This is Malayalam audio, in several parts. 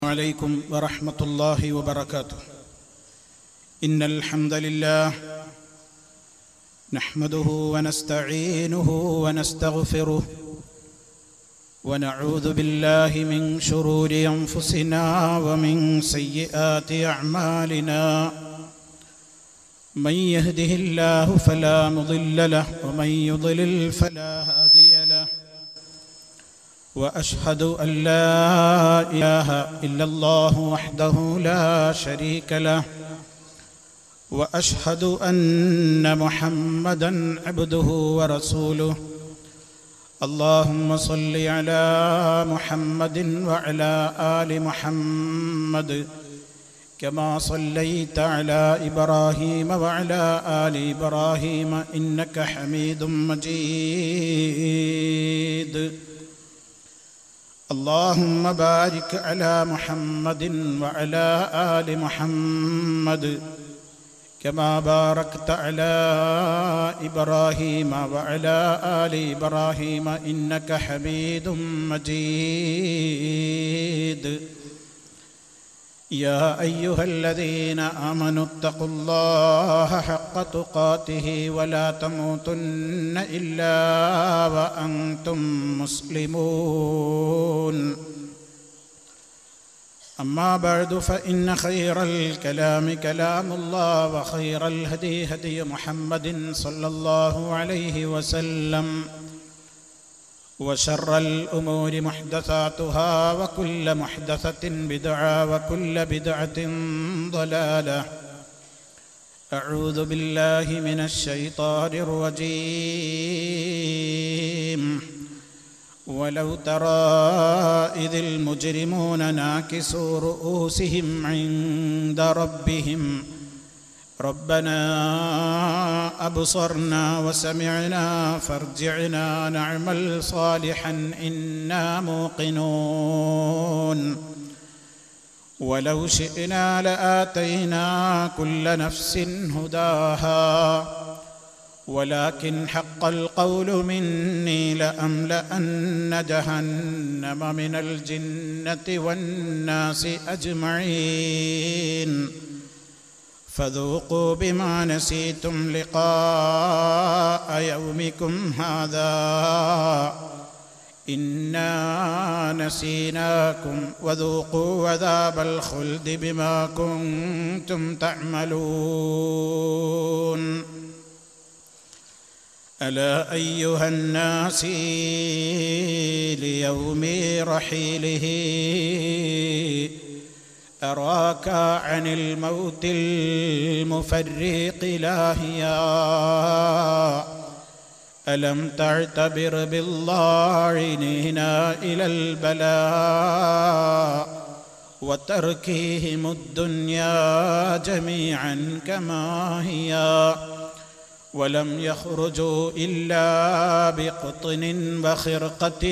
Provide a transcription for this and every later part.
عليكم ورحمة الله وبركاته. إن الحمد لله نحمده ونستعينه ونستغفره ونعوذ بالله من شرور أنفسنا ومن سيئات أعمالنا. من يهده الله فلا مضل له ومن يضلل فلا هادي له. وأشهد أن لا إله إلا الله وحده لا شريك له. وأشهد أن محمدا عبده ورسوله. اللهم صل على محمد وعلى آل محمد كما صليت على إبراهيم وعلى آل إبراهيم إنك حميد مجيد. اللهم بارك على محمد وعلى آل محمد كما باركت على إبراهيم وعلى آل إبراهيم إنك حميد مجيد. يا أيها الذين آمنوا اتقوا الله حق تقاته ولا تموتن إلا وأنتم مسلمون. أما بعد فإن خير الكلام كلام الله وخير الهدي هدي محمد صلى الله عليه وسلم وشر الأمور محدثاتها وكل محدثة بدعة وكل بدعة ضلالة. أعوذ بالله من الشيطان الرجيم. ولو ترى إذ المجرمون ناكسوا رؤوسهم عند ربهم ربنا أبصرنا وسمعنا فارجعنا نعمل صالحا إنا موقنون. ولو شئنا لآتينا كل نفس هداها ولكن حق القول مني لأملأن جهنم من الجنة والناس أجمعين. فذوقوا بما نسيتم لقاء يومكم هذا إنا نسيناكم وذوقوا عذاب الخلد بما كنتم تعملون. ألا أيها الناس ليوم رحيله أراك عن الموت المفرق لاهيا. ألم تعتبر بالضاعنين إلى البلاء وتركهم الدنيا جميعا كما هي ولم يخرجوا إلا بقطن وخرقة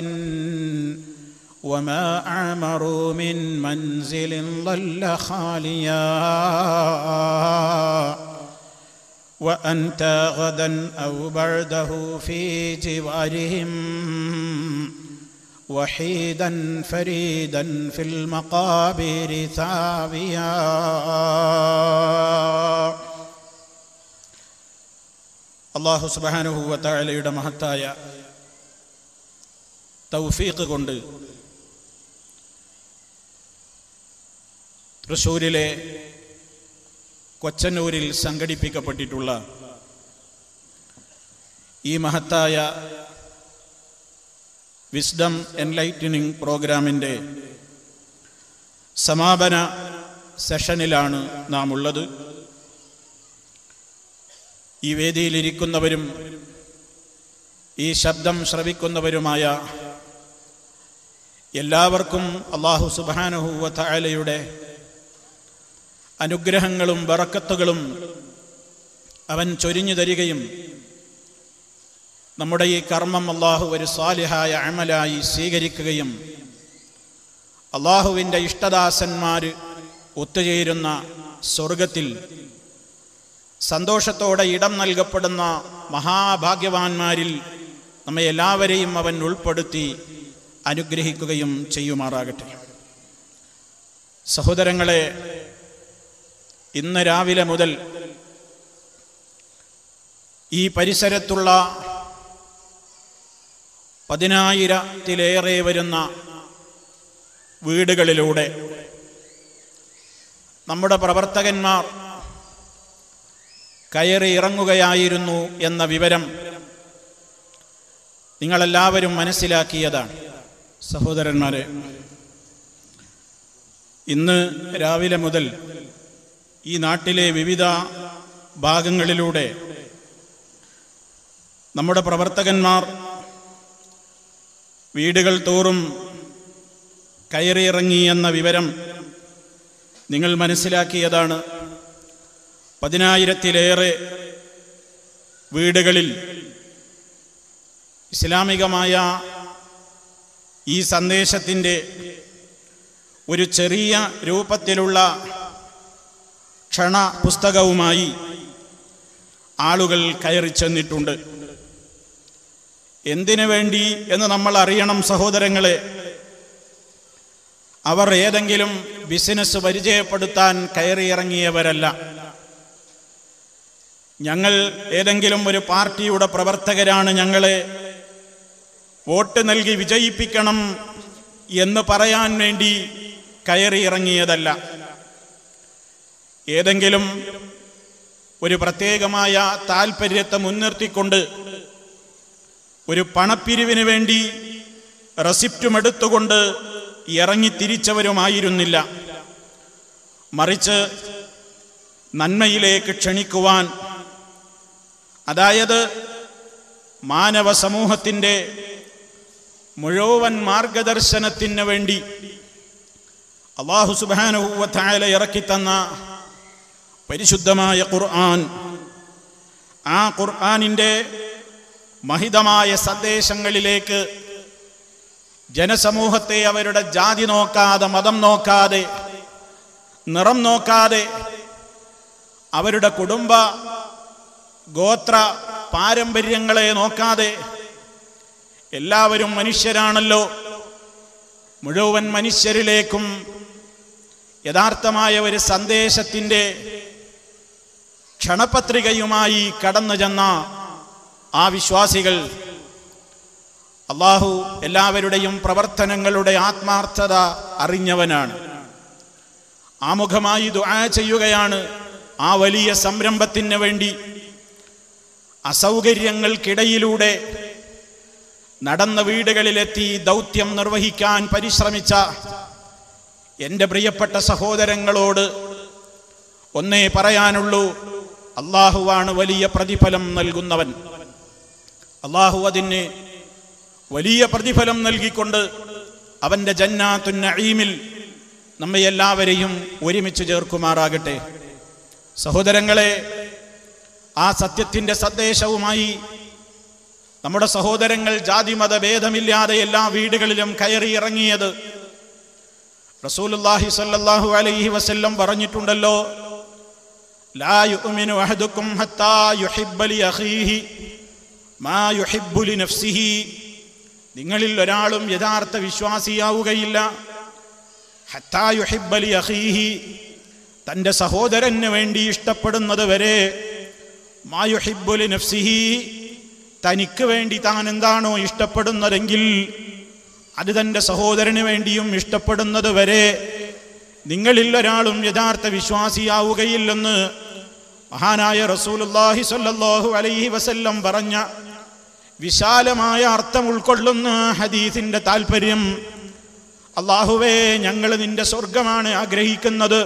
وما أعمروا من منزل ظل خاليا. وأنت غدا أو بعده في جوارهم وحيدا فريدا في المقابر ثاويا. അല്ലാഹു സുബ്ഹാനഹു വ തആലയുടെ മഹത്തായ തൗഫീഖ് കൊണ്ട് തൃശ്ശൂരിലെ കൊച്ചന്നൂരിൽ സംഘടിപ്പിക്കപ്പെട്ടിട്ടുള്ള ഈ മഹത്തായ വിസ്ഡം എൻലൈറ്റനിങ് പ്രോഗ്രാമിൻ്റെ സമാപന സെഷനിലാണ് നാം ഉള്ളത്. ഈ വേദിയിലിരിക്കുന്നവരും ഈ ശബ്ദം ശ്രവിക്കുന്നവരുമായ എല്ലാവർക്കും അല്ലാഹു സുബ്ഹാനഹു വ തആലയുടെ അനുഗ്രഹങ്ങളും ബറക്കത്തുകളും അവൻ ചൊരിഞ്ഞു തരികയും നമ്മുടെ ഈ കർമ്മം അല്ലാഹു ഒരു സാലിഹായ അമലായി സ്വീകരിക്കുകയും അല്ലാഹുവിൻ്റെ ഇഷ്ടദാസന്മാർ ഒത്തുചേരുന്ന സ്വർഗത്തിൽ സന്തോഷത്തോടെ ഇടം നൽകപ്പെടുന്ന മഹാഭാഗ്യവാന്മാരിൽ നമ്മെ എല്ലാവരെയും അവൻ ഉൾപ്പെടുത്തി അനുഗ്രഹിക്കുകയും ചെയ്യുമാറാകട്ടെ. സഹോദരങ്ങളെ, ഇന്ന് രാവിലെ മുതൽ ഈ പരിസരത്തുള്ള 10,000-ത്തിലേറെ വരുന്ന വീടുകളിലൂടെ നമ്മുടെ പ്രവർത്തകന്മാർ കയറി ഇറങ്ങുകയായിരുന്നു എന്ന വിവരം നിങ്ങളെല്ലാവരും മനസ്സിലാക്കിയതാണ്. സഹോദരന്മാരെ, ഇന്ന് രാവിലെ മുതൽ ഈ നാട്ടിലെ വിവിധ ഭാഗങ്ങളിലൂടെ നമ്മുടെ പ്രവർത്തകന്മാർ വീടുകൾ തോറും കയറിയിറങ്ങി എന്ന വിവരം നിങ്ങൾ മനസ്സിലാക്കിയതാണ്. 10,000-ത്തിലേറെ വീടുകളിൽ ഇസ്ലാമികമായ ഈ സന്ദേശത്തിൻ്റെ ഒരു ചെറിയ രൂപത്തിലുള്ള ക്ഷണ പുസ്തകവുമായി ആളുകൾ കയറി ചെന്നിട്ടുണ്ട്. എന്തിനു വേണ്ടി എന്ന് നമ്മൾ അറിയണം സഹോദരങ്ങളെ. അവർ ഏതെങ്കിലും ബിസിനസ് പരിചയപ്പെടുത്താൻ കയറിയിറങ്ങിയവരല്ല. ഞങ്ങൾ ഏതെങ്കിലും ഒരു പാർട്ടിയുടെ പ്രവർത്തകരാണ്, ഞങ്ങളെ വോട്ട് നൽകി വിജയിപ്പിക്കണം എന്ന് പറയാൻ വേണ്ടി കയറിയിറങ്ങിയതല്ല. ഏതെങ്കിലും ഒരു പ്രത്യേകമായ താൽപര്യത്തെ മുൻനിർത്തിക്കൊണ്ട് ഒരു പണപ്പിരിവിന് വേണ്ടി റെസിപ്റ്റുമെടുത്തുകൊണ്ട് ഇറങ്ങി തിരിച്ചവരുമായിരുന്നില്ല. മറിച്ച് നന്മയിലേക്ക് ക്ഷണിക്കുവാൻ, അതായത് മാനവ സമൂഹത്തിൻ്റെ മുഴുവൻ മാർഗദർശനത്തിന് വേണ്ടി അല്ലാഹു സുബ്ഹാനഹു വ തആല ഇറക്കിത്തന്ന പരിശുദ്ധമായ ഖുർആൻ, ആ ഖുർആനിൻ്റെ മഹിതമായ സന്ദേശങ്ങളിലേക്ക് ജനസമൂഹത്തെ അവരുടെ ജാതി നോക്കാതെ, മതം നോക്കാതെ, നിറം നോക്കാതെ, അവരുടെ കുടുംബ ഗോത്ര പാരമ്പര്യങ്ങളെ നോക്കാതെ, എല്ലാവരും മനുഷ്യരാണല്ലോ, മുഴുവൻ മനുഷ്യരിലേക്കും യഥാർത്ഥമായ ഒരു സന്ദേശത്തിൻ്റെ ക്ഷണപത്രികയുമായി കടന്നു ചെന്ന ആ വിശ്വാസികൾ, അല്ലാഹു എല്ലാവരുടെയും പ്രവർത്തനങ്ങളുടെ ആത്മാർത്ഥത അറിഞ്ഞവനാണ്. ആമുഖമായി ദുആ ചെയ്യുകയാണ് ആ വലിയ സംരംഭത്തിന് വേണ്ടി. അസൗകര്യങ്ങൾക്കിടയിലൂടെ നടന്ന വീടുകളിലെത്തി ദൗത്യം നിർവഹിക്കാൻ പരിശ്രമിച്ച എൻ്റെ പ്രിയപ്പെട്ട സഹോദരങ്ങളോട് ഒന്നേ പറയാനുള്ളൂ: അല്ലാഹുവാണ് വലിയ പ്രതിഫലം നൽകുന്നവൻ. അല്ലാഹു അതിന് വലിയ പ്രതിഫലം നൽകിക്കൊണ്ട് അവൻ്റെ ജന്നാത്തുൻ നഈമിൽ നമ്മെ എല്ലാവരെയും ഒരുമിച്ച് ചേർക്കുമാറാകട്ടെ. സഹോദരങ്ങളെ, ആ സത്യത്തിൻ്റെ സന്ദേശവുമായി നമ്മുടെ സഹോദരങ്ങൾ ജാതിമത ഭേദമില്ലാതെ എല്ലാ വീടുകളിലും കയറി ഇറങ്ങിയത് റസൂലുള്ളാഹി സ്വല്ലല്ലാഹു അലൈഹി വസല്ലം പറഞ്ഞിട്ടുണ്ടല്ലോ: ലാ യുഅ്മിനു അഹദുക്കും ഹത്താ യുഹിബ്ബ ലി അഖീഹി മാ യുഹിബ്ബു ലി നഫ്സിഹി. നിങ്ങളിൽ ഒരാളും യഥാർത്ഥ വിശ്വാസിയാവുകയില്ല ഹത്താ യുഹിബ്ബ ലി അഖീഹി, തൻ്റെ സഹോദരന് വേണ്ടി ഇഷ്ടപ്പെടുന്നത് വരെ, മാ യുഹിബ്ബു ലി നഫ്സിഹി, തനിക്ക് വേണ്ടി താൻ എന്താണോ ഇഷ്ടപ്പെടുന്നതെങ്കിൽ അത് തൻ്റെ സഹോദരന് വേണ്ടിയും ഇഷ്ടപ്പെടുന്നത് വരെ നിങ്ങളിൽ ഒരാളും യഥാർത്ഥ വിശ്വാസിയാവുകയില്ലെന്ന് മഹാനായ റസൂലുള്ളാഹി സ്വല്ലല്ലാഹു അലൈഹി വസല്ലം പറഞ്ഞ വിശാലമായ അർത്ഥം ഉൾക്കൊള്ളുന്ന ഹദീസിൻ്റെ താല്പര്യം: അല്ലാഹുവേ, ഞങ്ങൾ നിന്റെ സ്വർഗമാണ് ആഗ്രഹിക്കുന്നത്,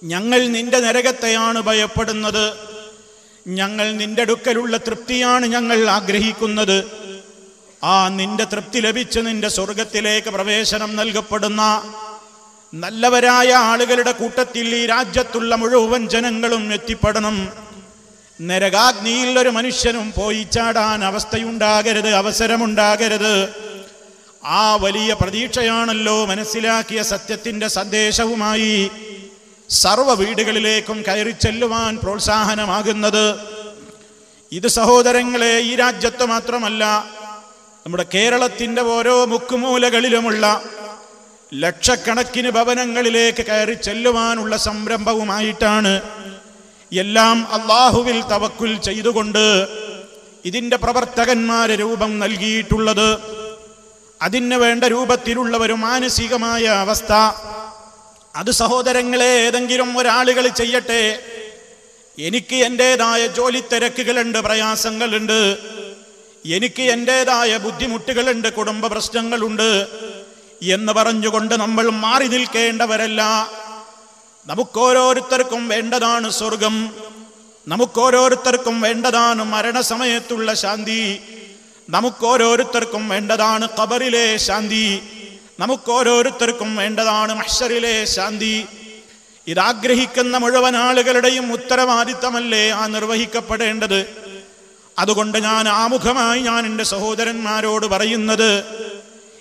ഞങ്ങൾ നിന്റെ നരകത്തെയാണ് ഭയപ്പെടുന്നത്, ഞങ്ങൾ നിന്റെ അടുക്കലുള്ള തൃപ്തിയാണ് ഞങ്ങൾ ആഗ്രഹിക്കുന്നത്. ആ നിന്റെ തൃപ്തി ലഭിച്ച് നിന്റെ സ്വർഗത്തിലേക്ക് പ്രവേശനം നൽകപ്പെടുന്ന നല്ലവരായ ആളുകളുടെ കൂട്ടത്തിൽ ഈ രാജ്യത്തുള്ള മുഴുവൻ ജനങ്ങളും എത്തിപ്പെടണം. നരകാഗ്നിയിൽ ഒരു മനുഷ്യനും പോയി ചാടാൻ അവസ്ഥയുണ്ടാകരുത്, അവസരമുണ്ടാകരുത്. ആ വലിയ പ്രതീക്ഷയാണല്ലോ മനസ്സിലാക്കിയ സത്യത്തിൻ്റെ സന്ദേശവുമായി സർവ്വ വീടുകളിലേക്കും കയറി ചെല്ലുവാൻ പ്രോത്സാഹനമാകുന്നത്. ഇത് സഹോദരങ്ങളെ, ഈ രാജ്യത്ത് മാത്രമല്ല, നമ്മുടെ കേരളത്തിൻ്റെ ഓരോ മുക്കുമൂലകളിലുമുള്ള ലക്ഷക്കണക്കിന് ഭവനങ്ങളിലേക്ക് കയറി ചെല്ലുവാനുള്ള സംരംഭവുമായിട്ടാണ് എല്ലാം അല്ലാഹുവിൽ തവക്കുൽ ചെയ്തുകൊണ്ട് ഇതിൻ്റെ പ്രവർത്തകന്മാരെ രൂപം നൽകിയിട്ടുള്ളത്. അതിന് വേണ്ട രൂപത്തിലുള്ള ഒരു മാനസികമായ അവസ്ഥ അത് സഹോദരങ്ങളെ ഏതെങ്കിലും ഒരാളുകൾ ചെയ്യട്ടെ. എനിക്ക് എൻ്റെതായ ജോലി തിരക്കുകളുണ്ട്, പ്രയാസങ്ങളുണ്ട്, എനിക്ക് എൻ്റെതായ ബുദ്ധിമുട്ടുകളുണ്ട്, കുടുംബ പ്രശ്നങ്ങളുണ്ട് എന്ന് പറഞ്ഞുകൊണ്ട് നമ്മൾ മാറി നിൽക്കേണ്ടവരല്ല. നമുക്കോരോരുത്തർക്കും വേണ്ടതാണ് സ്വർഗം, നമുക്കോരോരുത്തർക്കും വേണ്ടതാണ് മരണസമയത്തുള്ള ശാന്തി, നമുക്കോരോരുത്തർക്കും വേണ്ടതാണ് ഖബറിലെ ശാന്തി, നമുക്കോരോരുത്തർക്കും വേണ്ടതാണ് മഹ്ശറിലെ ശാന്തി. ഇതാഗ്രഹിക്കുന്ന മുഴുവൻ ആളുകളുടെയും ഉത്തരവാദിത്തമല്ലേ ആ നിർവഹിക്കപ്പെടേണ്ടത്? അതുകൊണ്ട് ഞാൻ ആമുഖമായി എൻ്റെ സഹോദരന്മാരോട് പറയുന്നത്,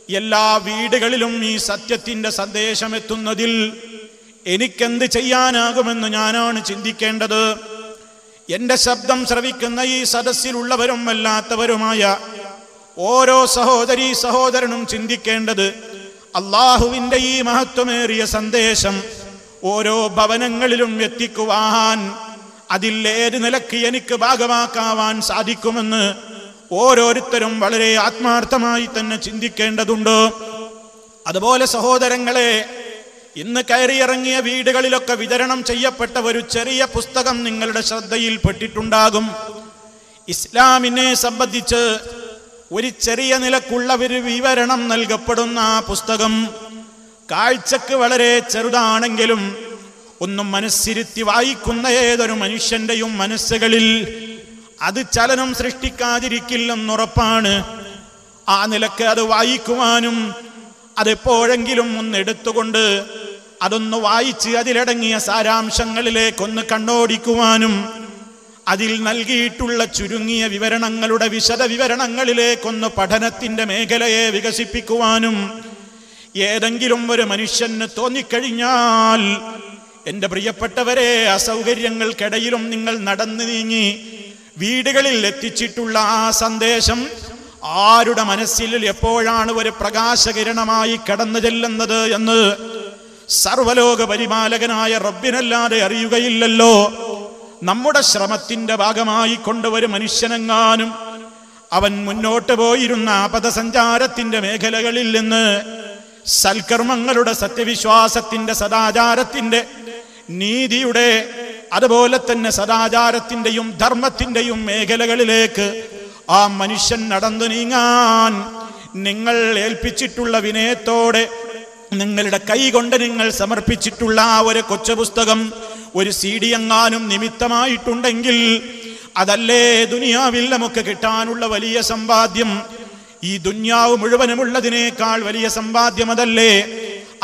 എല്ലാ വീടുകളിലും ഈ സത്യത്തിൻ്റെ സന്ദേശം എത്തുന്നതിൽ എനിക്കെന്ത് ചെയ്യാനാകുമെന്ന് ഞാനാണ് ചിന്തിക്കേണ്ടത്. എൻ്റെ ശബ്ദം ശ്രവിക്കുന്ന ഈ സദസ്സിലുള്ളവരും അല്ലാത്തവരുമായ ഓരോ സഹോദരീ സഹോദരനും ചിന്തിക്കേണ്ടത്, അള്ളാഹുവിൻ്റെ ഈ മഹത്വമേറിയ സന്ദേശം ഓരോ ഭവനങ്ങളിലും എത്തിക്കുവാൻ അതിൽ ഏത് നിലയ്ക്ക് എനിക്ക് ഭാഗമാക്കാവാൻ സാധിക്കുമെന്ന് ഓരോരുത്തരും വളരെ ആത്മാർത്ഥമായി തന്നെ ചിന്തിക്കേണ്ടതുണ്ട്. അതുപോലെ സഹോദരങ്ങളെ, ഇന്ന് കയറിയിറങ്ങിയ വീടുകളിലൊക്കെ വിതരണം ചെയ്യപ്പെട്ട ഒരു ചെറിയ പുസ്തകം നിങ്ങളുടെ ശ്രദ്ധയിൽപ്പെട്ടിട്ടുണ്ടാകും. ഇസ്ലാമിനെ സംബന്ധിച്ച് ഒരു ചെറിയ നിലക്കുള്ള ഒരു വിവരണം നൽകപ്പെടുന്ന ആ പുസ്തകം കാഴ്ചക്ക് വളരെ ചെറുതാണെങ്കിലും ഒന്നും മനസ്സിരുത്തി വായിക്കുന്ന ഏതൊരു മനുഷ്യന്റെയും മനസ്സുകളിൽ അത് ചലനം സൃഷ്ടിക്കാതിരിക്കില്ലെന്നുറപ്പാണ്. ആ നിലക്ക് അത് വായിക്കുവാനും അതെപ്പോഴെങ്കിലും ഒന്നെടുത്തുകൊണ്ട് അതൊന്ന് വായിച്ച് അതിലടങ്ങിയ സാരാംശങ്ങളിലേക്കൊന്ന് കണ്ണോടിക്കുവാനും അതിൽ നൽകിയിട്ടുള്ള ചുരുങ്ങിയ വിവരണങ്ങളുടെ വിശദ വിവരണങ്ങളിലേക്കൊന്ന് പഠനത്തിൻ്റെ മേഖലയെ വികസിപ്പിക്കുവാനും ഏതെങ്കിലും ഒരു മനുഷ്യന് തോന്നിക്കഴിഞ്ഞാൽ, എൻ്റെ പ്രിയപ്പെട്ടവരെ, അസൗകര്യങ്ങൾക്കിടയിലും നിങ്ങൾ നടന്നു നീങ്ങി വീടുകളിൽ എത്തിച്ചിട്ടുള്ള ആ സന്ദേശം ആരുടെ മനസ്സിൽ എപ്പോഴാണ് ഒരു പ്രകാശകിരണമായി കടന്നു ചെല്ലുന്നത് എന്ന് സർവലോക പരിപാലകനായ റബ്ബിനല്ലാതെ അറിയുകയില്ലല്ലോ. നമ്മുടെ ശ്രമത്തിന്റെ ഭാഗമായി കൊണ്ടുവരും മനുഷ്യനെങ്ങാനും അവൻ മുന്നോട്ട് പോയിരുന്ന പദസഞ്ചാരത്തിന്റെ മേഖലകളിൽ നിന്ന് സൽക്കർമ്മങ്ങളുടെ, സത്യവിശ്വാസത്തിന്റെ, സദാചാരത്തിന്റെ, നീതിയുടെ, അതുപോലെ തന്നെ സദാചാരത്തിന്റെയും ധർമ്മത്തിന്റെയും മേഖലകളിലേക്ക് ആ മനുഷ്യൻ നടന്നു നീങ്ങാൻ നിങ്ങൾ ഏൽപ്പിച്ചിട്ടുള്ള വിനയത്തോടെ നിങ്ങളുടെ കൈ കൊണ്ട് നിങ്ങൾ സമർപ്പിച്ചിട്ടുള്ള ആ ഒരു കൊച്ചു പുസ്തകം, ഒരു CD എങ്ങാനും നിമിത്തമായിട്ടുണ്ടെങ്കിൽ അതല്ലേ ദുനിയാവിൽ നമുക്ക് കിട്ടാനുള്ള വലിയ സമ്പാദ്യം. ഈ ദുനിയാവ് മുഴുവനുമുള്ളതിനേക്കാൾ വലിയ സമ്പാദ്യം അതല്ലേ?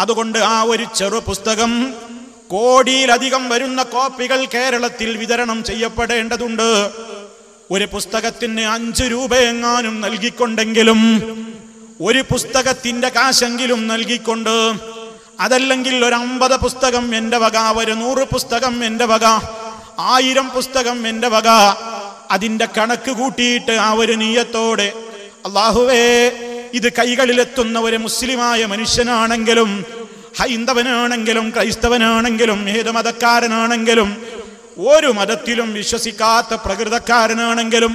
അതുകൊണ്ട് ആ ഒരു ചെറു പുസ്തകം കോടിയിലധികം വരുന്ന കോപ്പികൾ കേരളത്തിൽ വിതരണം ചെയ്യപ്പെടേണ്ടതുണ്ട്. ഒരു പുസ്തകത്തിന് 5 രൂപയെങ്ങാനും നൽകിക്കൊണ്ടെങ്കിലും, ഒരു പുസ്തകത്തിന്റെ കാശെങ്കിലും നൽകിക്കൊണ്ട്, അതല്ലെങ്കിൽ ഒരു 50 പുസ്തകം എൻ്റെ വക, ഒരു 100 പുസ്തകം എൻ്റെ വക, 1000 പുസ്തകം എൻ്റെ വക, അതിൻ്റെ കണക്ക് കൂട്ടിയിട്ട് ആ ഒരു നിയ്യത്തോടെ, അല്ലാഹുവേ, ഇത് കൈകളിലെത്തുന്ന ഒരു മുസ്ലിമായ മനുഷ്യനാണെങ്കിലും, ഹൈന്ദവനാണെങ്കിലും, ക്രൈസ്തവനാണെങ്കിലും, ഏത് മതക്കാരനാണെങ്കിലും, ഒരു മതത്തിലും വിശ്വസിക്കാത്ത പ്രകൃതക്കാരനാണെങ്കിലും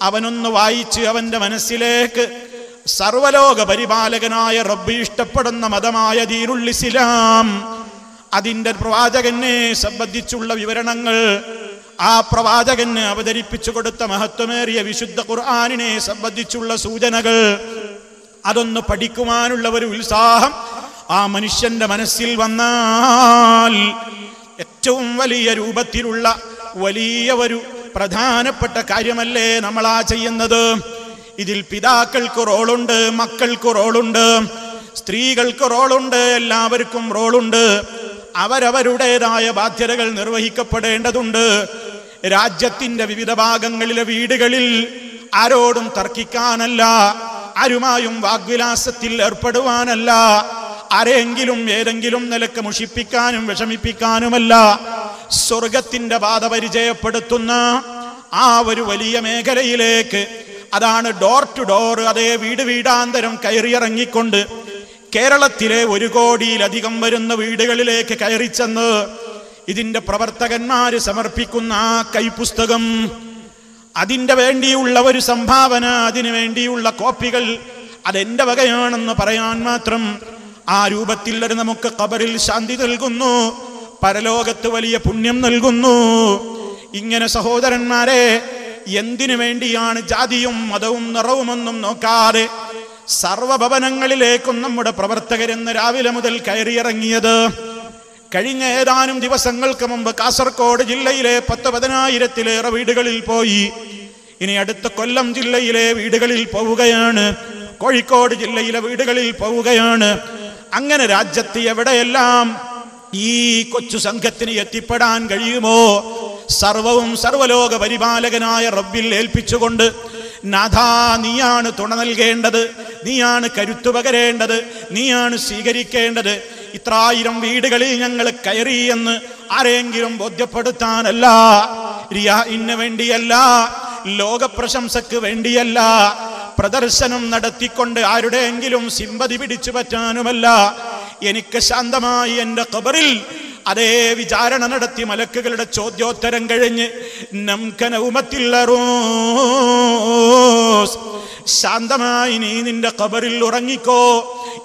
അവനൊന്ന് വായിച്ച് അവൻ്റെ മനസ്സിലേക്ക് സർവലോക പരിപാലകനായ റബ്ബ് ഇഷ്ടപ്പെടുന്ന മതമായ ദീനുൽ ഇസ്ലാം, അതിൻ്റെ പ്രവാചകനെ സംബന്ധിച്ചുള്ള വിവരണങ്ങൾ, ആ പ്രവാചകന് അവതരിപ്പിച്ചു കൊടുത്ത മഹത്വമേറിയ വിശുദ്ധ ഖുർആനിനെ സംബന്ധിച്ചുള്ള സൂചനകൾ, അതൊന്ന് പഠിക്കുവാനുള്ള ഒരു ഉത്സാഹം ആ മനുഷ്യന്റെ മനസ്സിൽ വന്നാൽ ഏറ്റവും വലിയ രൂപത്തിലുള്ള വലിയ ഒരു പ്രധാനപ്പെട്ട കാര്യമല്ലേ നമ്മളാ ചെയ്യുന്നത്? ഇതിൽ പിതാക്കൾക്ക് റോളുണ്ട്, മക്കൾക്ക് റോളുണ്ട്, സ്ത്രീകൾക്ക് റോളുണ്ട്, എല്ലാവർക്കും റോളുണ്ട്. അവരവരുടേതായ ബാധ്യതകൾ നിർവഹിക്കപ്പെടേണ്ടതുണ്ട്. രാജ്യത്തിന്റെ വിവിധ ഭാഗങ്ങളിലെ വീടുകളിൽ ആരോടും തർക്കിക്കാനല്ല, ആരുമായും വാഗ്വിലാസത്തിൽ ഏർപ്പെടുവാനല്ല, ആരെങ്കിലും ഏതെങ്കിലും നിലക്ക് മുഷിപ്പിക്കാനും വിഷമിപ്പിക്കാനുമല്ല, സ്വർഗത്തിന്റെ പാത പരിചയപ്പെടുത്തുന്ന ആ ഒരു വലിയ മേഖലയിലേക്ക്, അതാണ് ഡോർ ടു ഡോർ, അതേ വീട് വീടാന്തരം കയറിയിറങ്ങിക്കൊണ്ട് കേരളത്തിലെ 1 കോടിയിലധികം വരുന്ന വീടുകളിലേക്ക് കയറിച്ചെന്ന് ഇതിന്റെ പ്രവർത്തകന്മാര് സമർപ്പിക്കുന്ന ആ കൈപ്പുസ്തകം, അതിൻ്റെ വേണ്ടിയുള്ള ഒരു സംഭാവന, അതിനു വേണ്ടിയുള്ള കോപ്പികൾ, അതെന്റെ വകയാണെന്ന് പറയാൻ മാത്രം ആ രൂപത്തിൽ അത് നമുക്ക് ഖബറിൽ ശാന്തി നൽകുന്നു, പരലോകത്ത് വലിയ പുണ്യം നൽകുന്നു. ഇങ്ങനെ സഹോദരന്മാരെ, എന്തിനു വേണ്ടിയാണ് ജാതിയും മതവും നിറവുമൊന്നും നോക്കാതെ സർവഭവനങ്ങളിലേക്കും നമ്മുടെ പ്രവർത്തകരെന്ന് രാവിലെ മുതൽ കയറിയിറങ്ങിയത്? കഴിഞ്ഞ ഏതാനും ദിവസങ്ങൾക്ക് മുമ്പ് കാസർഗോഡ് ജില്ലയിലെ 10,000-ലേറെ വീടുകളിൽ പോയി. ഇനി അടുത്ത കൊല്ലം ജില്ലയിലെ വീടുകളിൽ പോവുകയാണ്, കോഴിക്കോട് ജില്ലയിലെ വീടുകളിൽ പോവുകയാണ്. അങ്ങനെ രാജ്യത്ത് എവിടെയെല്ലാം ഈ കൊച്ചു സംഘത്തിന് എത്തിപ്പെടാൻ കഴിയുമോ സർവവും സർവലോക പരിപാലകനായ റബ്ബിൽ ഏൽപ്പിച്ചുകൊണ്ട്, നാഥാ നീയാണ് തുണ നൽകേണ്ടത്, നീയാണ് കരുത്തു പകരേണ്ടത്, നീയാണ് സ്വീകരിക്കേണ്ടത്. 1000 വീടുകളിൽ ഞങ്ങൾ കയറി എന്ന് ആരെങ്കിലും ബോധ്യപ്പെടുത്താനല്ല, റിയാഇന് വേണ്ടിയല്ല, ലോകപ്രശംസക്ക് വേണ്ടിയല്ല, പ്രദർശനം നടത്തിക്കൊണ്ട് ആരുടെയെങ്കിലും സിമ്പതി പിടിച്ചു പറ്റാനുമല്ല. എനിക്ക് ശാന്തമായി എൻ്റെ ഖബറിൽ അതേ വിചാരണ നടത്തി മലക്കുകളുടെ ചോദ്യോത്തരം കഴിഞ്ഞ് ശാന്തമായി നീ നിന്റെ ഖബറിൽ ഉറങ്ങിക്കോ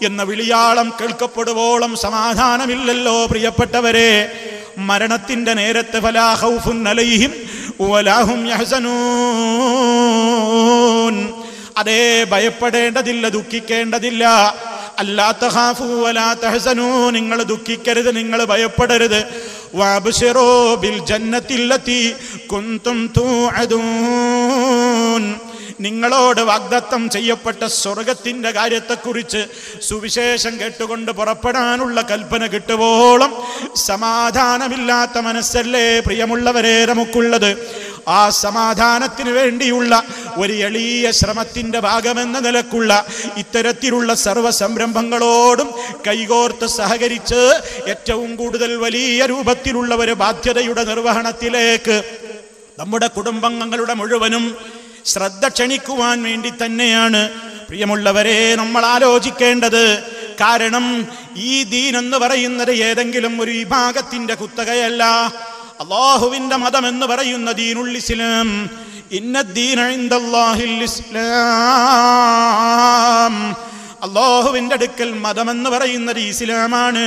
എന്ന വിളിയാളം കേൾക്കപ്പെടുവോളം സമാധാനമില്ലല്ലോ പ്രിയപ്പെട്ടവരെ. മരണത്തിന്റെ നേരത്ത് ഫലാ ഖൗഫുൻ അലൈഹിം വലാ ഹും യഹ്സനൂൻ, അതേ ഭയപ്പെടേണ്ടതില്ല, ദുഃഖിക്കേണ്ടതില്ല. അല്ലാ തഖാഫൂ വലാ തഹ്സനൂ, നിങ്ങൾ ദുഃഖിക്കരുത്, നിങ്ങൾ ഭയപ്പെടരുത്. വഅബ്ശിറൂ ബിൽ ജന്നത്തില്ലതി കുൻതും തൂഅദൂൻ, നിങ്ങളോട് വാഗ്ദത്തം ചെയ്യപ്പെട്ട സ്വർഗത്തിന്റെ കാര്യത്തെക്കുറിച്ച് സുവിശേഷം കേട്ടുകൊണ്ട് പുറപ്പെടാനുള്ള കൽപ്പന കിട്ടുവോളം സമാധാനമില്ലാത്ത മനസ്സല്ലേ പ്രിയമുള്ളവരെ നമുക്കുള്ളത്. ആ സമാധാനത്തിന് വേണ്ടിയുള്ള ഒരു എളിയ ശ്രമത്തിന്റെ ഭാഗമെന്ന നിലക്കുള്ള ഇത്തരത്തിലുള്ള സർവ്വ സംരംഭങ്ങളോടും കൈകോർത്ത് സഹകരിച്ച് ഏറ്റവും കൂടുതൽ വലിയ രൂപത്തിലുള്ള ഒരു ബാധ്യതയുടെ നിർവഹണത്തിലേക്ക് നമ്മുടെ കുടുംബാംഗങ്ങളുടെ മുഴുവനും ശ്രദ്ധ ക്ഷണിക്കുവാൻ വേണ്ടി തന്നെയാണ് പ്രിയമുള്ളവരെ നമ്മൾ ആലോചിക്കേണ്ടത്. കാരണം ഈ ദീൻ എന്ന് പറയുന്നത് ഏതെങ്കിലും ഒരു വിഭാഗത്തിന്റെ കുത്തകയല്ല. അല്ലാഹുവിന്റെ മതം എന്ന് പറയുന്ന ദീനുൽ ഇസ്ലാം, ഇന്നദ്ദീന ഇൻദല്ലാഹിൽ ഇസ്ലാം, അല്ലാഹുവിന്റെ അടുക്കൽ മതമെന്ന് പറയുന്നത് ഇസ്ലാമാണ്.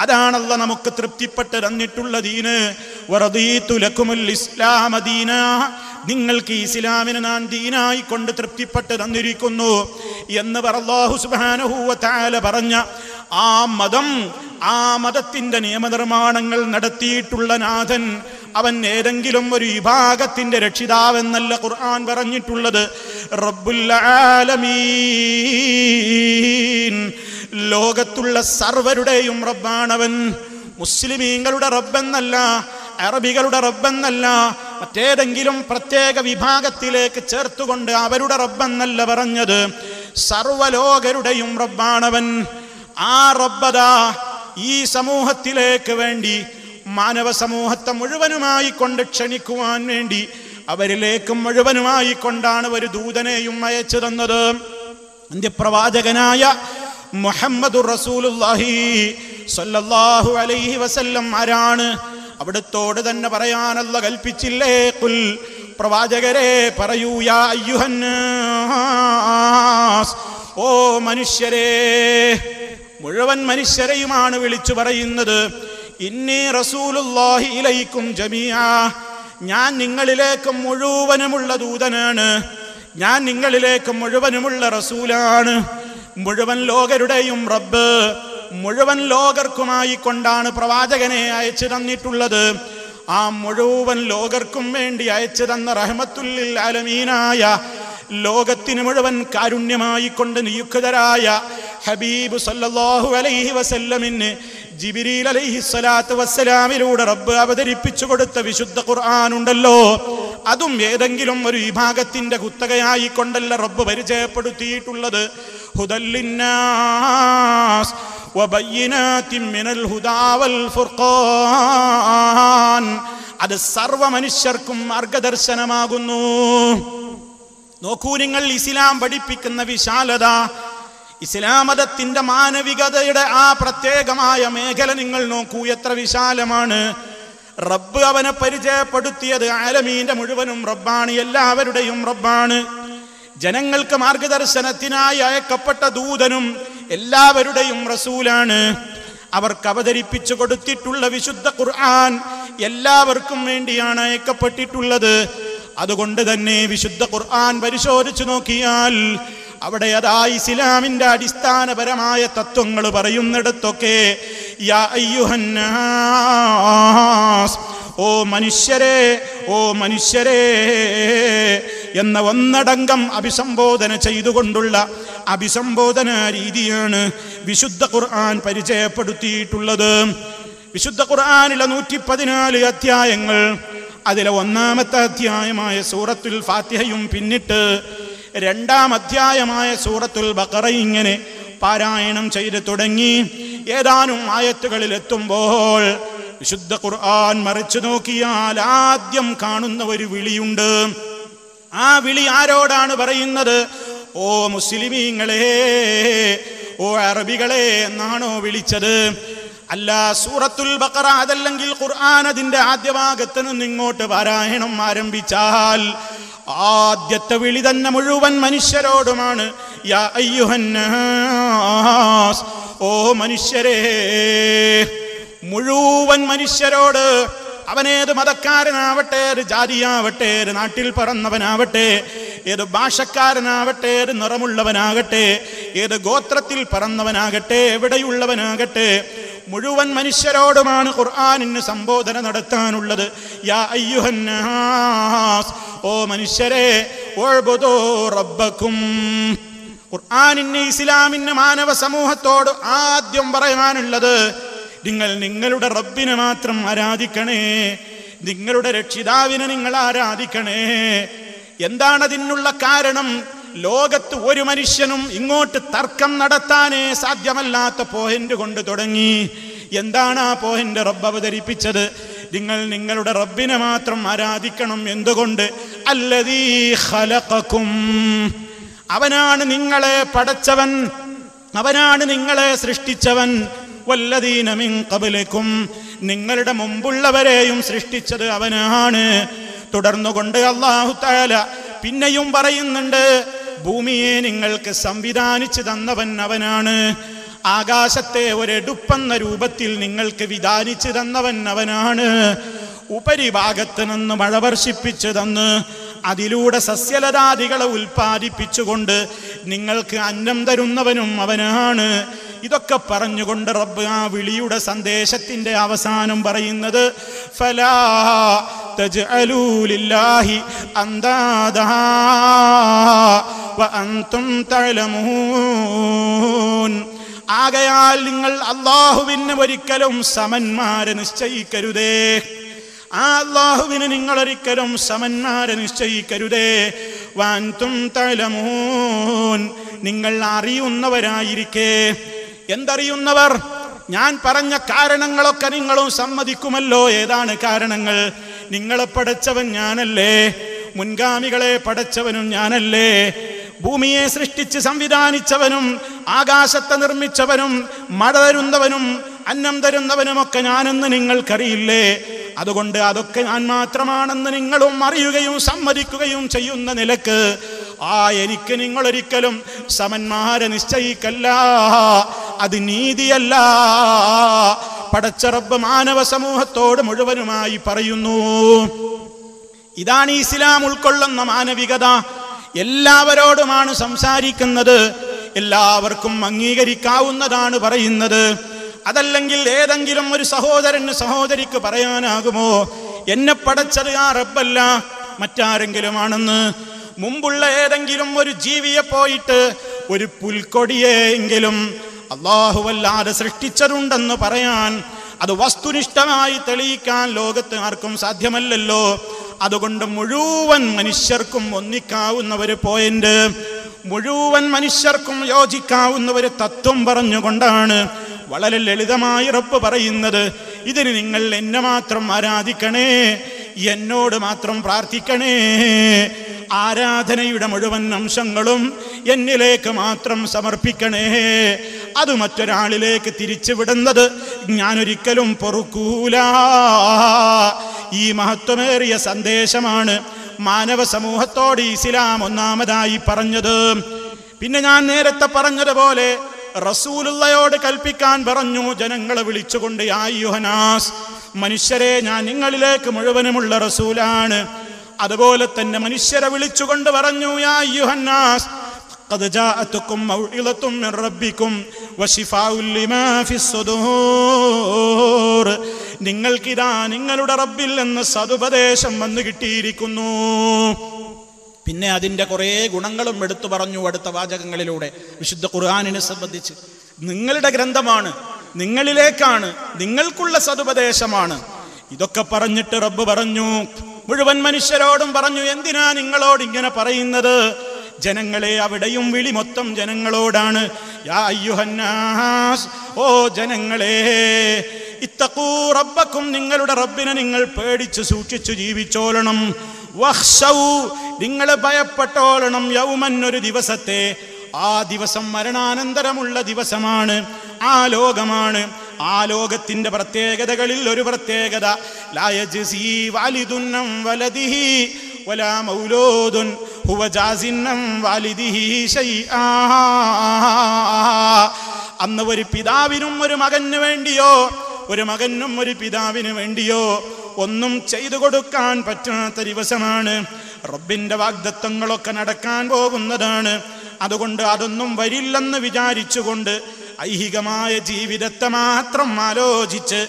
അതാണ് അല്ലാഹ് നമുക്ക് തൃപ്തിപ്പെട്ട് തന്നിട്ടുള്ള ദീന്. വറദീതു ലക്കുമുൽ ഇസ്ലാമ ദീന, നിങ്ങൾക്ക് ഇസ്ലാമിനെ ഞാൻ ദീനായി കൊണ്ട് തൃപ്തിപ്പെട്ട് തന്നിരിക്കുന്നു എന്ന് അല്ലാഹു സുബ്ഹാനഹു വ തആല പറഞ്ഞ ആ മതം, ആ മതത്തിന്റെ നിയമനിർമ്മാണങ്ങൾ നടത്തിയിട്ടുള്ള നാഥൻ അവൻ ഏതെങ്കിലും ഒരു വിഭാഗത്തിന്റെ രക്ഷിതാവെന്നല്ല ഖുർആൻ പറഞ്ഞിട്ടുള്ളത്. റബ്ബുൽ ആലമീൻ, ലോകത്തുള്ള സർവരുടെയും റബ്ബാണവൻ. മുസ്ലിമീങ്ങളുടെ റബ്ബെന്നല്ല, അറബികളുടെ റബ്ബെന്നല്ല, മറ്റേതെങ്കിലും പ്രത്യേക വിഭാഗത്തിലേക്ക് ചേർത്തുകൊണ്ട് അവരുടെ റബ്ബെന്നല്ല പറഞ്ഞത്. സർവലോകരുടെയും റബ്ബാണവൻ. ആ റബ്ബദാ ഈ സമൂഹത്തിലേക്ക് വേണ്ടി മാനവ സമൂഹത്തെ മുഴുവനുമായി കൊണ്ട് ക്ഷണിക്കുവാൻ വേണ്ടി അവരിലേക്ക് മുഴുവനുമായി കൊണ്ടാണ് ഒരു ദൂതനെയും അയച്ചു തന്നത്. അന്ത്യപ്രവാചകനായ മുഹമ്മദുർ റസൂലുള്ളാഹി സ്വല്ലല്ലാഹു അലൈഹി വസല്ലം ആരാണ്? അവിടുത്തോട് തന്നെ പറയാനല്ല കൽപ്പിച്ചില്ലേ? ഖുൽ, പ്രവാചകരെ പറയൂ, യാ അയ്യുഹന്നാസ്, ഓ മനുഷ്യരെ, മുഴുവൻ മനുഷ്യരെയുമാണ് വിളിച്ചു പറയുന്നത്. ഇന്നി റസൂലുള്ളാഹി ഇലൈക്കും ജമീഅ, ഞാൻ നിങ്ങളിലേക്ക് മുഴുവനുമുള്ള ദൂതനാണ്, ഞാൻ നിങ്ങളിലേക്ക് മുഴുവനുമുള്ള റസൂലാണ്. മുഴുവൻ ലോകരുടെയും റബ്ബ് മുഴുവൻ ലോകർക്കുമായി കൊണ്ടാണ് പ്രവാചകനെ അയച്ചു തന്നിട്ടുള്ളത്. ആ മുഴുവൻ ലോകർക്കും വേണ്ടി അയച്ചു തന്ന റഹ്മത്തുൽ ലിൽ ആലമീനായ, ലോകത്തിന് മുഴുവൻ കാരുണ്യമായി കൊണ്ട് നിയുക്തരായ ഹബീബ് സല്ലല്ലാഹു അലൈഹി വസല്ലമിന് ജിബ്രീൽ അലൈഹിസ്സലാത്തു വസ്സലാമിലൂടെ റബ്ബ് അവതരിപ്പിച്ചു കൊടുത്ത വിശുദ്ധ ഖുർആൻ ഉണ്ടല്ലോ, അതും ഏതെങ്കിലും ഒരു വിഭാഗത്തിന്റെ കുത്തകയായി കൊണ്ടല്ല റബ്ബ് പരിചയപ്പെടുത്തിയിട്ടുള്ളത്. ഹുദൽ ലിന്നാസ് വബയ്യിനാതിൻ മിനൽ ഹുദാ വൽ ഫുർഖാൻ, അത് സർവ മനുഷ്യർക്കും മാർഗദർശനമാകുന്നു. നോക്കൂ നിങ്ങൾ, ഇസ്ലാം പഠിപ്പിക്കുന്ന വിശാലത, ഇസ്ലാം മതത്തിന്റെ മാനവികതയുടെ ആ പ്രത്യേകമായ മേഖല നിങ്ങൾ നോക്കൂ, എത്ര വിശാലമാണ്. റബ്ബ് അവനെ പരിചയപ്പെടുത്തിയത് ആലമീന്റെ മുഴുവനും റബ്ബാണ്, എല്ലാവരുടെയും റബ്ബാണ്. ജനങ്ങൾക്ക് മാർഗദർശനത്തിനായി അയക്കപ്പെട്ട ദൂതനും എല്ലാവരുടെയും റസൂലാണ്. അവർക്ക് അവതരിപ്പിച്ചു കൊടുത്തിട്ടുള്ള വിശുദ്ധ ഖുർആൻ എല്ലാവർക്കും വേണ്ടിയാണ് അയക്കപ്പെട്ടിട്ടുള്ളത്. അതുകൊണ്ട് തന്നെ വിശുദ്ധ ഖുർആൻ പരിശോധിച്ചു നോക്കിയാൽ അവിടെ അതാ ഇസ്ലാമിന്റെ അടിസ്ഥാനപരമായ തത്വങ്ങൾ പറയുന്നിടത്തൊക്കെ യാ അയ്യുഹന്നാസ്, ഓ മനുഷ്യരെ, ഓ മനുഷ്യരെ എന്ന ഒന്നടങ്കം അഭിസംബോധന ചെയ്തുകൊണ്ടുള്ള അഭിസംബോധന രീതിയാണ് വിശുദ്ധ ഖുർആൻ പരിചയപ്പെടുത്തിയിട്ടുള്ളത്. വിശുദ്ധ ഖുർആനിലെ 114 അധ്യായങ്ങൾ, അതിലെ ഒന്നാമത്തെ അധ്യായമായ സൂറത്തുൽ ഫാത്തിഹയും പിന്നിട്ട് രണ്ടാം അധ്യായമായ സൂറത്തുൽ ബഖറ ഇങ്ങനെ പാരായണം ചെയ്ത് തുടങ്ങി ഏതാനും ആയത്തുകളിൽ എത്തുമ്പോൾ വിശുദ്ധ ഖുർആൻ മറിച്ചു നോക്കിയാൽ ആദ്യം കാണുന്ന ഒരു വിളിയുണ്ട്. ആ വിളി ആരോടാണ് പറയുന്നത്? ഓ മുസ്ലിമീങ്ങളെ, ഓ അറബികളെ എന്നാണോ വിളിച്ചത്? അല്ല, സൂറത്തുൽ ബഖറ അതല്ലെങ്കിൽ ഖുർആൻ അതിന്റെ ആദ്യ ഭാഗത്ത് നിന്ന് ഇങ്ങോട്ട് പാരായണം ആരംഭിച്ചാൽ ആദ്യത്തെ വിളി തന്നെ മുഴുവൻ മനുഷ്യരോടുമാണ്. യാ അയ്യുഹന്നാസ്, ഓ മനുഷ്യരെ, മുഴുവൻ മനുഷ്യരോട്. അവനേത് മതക്കാരനാവട്ടെ, ഏത് ജാതിയാവട്ടെ, ഏത് നാട്ടിൽ പറന്നവനാവട്ടെ, ഏത് ഭാഷക്കാരനാവട്ടെ, ഏത് നിറമുള്ളവനാകട്ടെ, ഏത് ഗോത്രത്തിൽ പറന്നവനാകട്ടെ, എവിടെയുള്ളവനാകട്ടെ, മുഴുവൻ മനുഷ്യരോടുമാണ് ഖുർആനിന് സംബോധന നടത്താനുള്ളത്. യാ അയ്യുഹന്നാസ്, ഓ മനുഷ്യരെ, ഉഅ്ബുദൂ റബ്ബക്കും. ഖുർആനിന്, ഇസ്ലാമിന്, മാനവ സമൂഹത്തോട് ആദ്യം പറയാനുള്ളത് നിങ്ങൾ നിങ്ങളുടെ റബ്ബിനെ മാത്രം ആരാധിക്കണേ, നിങ്ങളുടെ രക്ഷിതാവിനെ നിങ്ങൾ ആരാധിക്കണേ. എന്താണ് അതിനുള്ള കാരണം? ലോകത്ത് ഒരു മനുഷ്യനും ഇങ്ങോട്ട് തർക്കം നടത്താനേ സാധ്യമല്ലാത്ത പോയിന്റ് കൊണ്ട് തുടങ്ങി. എന്താണ് ആ പോയിന്റ്? റബ്ബ് അവതരിപ്പിച്ചത് നിങ്ങൾ നിങ്ങളുടെ റബ്ബിനെ മാത്രം ആരാധിക്കണം. എന്തുകൊണ്ട്? അല്ലദീ ഖലഖകും, അവനാണ് നിങ്ങളെ പടച്ചവൻ, അവനാണ് നിങ്ങളെ സൃഷ്ടിച്ചവൻ. വല്ലദീന മിൻ ഖബ്ലികും, നിങ്ങളുടെ മുമ്പുള്ളവരെയും സൃഷ്ടിച്ചത് അവനാണ്. തുടർന്നുകൊണ്ട് അല്ലാഹു തആല പിന്നെയും പറയുന്നുണ്ട്, ഭൂമിയെ നിങ്ങൾക്ക് സംവിധാനിച്ചു തന്നവൻ അവനാണ്, ആകാശത്തെ ഒരെടുപ്പെന്ന രൂപത്തിൽ നിങ്ങൾക്ക് വിധാനിച്ചു തന്നവൻ അവനാണ്, ഉപരിഭാഗത്ത് നിന്ന് മഴ വർഷിപ്പിച്ചു തന്ന് അതിലൂടെ സസ്യലതാദികളെ ഉൽപ്പാദിപ്പിച്ചുകൊണ്ട് നിങ്ങൾക്ക് അന്നം തരുന്നവനും അവനാണ്. ഇതൊക്കെ പറഞ്ഞുകൊണ്ട് റബ്ബ് ആ വിളിയുടെ സന്ദേശത്തിന്റെ അവസാനം പറയുന്നത് ഫലാ തജ്അലൂ ലില്ലാഹി അന്ദാദാ വഅൻതും തഅലമൂൻ. ആകയാൽ നിങ്ങൾ അല്ലാഹുവിന് ഒരിക്കലും സമന്മാരെ നിശ്ചയിക്കരുതേ, ആ അല്ലാഹുവിന് നിങ്ങൾ ഒരിക്കലും സമന്മാരെ നിശ്ചയിക്കരുതേ. വഅൻതും തഅലമൂൻ, നിങ്ങൾ അറിയുന്നവരായിരിക്കെ. എന്തറിയുന്നവർ? ഞാൻ പറഞ്ഞ കാരണങ്ങളൊക്കെ നിങ്ങളും സമ്മതിക്കുമല്ലോ. ഏതാണ് കാരണങ്ങൾ? നിങ്ങളെ പടച്ചവൻ ഞാനല്ലേ, മുൻഗാമികളെ പടച്ചവനും ഞാനല്ലേ, ഭൂമിയെ സൃഷ്ടിച്ച് സംവിധാനിച്ചവനും ആകാശത്തെ നിർമ്മിച്ചവനും മഴ തരുന്നവനും അന്നം തരുന്നവനുമൊക്കെ ഞാനെന്ന് നിങ്ങൾക്കറിയില്ലേ? അതുകൊണ്ട് അതൊക്കെ ഞാൻ മാത്രമാണെന്ന് നിങ്ങളും അറിയുകയും സമ്മതിക്കുകയും ചെയ്യുന്ന നിലക്ക് എനിക്ക് നിങ്ങളൊരിക്കലും സമന്മാരെ നിശ്ചയിക്കല്ല, അത് നീതിയല്ല. പടച്ച റബ്ബ് മാനവ സമൂഹത്തോട് മുഴുവനുമായി പറയുന്നു. ഇതാണ് ഇസ്ലാം ഉൾക്കൊള്ളുന്ന മാനവികത. എല്ലാവരോടുമാണ് സംസാരിക്കുന്നത്, എല്ലാവർക്കും അംഗീകരിക്കാവുന്നതാണ് പറയുന്നത്. അതല്ലെങ്കിൽ ഏതെങ്കിലും ഒരു സഹോദരന് സഹോദരിക്ക് പറയാനാകുമോ എന്നെ പടച്ചത് ആ റബ്ബല്ല മറ്റാരെങ്കിലും ആണെന്ന്? മുമ്പുള്ള ഏതെങ്കിലും ഒരു ജീവിയെ പോയിട്ട് ഒരു പുൽക്കൊടിയെങ്കിലും അല്ലാഹുവല്ലാതെ സൃഷ്ടിച്ചതുണ്ടെന്ന് പറയാൻ, അത് വസ്തുനിഷ്ഠമായി തെളിയിക്കാൻ ലോകത്ത് ആർക്കും സാധ്യമല്ലല്ലോ. അതുകൊണ്ട് മുഴുവൻ മനുഷ്യർക്കും ഒന്നിക്കാവുന്ന ഒരു പോയിന്റ്, മുഴുവൻ മനുഷ്യർക്കും യോജിക്കാവുന്ന ഒരു തത്വം പറഞ്ഞുകൊണ്ടാണ് വളരെ ലളിതമായി റബ്ബ് പറയുന്നത്, ഇതിന് നിങ്ങൾ എന്നെ മാത്രം ആരാധിക്കണേ, എന്നോട് മാത്രം പ്രാർത്ഥിക്കണേ. ആരാധനയുടെ മുഴുവൻ അംശങ്ങളും എന്നിലേക്ക് മാത്രം സമർപ്പിക്കണേ. അത് മറ്റൊരാളിലേക്ക് തിരിച്ചുവിടുന്നത് ഞാനൊരിക്കലും പൊറുക്കൂല. ഈ മഹത്വമേറിയ സന്ദേശമാണ് മാനവ സമൂഹത്തോട് ഇസ്ലാം ഒന്നാമതായി പറഞ്ഞത്. പിന്നെ ഞാൻ നേരത്തെ പറഞ്ഞതുപോലെ റസൂലുള്ളയോട് കൽപ്പിക്കാൻ പറഞ്ഞു, ജനങ്ങളെ വിളിച്ചുകൊണ്ട് യാ അയ്യുഹന്നാസ്, മനുഷ്യരെ ഞാൻ നിങ്ങളിലേക്ക് മുഴുവനുമുള്ള റസൂലാണ്. അതുപോലെ തന്നെ മനുഷ്യരെ വിളിച്ചുകൊണ്ട് പറഞ്ഞു, യാ അയ്യുഹന്നാസ് ഖദ് ജാഅതുകും മൗഇളതും മിർ റബ്ബികും വശിഫാഉൻ ലിമാ ഫിസ്സുദൂർ, നിങ്ങൾക്കിതാ നിങ്ങളുടെ റബ്ബിൽ നിന്ന് സതുപദേശം വന്നു കിട്ടിയിരിക്കുന്നു. പിന്നെ അതിൻ്റെ കുറേ ഗുണങ്ങളും എടുത്തു പറഞ്ഞു അടുത്ത വാചകങ്ങളിലൂടെ. വിശുദ്ധ ഖുർആനിനെ സംബന്ധിച്ച് നിങ്ങളുടെ ഗ്രന്ഥമാണ്, നിങ്ങളിലേക്കാണ്, നിങ്ങൾക്കുള്ള സതുപദേശമാണ്. ഇതൊക്കെ പറഞ്ഞിട്ട് റബ്ബ് പറഞ്ഞു, മുഴുവൻ മനുഷ്യരോടും പറഞ്ഞു, എന്തിനാ നിങ്ങളോട് ഇങ്ങനെ പറയുന്നത്? ജനങ്ങളെ, അവിടെയും വിളി മൊത്തം ജനങ്ങളോടാണ്. യാ അയ്യുഹന്നാസ്, ഓ ജനങ്ങളെ, ഇത്തഖൂ റബ്ബക്കും, നിങ്ങളുടെ റബ്ബിനെ നിങ്ങൾ പേടിച്ച് സൂക്ഷിച്ചു ജീവിച്ചോളണം. വഖ്ശൗ, നിങ്ങൾ ഭയപ്പെട്ടോളണം. യൗമൻ, ഒരു ദിവസത്തെ. ആ ദിവസം മരണാനന്തരമുള്ള ദിവസമാണ്, ആ ലോകമാണ്. ആ ലോകത്തിന്റെ പ്രത്യേകതകളിൽ ഒരു പ്രത്യേകത, ലാ യജ്സി വാലിദുൻ അൻ വലദിഹി വലാ മൗലൂദുൻ ഹുവ ജാസിൻ അൻ വാലിദിഹി ശൈആ. അന്ന് ഒരു പിതാവിനും ഒരു മകന് വേണ്ടിയോ, ഒരു മകനും ഒരു പിതാവിന് വേണ്ടിയോ ഒന്നും ചെയ്തു കൊടുക്കാൻ പറ്റാത്ത ദിവസമാണ്. റബ്ബിന്റെ വാഗ്ദത്തങ്ങളൊക്കെ നടക്കാൻ പോകുന്നതാണ്. അതുകൊണ്ട് അതൊന്നും വരില്ലെന്ന് വിചാരിച്ചുകൊണ്ട് ഐഹികമായ ജീവിതത്തെ മാത്രം ആലോചിച്ച്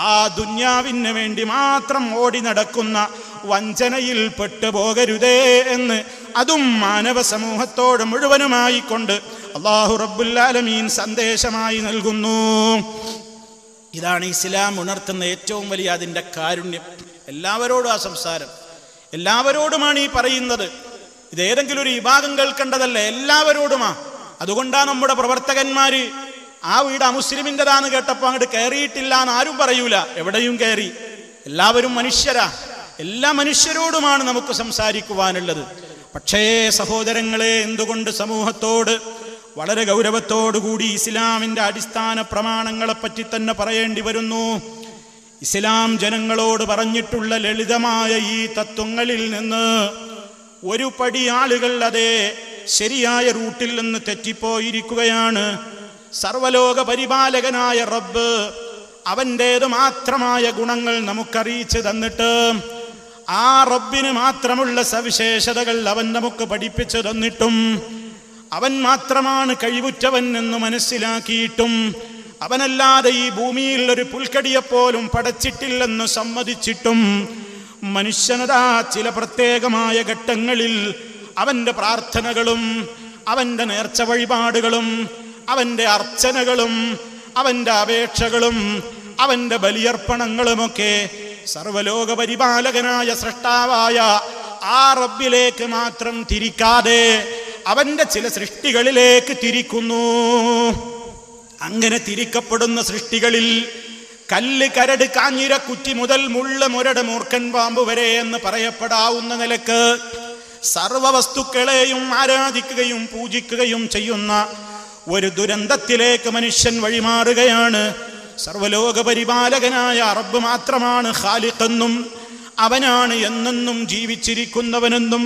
ആ ദുന്യാവിന് വേണ്ടി മാത്രം ഓടി നടക്കുന്ന വഞ്ചനയിൽ പെട്ടുപോകരുതേ എന്ന് അതും മാനവ സമൂഹത്തോട് മുഴുവനുമായി കൊണ്ട് അല്ലാഹു റബ്ബുൽ ആലമീൻ സന്ദേശമായി നൽകുന്നു. ഇതാണ് ഇസ്ലാം ഉണർത്തുന്ന ഏറ്റവും വലിയ അതിൻ്റെ കാരുണ്യം. എല്ലാവരോടും ആ സംസാരം, എല്ലാവരോടുമാണ് ഈ പറയുന്നത്. ഇതേതെങ്കിലും ഒരു വിഭാഗം കേൾക്കേണ്ടതല്ല, എല്ലാവരോടുമാ. അതുകൊണ്ടാണ് നമ്മുടെ പ്രവർത്തകന്മാര് ആ വീട് അമുസ്ലിമിൻ്റെതാന്ന് കേട്ടപ്പോൾ അങ്ങോട്ട് കയറിയിട്ടില്ല എന്ന് ആരും പറയൂല. എവിടെയും കയറി. എല്ലാവരും മനുഷ്യരാ, എല്ലാ മനുഷ്യരോടുമാണ് നമുക്ക് സംസാരിക്കുവാനുള്ളത്. പക്ഷേ സഹോദരങ്ങളെ, എന്തുകൊണ്ട് സമൂഹത്തോട് വളരെ ഗൗരവത്തോടുകൂടി ഇസ്ലാമിൻ്റെ അടിസ്ഥാന പ്രമാണങ്ങളെപ്പറ്റി തന്നെ പറയേണ്ടി വരുന്നു? ഇസ്ലാം ജനങ്ങളോട് പറഞ്ഞിട്ടുള്ള ലളിതമായ ഈ തത്വങ്ങളിൽ നിന്ന് ഒരു പടി ആളുകൾ അതേ ശരിയായ റൂട്ടിൽ നിന്ന് തെറ്റിപ്പോയിരിക്കുകയാണ്. സർവലോക പരിപാലകനായ റബ്ബ് അവൻ്റേത് മാത്രമായ ഗുണങ്ങൾ നമുക്കറിയിച്ചു തന്നിട്ട് ആ റബ്ബിന് മാത്രമുള്ള സവിശേഷതകൾ അവൻ നമുക്ക് പഠിപ്പിച്ചു തന്നിട്ടും അവൻ മാത്രമാണ് കഴിവുറ്റവൻ എന്ന് മനസ്സിലാക്കിയിട്ടും അവനല്ലാതെ ഈ ഭൂമിയിൽ ഒരു പുൽക്കടിയെപ്പോലും പടച്ചിട്ടില്ലെന്ന് സമ്മതിച്ചിട്ടും മനുഷ്യനതാ ചില പ്രത്യേകമായ ഘട്ടങ്ങളിൽ അവൻ്റെ പ്രാർത്ഥനകളും അവൻ്റെ നേർച്ച വഴിപാടുകളും അവൻ്റെ അർച്ചനകളും അവൻ്റെ അപേക്ഷകളും അവൻ്റെ ബലിയർപ്പണങ്ങളുമൊക്കെ സർവലോക പരിപാലകനായ സൃഷ്ടാവായ ആ റബ്ബിലേക്ക് മാത്രം തിരിക്കാതെ അവൻ്റെ ചില സൃഷ്ടികളിലേക്ക് തിരിക്കുന്നു. അങ്ങനെ തിരിക്കപ്പെടുന്ന സൃഷ്ടികളിൽ കല്ല്, കരട്, കാഞ്ഞിര, കുറ്റി മുതൽ മുള്ള, മുരട്, മൂർഖൻ പാമ്പ് വരെ എന്ന് പറയപ്പെടാവുന്ന നിലക്ക് സർവ വസ്തുക്കളെയും ആരാധിക്കുകയും പൂജിക്കുകയും ചെയ്യുന്ന ഒരു ദുരന്തത്തിലേക്ക് മനുഷ്യൻ വഴിമാറുകയാണ്. സർവലോക പരിപാലകനായ റബ്ബ് മാത്രമാണ് ഖാലിഖെന്നും അവനാണ് എന്നെന്നും ജീവിച്ചിരിക്കുന്നവനെന്നും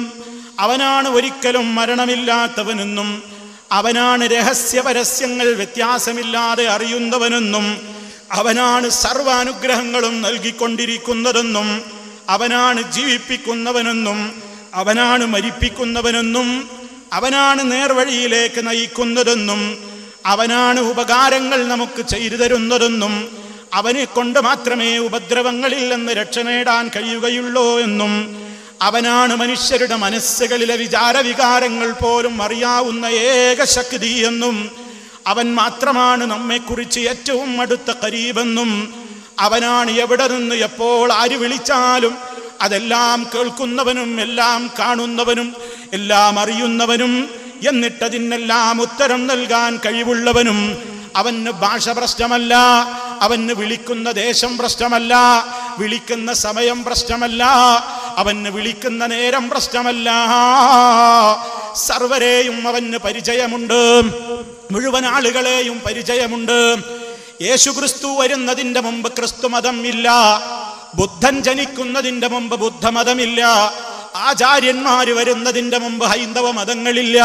അവനാണ് ഒരിക്കലും മരണമില്ലാത്തവനെന്നും അവനാണ് രഹസ്യപരസ്യങ്ങൾ വ്യത്യാസമില്ലാതെ അറിയുന്നവനെന്നും അവനാണ് സർവാനുഗ്രഹങ്ങളും നൽകിക്കൊണ്ടിരിക്കുന്നതെന്നും അവനാണ് ജീവിപ്പിക്കുന്നവനെന്നും അവനാണ് മരിപ്പിക്കുന്നവനെന്നും അവനാണ് നേർവഴിയിലേക്ക് നയിക്കുന്നതെന്നും അവനാണ് ഉപകാരങ്ങൾ നമുക്ക് ചെയ്തു തരുന്നതെന്നും അവനെ കൊണ്ട് മാത്രമേ ഉപദ്രവങ്ങളിൽ നിന്ന് രക്ഷ നേടാൻ കഴിയുകയുള്ളൂ എന്നും അവനാണ് മനുഷ്യരുടെ മനസ്സുകളിലെ വിചാരവികാരങ്ങൾ പോലും അറിയാവുന്ന ഏക ശക്തി എന്നും അവൻ മാത്രമാണ് നമ്മെക്കുറിച്ച് ഏറ്റവും അടുത്ത ഖരീബെന്നും അവനാണ് എവിടെ നിന്ന് എപ്പോൾ ആര് വിളിച്ചാലും അതെല്ലാം കേൾക്കുന്നവനും എല്ലാം കാണുന്നവനും എല്ലാം അറിയുന്നവനും എന്നിട്ടതിനെല്ലാം ഉത്തരം നൽകാൻ കഴിവുള്ളവനും അവന് ഭാഷ പ്രശ്നമല്ല, അവന് വിളിക്കുന്ന ദേശം പ്രശ്നമല്ല, വിളിക്കുന്ന സമയം പ്രശ്നമല്ല, അവന് വിളിക്കുന്ന നേരം പ്രശ്നമല്ല. സർവരെയും അവന് പരിചയമുണ്ട്, മുഴുവൻ ആളുകളെയും പരിചയമുണ്ട്. യേശുക്രിസ്തു വരുന്നതിന്റെ മുമ്പ് ക്രിസ്തുമതം ഇല്ല, ബുദ്ധൻ ജനിക്കുന്നതിന്റെ മുമ്പ് ബുദ്ധമതമില്ല, ആചാര്യന്മാര് വരുന്നതിന്റെ മുമ്പ് ഹൈന്ദവ മതങ്ങളില്ല.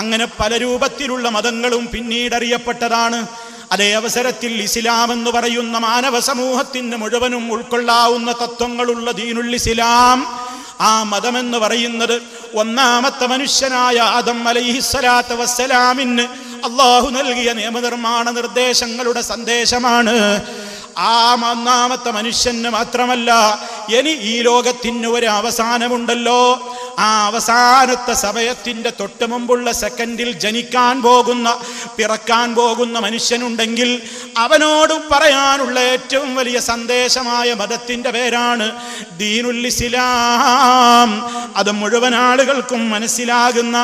അങ്ങനെ പല രൂപത്തിലുള്ള മതങ്ങളും പിന്നീടറിയപ്പെട്ടതാണ്. അതേ അവസരത്തിൽ ഇസ്ലാം എന്ന് പറയുന്ന മാനവ സമൂഹത്തിന് മുഴുവനും ഉൾക്കൊള്ളാവുന്ന തത്വങ്ങളുള്ള ദീനുൽ ഇസ്ലാം, ആ മതമെന്ന് പറയുന്നത് ഒന്നാമത്തെ മനുഷ്യനായ ആദം അലൈഹിസ്സലാത്തു വസ്സലാമിന് അള്ളാഹു നൽകിയ നിയമനിർമ്മാണ നിർദ്ദേശങ്ങളുടെ സന്ദേശമാണ്. ആ ഒന്നാമത്തെ മനുഷ്യന് മാത്രമല്ല, ഇനി ഈ ലോകത്തിന് ഒരു അവസാനമുണ്ടല്ലോ. ആ അവസാനത്തെ സമയത്തിന്റെ തൊട്ട് മുമ്പുള്ള സെക്കൻഡിൽ ജനിക്കാൻ പോകുന്ന, പിറക്കാൻ പോകുന്ന മനുഷ്യനുണ്ടെങ്കിൽ അവനോട് പറയാനുള്ള ഏറ്റവും വലിയ സന്ദേശമായ മതത്തിന്റെ പേരാണ് ദീനുൽ ഇസ്ലാം. അത് മുഴുവൻ ആളുകൾക്കും മനസ്സിലാകുന്ന,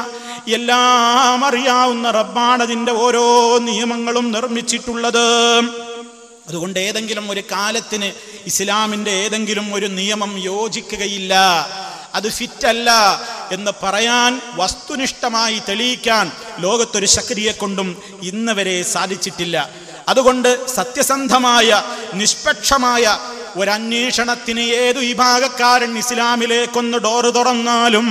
എല്ലാം അറിയാവുന്ന റബ്ബാണ് അതിൻ്റെ ഓരോ നിയമങ്ങളും നിർമ്മിച്ചിട്ടുള്ളത്. അതുകൊണ്ട് ഏതെങ്കിലും ഒരു കാലത്തിന് ഇസ്ലാമിൻ്റെ ഏതെങ്കിലും ഒരു നിയമം യോജിക്കുകയില്ല, അത് ഫിറ്റല്ല എന്ന് പറയാൻ, വസ്തുനിഷ്ഠമായി തെളിയിക്കാൻ ലോകത്തൊരു ശക്തിയെ കൊണ്ടും ഇന്ന് വരെ സാധിച്ചിട്ടില്ല. അതുകൊണ്ട് സത്യസന്ധമായ നിഷ്പക്ഷമായ ഒരന്വേഷണത്തിന് ഏതു വിഭാഗക്കാരൻ ഇസ്ലാമിലേക്കൊന്ന് ഡോറ് തുറന്നാലും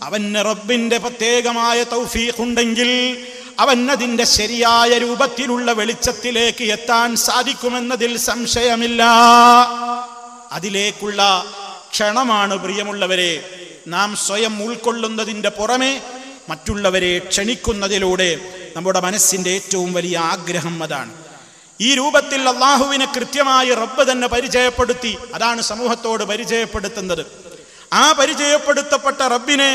അവന് റബ്ബിന്റെ പ്രത്യേകമായ തൗഫീഖ് ഉണ്ടെങ്കിൽ അവനതിൻ്റെ ശരിയായ രൂപത്തിലുള്ള വെളിച്ചത്തിലേക്ക് എത്താൻ സാധിക്കുമെന്നതിൽ സംശയമില്ല. അതിലേക്കുള്ള ക്ഷണമാണ് പ്രിയമുള്ളവരെ നാം സ്വയം ഉൾക്കൊള്ളുന്നതിൻ്റെ പുറമെ മറ്റുള്ളവരെ ക്ഷണിക്കുന്നതിലൂടെ നമ്മുടെ മനസ്സിൻ്റെ ഏറ്റവും വലിയ ആഗ്രഹം അതാണ്. ഈ രൂപത്തിൽ അള്ളാഹുവിനെ കൃത്യമായി റബ്ബ് തന്നെ പരിചയപ്പെടുത്തി, അതാണ് സമൂഹത്തോട് പരിചയപ്പെടുത്തുന്നത്. ആ പരിചയപ്പെടുത്തപ്പെട്ട റബ്ബിനെ,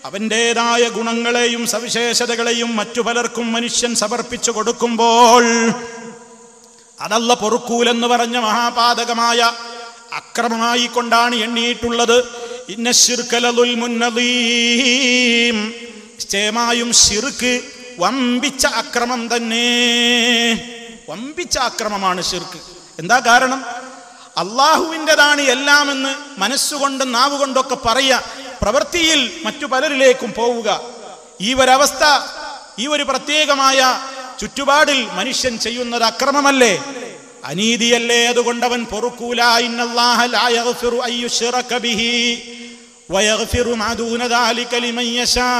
അവൻ്റെതായ ഗുണങ്ങളെയും സവിശേഷതകളെയും മറ്റു പലർക്കും മനുഷ്യൻ സമർപ്പിച്ചു കൊടുക്കുമ്പോൾ അതല്ല പൊറുക്കൂലെന്ന് പറഞ്ഞ മഹാപാതകമായ അക്രമമായി കൊണ്ടാണ് എണ്ണിയിട്ടുള്ളത്. ഇന്ന ശിർക ലദുൽമുൻ അദീം, നിശ്ചയമായും ശിർക്ക് വമ്പിച്ച അക്രമം തന്നെ, വമ്പിച്ച അക്രമമാണ് ശിർക്ക്. എന്താ കാരണം? അള്ളാഹുവിൻ്റെതാണ് എല്ലാമെന്ന് മനസ്സുകൊണ്ടും നാവുകൊണ്ടൊക്കെ പറയുക, പ്രവൃത്തിയിൽ മറ്റു പലരിലേക്കും പോവുക. ഈ ഒരവസ്ഥ, ഈ ഒരു പ്രത്യേകമായ ചുറ്റുപാടിൽ മനുഷ്യൻ ചെയ്യുന്നത് അക്രമമല്ലേ, അനീതിയല്ലേ? അതുകൊണ്ട് അവൻ പൊറുക്കൂല. ഇന്നല്ലാഹ ലാ യഗ്ഫിറു അൻ യുശ്റക ബിഹി വയഗ്ഫിറു മാ ദൂന ദാലിക ലിമൻ യശാ.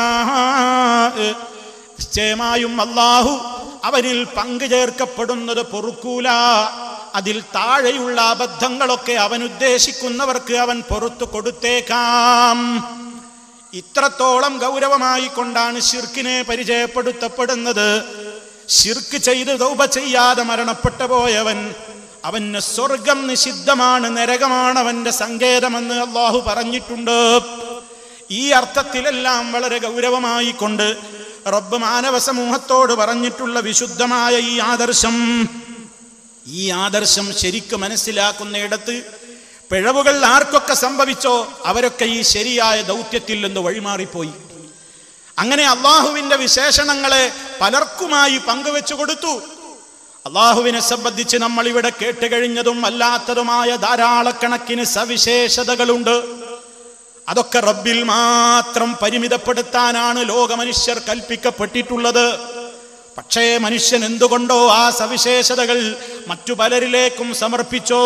നിശ്ചയമായും അല്ലാഹു അവനിൽ പങ്കു ചേർക്കപ്പെടുന്നത് പൊറുക്കൂല. അതിൽ താഴെയുള്ള അബദ്ധങ്ങളൊക്കെ അവൻ ഉദ്ദേശിക്കുന്നവർക്ക് അവൻ പൊറുത്തു കൊടുത്തേക്കാം. ഇത്രത്തോളം ഗൗരവമായി കൊണ്ടാണ് ശിർക്കിനെ പരിചയപ്പെടുത്തപ്പെടുന്നത്. ശിർക്ക് ചെയ്ത് തൗബ ചെയ്യാതെ മരണപ്പെട്ടു പോയവൻ, അവന് സ്വർഗം നിഷിദ്ധമാണ്, നരകമാണ് അവന്റെ സങ്കേതമെന്ന് അല്ലാഹു പറഞ്ഞിട്ടുണ്ട്. ഈ അർത്ഥത്തിലെല്ലാം വളരെ ഗൗരവമായി കൊണ്ട് റബ്ബ് മാനവ സമൂഹത്തോട് പറഞ്ഞിട്ടുള്ള വിശുദ്ധമായ ഈ ആദർശം ശരിക്കും മനസ്സിലാക്കുന്നിടത്ത് പിഴവുകൾ ആർക്കൊക്കെ സംഭവിച്ചോ അവരൊക്കെ ഈ ശരിയായ ദൗത്യത്തിൽ നിന്ന് വഴിമാറിപ്പോയി. അങ്ങനെ അള്ളാഹുവിന്റെ വിശേഷണങ്ങളെ പലർക്കുമായി പങ്കുവെച്ചു കൊടുത്തു. അള്ളാഹുവിനെ സംബന്ധിച്ച് നമ്മൾ ഇവിടെ കേട്ടുകഴിഞ്ഞതും അല്ലാത്തതുമായ ധാരാളക്കണക്കിന് സവിശേഷതകളുണ്ട്. അതൊക്കെ റബ്ബിൽ മാത്രം പരിമിതപ്പെടുത്താനാണ് ലോകമനുഷ്യർ കൽപ്പിക്കപ്പെട്ടിട്ടുള്ളത്. പക്ഷേ മനുഷ്യൻ എന്തുകൊണ്ടോ ആ സവിശേഷതകൾ മറ്റു പലരിലേക്കും സമർപ്പിച്ചോ,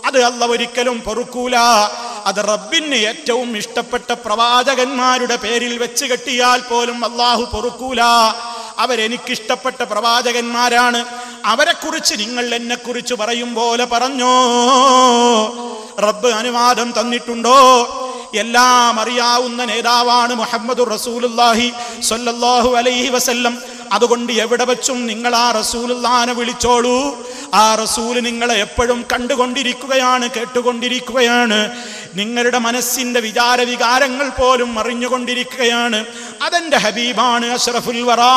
അത് അല്ലാഹു ഒരിക്കലും പൊറുക്കൂല. അത് റബ്ബിന് ഏറ്റവും ഇഷ്ടപ്പെട്ട പ്രവാചകന്മാരുടെ പേരിൽ വെച്ച് കെട്ടിയാൽ പോലും അല്ലാഹു പൊറുക്കൂല. അവരെനിക്കിഷ്ടപ്പെട്ട പ്രവാചകന്മാരാണ്, അവരെക്കുറിച്ച് നിങ്ങൾ എന്നെക്കുറിച്ച് പറയും പോലെ പറഞ്ഞോ? റബ്ബ് അനുവാദം തന്നിട്ടുണ്ടോ? എല്ലാം അറിയാവുന്ന നേതാവാണ് മുഹമ്മദുർ റസൂലുള്ളാഹി സ്വല്ലല്ലാഹു അലൈഹി വസല്ലം. അതുകൊണ്ട് എവിടെ വെച്ചും നിങ്ങൾ ആ റസൂലുള്ളാഹിനെ വിളിച്ചോളൂ. ആ റസൂല് നിങ്ങളെ എപ്പോഴും കണ്ടുകൊണ്ടിരിക്കുകയാണ്, കേട്ടുകൊണ്ടിരിക്കുകയാണ്. നിങ്ങളുടെ മനസ്സിന്റെ വികാരങ്ങൾ പോലും അറിഞ്ഞുകൊണ്ടിരിക്കുകയാണ്. അതെന്റെ ഹബീബാണ്, അഷ്റഫുൽ വറാ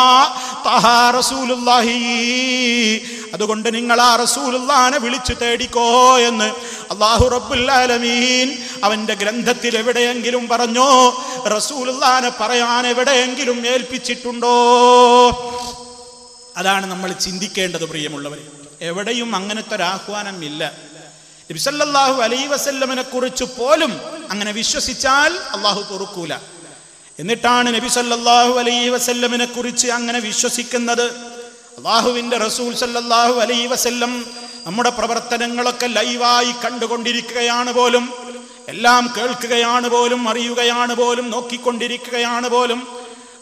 തഹാ റസൂലുള്ളാഹി. അതുകൊണ്ട് നിങ്ങൾ ആ റസൂലുള്ളാഹിനെ വിളിച്ചു തേടിക്കോ എന്ന് അല്ലാഹു റബ്ബുൽ ആലമീൻ അവന്റെ ഗ്രന്ഥത്തിൽ എവിടെയെങ്കിലും പറഞ്ഞോ? റസൂലുള്ളാഹിനെ പറയാൻ എവിടെയെങ്കിലും ഏൽപ്പിച്ചിട്ടുണ്ടോ? അതാണ് നമ്മൾ ചിന്തിക്കേണ്ടത് പ്രിയമുള്ളവരെ. എവിടെയും അങ്ങനത്തെ ഒരു ആഹ്വാനം ഇല്ല. നബി സല്ലല്ലാഹു അലൈഹി വസല്ലമനെ കുറിച്ച് പോലും അങ്ങനെ വിശ്വസിച്ചാൽ അള്ളാഹു പൊറുക്കൂല. എന്നിട്ടാണ് നബി സല്ലല്ലാഹു അലൈഹി വസല്ലമിനെ കുറിച്ച് അങ്ങനെ വിശ്വസിക്കുന്നത്. അള്ളാഹുവിന്റെ റസൂൽ സല്ലല്ലാഹു അലൈഹി വസല്ലം നമ്മുടെ പ്രവർത്തനങ്ങളൊക്കെ ലൈവായി കണ്ടുകൊണ്ടിരിക്കുകയാണ് പോലും, എല്ലാം കേൾക്കുകയാണ് പോലും, അറിയുകയാണ് പോലും, നോക്കിക്കൊണ്ടിരിക്കുകയാണ് പോലും.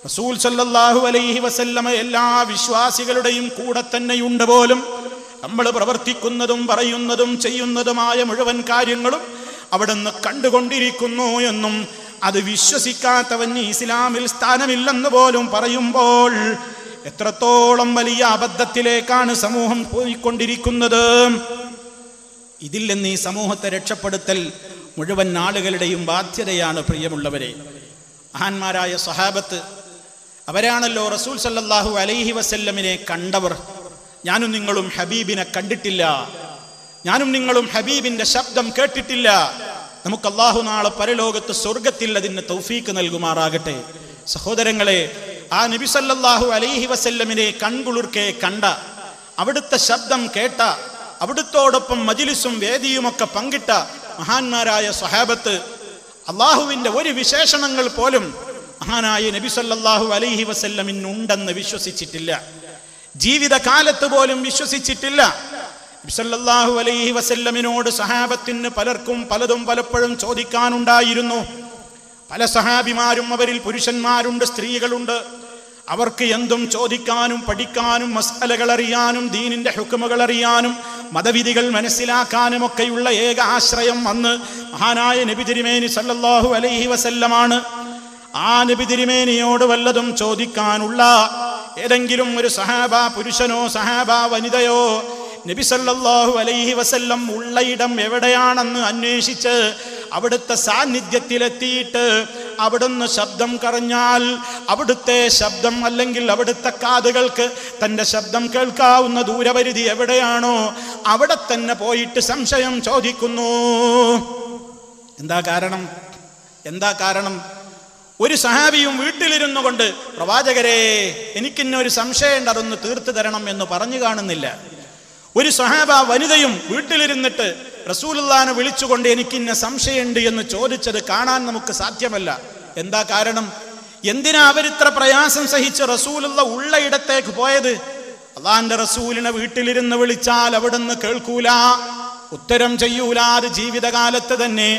റസൂൽ സല്ലല്ലാഹു അലൈഹി വസല്ലമ എല്ലാ വിശ്വാസികളുടെയും കൂടെ തന്നെയുണ്ട് പോലും. നമ്മൾ പ്രവർത്തിക്കുന്നതും പറയുന്നതും ചെയ്യുന്നതുമായ മുഴുവൻ കാര്യങ്ങളും അവിടുന്ന് കണ്ടുകൊണ്ടിരിക്കുന്നു എന്നും അത് വിശ്വസിക്കാത്തവന് ഇസ്ലാമിൽ സ്ഥാനമില്ലെന്ന് പോലും പറയുമ്പോൾ എത്രത്തോളം വലിയ അബദ്ധത്തിലേക്കാണ് സമൂഹം പോയിക്കൊണ്ടിരിക്കുന്നത്. ഇതിൽ നിന്ന് ഈ സമൂഹത്തെ രക്ഷപ്പെടുത്തൽ മുഴുവൻ ആളുകളുടെയും ബാധ്യതയാണ്. പ്രിയമുള്ളവരെ, മഹാന്മാരായ സ്വഹാബത്ത് അവരാണല്ലോ റസൂൽ സല്ലല്ലാഹു അലൈഹി വസല്ലമിനെ കണ്ടവർ. ഞാനും നിങ്ങളും ഹബീബിനെ കണ്ടിട്ടില്ല, ഞാനും നിങ്ങളും ഹബീബിന്റെ ശബ്ദം കേട്ടിട്ടില്ല. നമുക്ക് അല്ലാഹു നാളെ പരലോകത്ത് സ്വർഗത്തിൽ അതിന് തൗഫീക്ക് നൽകുമാറാകട്ടെ. സഹോദരങ്ങളെ, ആ നബി സല്ലല്ലാഹു അലൈഹി വസല്ലമിനെ കൺകുളിർക്കെ കണ്ട, അവിടുത്തെ ശബ്ദം കേട്ട, അവിടുത്തോടൊപ്പം മജ്ലിസും വേദിയുമൊക്കെ പങ്കിട്ട മഹാന്മാരായ സ്വഹാബത്ത് അള്ളാഹുവിന്റെ ഒരു വിശേഷണങ്ങൾ പോലും മഹാനായ നബി സല്ലല്ലാഹു അലൈഹി വസല്ലമിനുണ്ടെന്ന് വിശ്വസിച്ചിട്ടില്ല. ജീവിതകാലത്ത് പോലും വിശ്വസിച്ചിട്ടില്ല. നബി സല്ലല്ലാഹു അലൈഹി വസല്ലമിനോട് സഹാബത്തിന് പലർക്കും പലതും പലപ്പോഴും ചോദിക്കാനുണ്ടായിരുന്നു. പല സഹാബിമാരും, അവരിൽ പുരുഷന്മാരുണ്ട്, സ്ത്രീകളുണ്ട്. അവർക്ക് എന്തും ചോദിക്കാനും പഠിക്കാനും മസ്അലകൾ അറിയാനും ദീനിന്റെ ഹുക്മുകൾ അറിയാനും മതവിധികൾ മനസ്സിലാക്കാനും ഒക്കെയുള്ള ഏക ആശ്രയം അന്ന് മഹാനായ നബി തിരുമേനി സല്ലല്ലാഹു അലൈഹി വസല്ലമാണ്. ആ നബി തിരുമേനിയോട് വല്ലതും ചോദിക്കാനുള്ള ഏതെങ്കിലും ഒരു സഹാബ പുരുഷനോ സഹാബ വനിതയോ നബി സല്ലല്ലാഹു അലൈഹി വസല്ലം ഉള്ള ഇടം എവിടെയാണെന്ന് അന്വേഷിച്ച് അവിടുത്തെ സാന്നിധ്യത്തിലെത്തിയിട്ട് അവിടുന്ന് ശബ്ദം കറഞ്ഞാൽ അവിടുത്തെ ശബ്ദം അല്ലെങ്കിൽ അവിടുത്തെ കാതുകൾക്ക് തൻ്റെ ശബ്ദം കേൾക്കാവുന്ന ദൂരപരിധി എവിടെയാണോ അവിടെ തന്നെ പോയിട്ട് സംശയം ചോദിക്കുന്നു. എന്താ കാരണം? ഒരു സഹാബിയും വീട്ടിലിരുന്നു കൊണ്ട് പ്രവാചകരെ എനിക്കിന്നൊരു സംശയമുണ്ട്, അതൊന്ന് തീർത്തു തരണം എന്ന് പറഞ്ഞു കാണുന്നില്ല. ഒരു സഹാബ വനിതയും വീട്ടിലിരുന്നിട്ട് റസൂലുള്ളാഹിനെ വിളിച്ചുകൊണ്ട് എനിക്കിന്ന സംശയമുണ്ട് എന്ന് ചോദിച്ചത് കാണാൻ നമുക്ക് സാധ്യമല്ല. എന്താ കാരണം? എന്തിനാ അവരിത്ര പ്രയാസം സഹിച്ച് റസൂലുള്ള ഉള്ള ഇടത്തേക്ക് പോയത്? അള്ളാന്റെ റസൂലിനെ വീട്ടിലിരുന്ന് വിളിച്ചാൽ അവിടുന്ന് കേൾക്കൂല, ഉത്തരം ചെയ്യൂല. അത് ജീവിതകാലത്ത് തന്നെ.